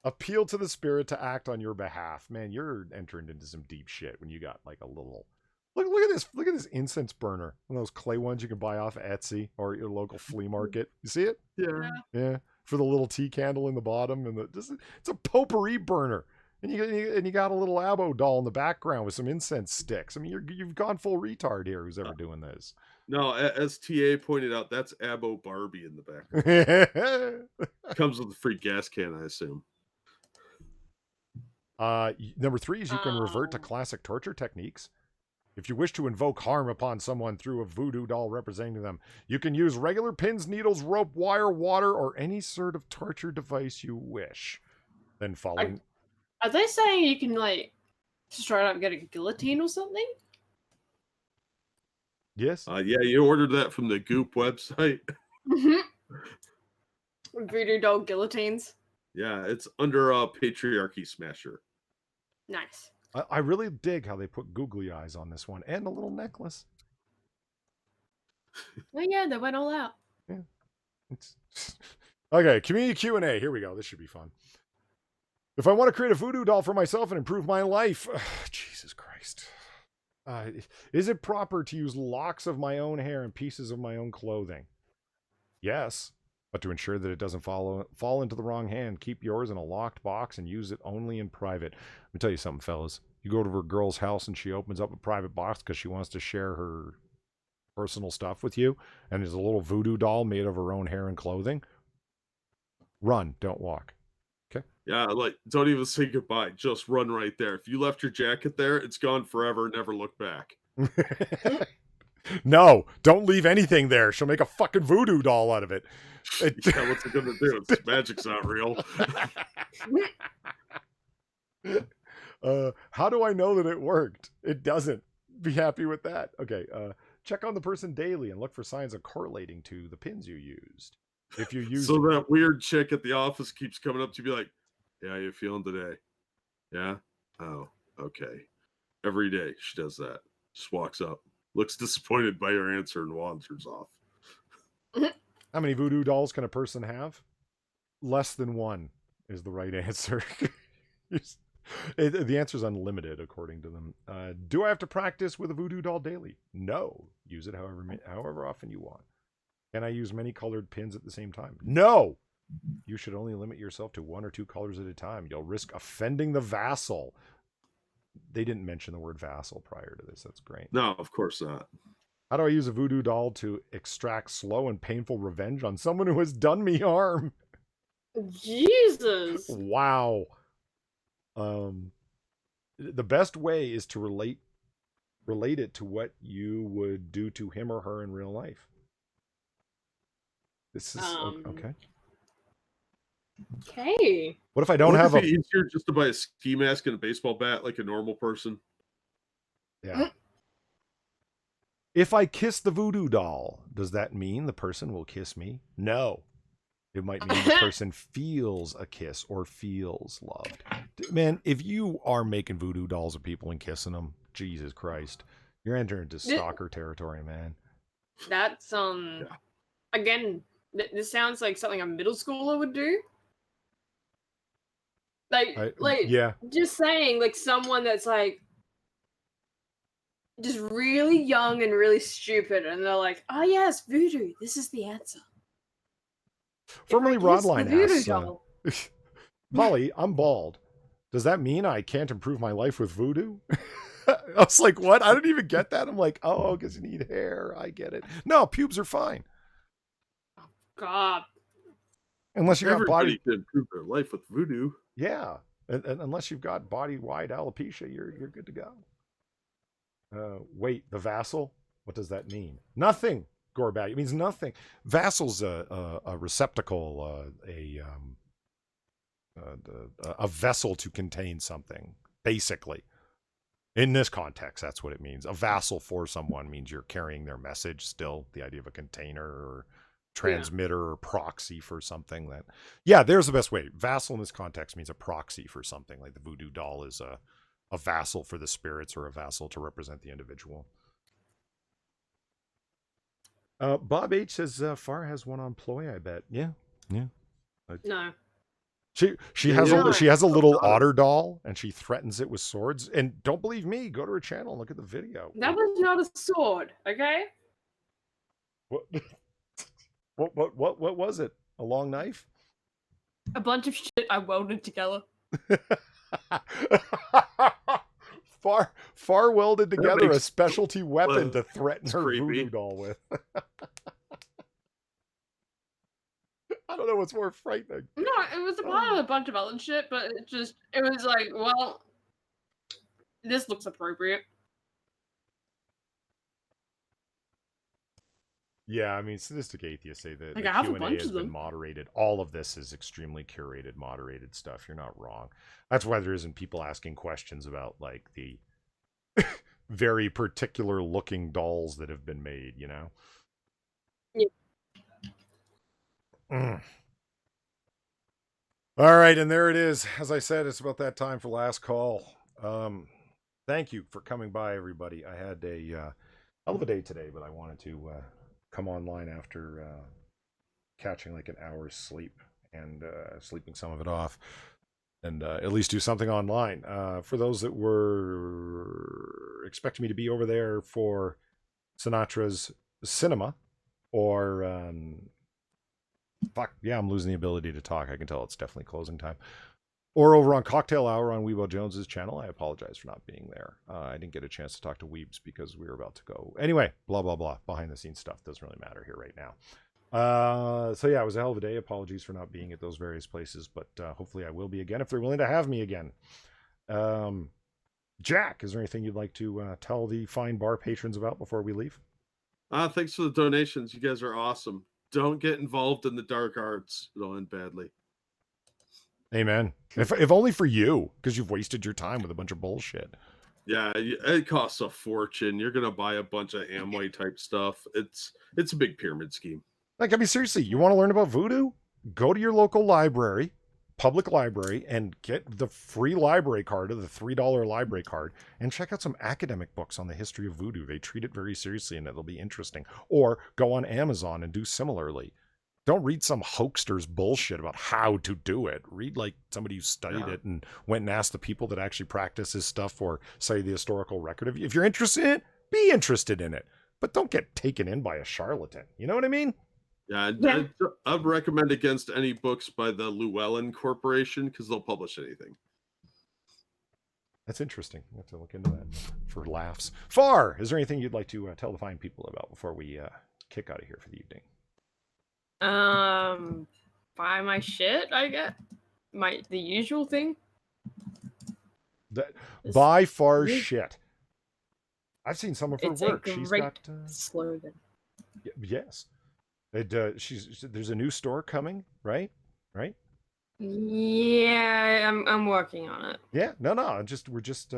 Appeal to the spirit to act on your behalf. Man, you're entering into some deep shit when you got like a little... Look at this. Look at this incense burner. One of those clay ones you can buy off Etsy or your local flea market. You see it? Yeah. Yeah. for the little tea candle in the bottom, and it's a potpourri burner. And you got a little abo doll in the background with some incense sticks. I mean, you've gone full retard here. Who's ever doing this? No, as TA pointed out, that's Abo Barbie in the background. Comes with a free gas can, I assume. Number 3 is you can revert to classic torture techniques. If you wish to invoke harm upon someone through a voodoo doll representing them, you can use regular pins, needles, rope, wire, water, or any sort of torture device you wish. Then following... Are they saying you can, like, straight up get a guillotine or something? Yes. Yeah, you ordered that from the Goop website. Voodoo doll guillotines. Yeah, it's under Patriarchy Smasher. Nice. I really dig how they put googly eyes on this one and a little necklace. Oh yeah, they went all out. Yeah. Okay, community Q&A. Here we go. This should be fun. If I want to create a voodoo doll for myself and improve my life, Jesus Christ. Is it proper to use locks of my own hair and pieces of my own clothing? Yes, but to ensure that it doesn't fall into the wrong hand, keep yours in a locked box and use it only in private. Let me tell you something, fellas. You go to a girl's house and she opens up a private box because she wants to share her personal stuff with you, and there's a little voodoo doll made of her own hair and clothing. Run, don't walk. Okay? Yeah, like, don't even say goodbye. Just run right there. If you left your jacket there, it's gone forever. Never look back. No, don't leave anything there. She'll make a fucking voodoo doll out of it. Yeah, what's it gonna do? It's, magic's not real. How do I know that it worked? It doesn't. Be happy with that. Okay, check on the person daily and look for signs of correlating to the pins you used. If you use... So that weird chick at the office keeps coming up to be like, "Yeah, how you feeling today? Yeah? Oh, okay." Every day she does that. Just walks up, looks disappointed by your answer, and wanders off. How many voodoo dolls can a person have? Less than one is the right answer. The answer is unlimited, according to them. Do I have to practice with a voodoo doll daily? No. Use it however often you want. Can I use many colored pins at the same time? No. You should only limit yourself to 1 or 2 colors at a time. You'll risk offending the vassal. They didn't mention the word vassal prior to this. That's great. No, of course not. How do I use a voodoo doll to extract slow and painful revenge on someone who has done me harm? Jesus. Wow. The best way is to relate it to what you would do to him or her in real life. This is okay. Okay. What if I don't have it easier just to buy a ski mask and a baseball bat like a normal person? Yeah. If I kiss the voodoo doll, does that mean the person will kiss me? No. It might mean the person feels a kiss or feels loved. Man, if you are making voodoo dolls of people and kissing them, Jesus Christ, you're entering into stalker territory, man. That's again, this sounds like something a middle schooler would do. Yeah. Just saying, like someone that's like just really young and really stupid, and they're like, "Oh yes, voodoo. This is the answer." Formerly Rodline asks, Polly, I'm bald. Does that mean I can't improve my life with voodoo? I was like, what? I didn't even get that. I'm like, oh, because you need hair. I get it. No, pubes are fine. Oh, God. Unless you got body... can improve their life with voodoo. Yeah. And unless you've got body-wide alopecia, you're good to go. Wait, the vassal? What does that mean? Nothing. Gorebag. It means nothing. Vassal's a receptacle, a vessel to contain something, basically. In this context, that's what it means. A vassal for someone means you're carrying their message still. The idea of a container or transmitter or proxy for something. That, yeah, there's the best way. Vassal in this context means a proxy for something. Like the voodoo doll is a vassal for the spirits or a vassal to represent the individual. Bob H says Far has one on ploy, I bet. Yeah. No. She has a little otter doll and she threatens it with swords. And don't believe me, go to her channel and look at the video. That was not a sword, okay? What was it? A long knife? A bunch of shit I welded together. far welded That together a makes specialty weapon to threaten it's her creepy. voodoo doll with. I don't know what's more frightening. No, it was a part of a bunch of other shit, but it was like, well, this looks appropriate. Yeah, I mean, sadistic atheists say that Like, the I have a Q&A bunch has of been them. moderated. All of this is extremely curated, moderated stuff. You're not wrong. That's why there isn't people asking questions about, like, the very particular looking dolls that have been made, you know? Yeah. All right, and there it is. As I said, it's about that time for last call. Thank you for coming by, everybody. I had a hell of a day today, but I wanted to come online after catching like an hour's sleep and sleeping some of it off, and at least do something online. For those that were expecting me to be over there for Sinatra's cinema, or fuck yeah, I'm losing the ability to talk. I can tell it's definitely closing time. Or over on Cocktail Hour on Weebo Jones's channel. I apologize for not being there. I didn't get a chance to talk to Weebs because we were about to go. Anyway, blah, blah, blah. Behind the scenes stuff doesn't really matter here right now. So yeah, it was a hell of a day. Apologies for not being at those various places, but hopefully I will be again if they're willing to have me again. Jack, is there anything you'd like to tell the fine bar patrons about before we leave? Thanks for the donations. You guys are awesome. Don't get involved in the dark arts. It'll end badly. Amen. If only for you, because you've wasted your time with a bunch of bullshit. Yeah, it costs a fortune. You're gonna buy a bunch of Amway type stuff. It's a big pyramid scheme. Like, I mean, seriously, you want to learn about voodoo? Go to your local library, public library, and get the free library card, or the $3 library card, and check out some academic books on the history of voodoo. They treat it very seriously, and it'll be interesting. Or go on Amazon and do similarly. Don't read some hoaxster's bullshit about how to do it. Read like somebody who studied it and went and asked the people that actually practice this stuff, or say the historical record. If you're interested in it, be interested in it. But don't get taken in by a charlatan. You know what I mean? Yeah, I'd recommend against any books by the Llewellyn Corporation because they'll publish anything. That's interesting. I have to look into that for laughs. Far, is there anything you'd like to tell the fine people about before we kick out of here for the evening? Buy my shit, I get the usual thing. Buy Far shit. I've seen some of her It's work. a She's great got slogan. yes. There's a new store coming, right? Right? Yeah, I'm working on it. Yeah, no, we're just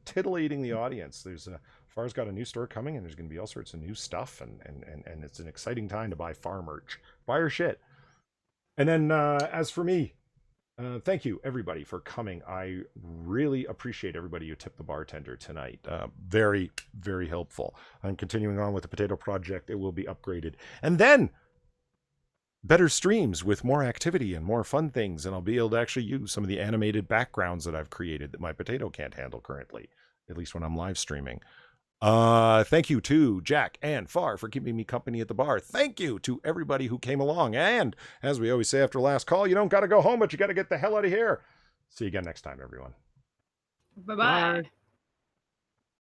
titillating the audience. There's Far's got a new store coming, and there's going to be all sorts of new stuff, and it's an exciting time to buy Far merch. Buy her shit. And then as for me, thank you everybody for coming. I really appreciate everybody who tipped the bartender tonight. Very, very helpful. I'm continuing on with the Potato Project. It will be upgraded, and then better streams with more activity and more fun things, and I'll be able to actually use some of the animated backgrounds that I've created that my potato can't handle currently, at least when I'm live streaming. Thank you to Jack and Far for keeping me company at the bar. Thank you to everybody who came along. And as we always say after last call, you don't got to go home, but you got to get the hell out of here. See you again next time, everyone. Bye-bye.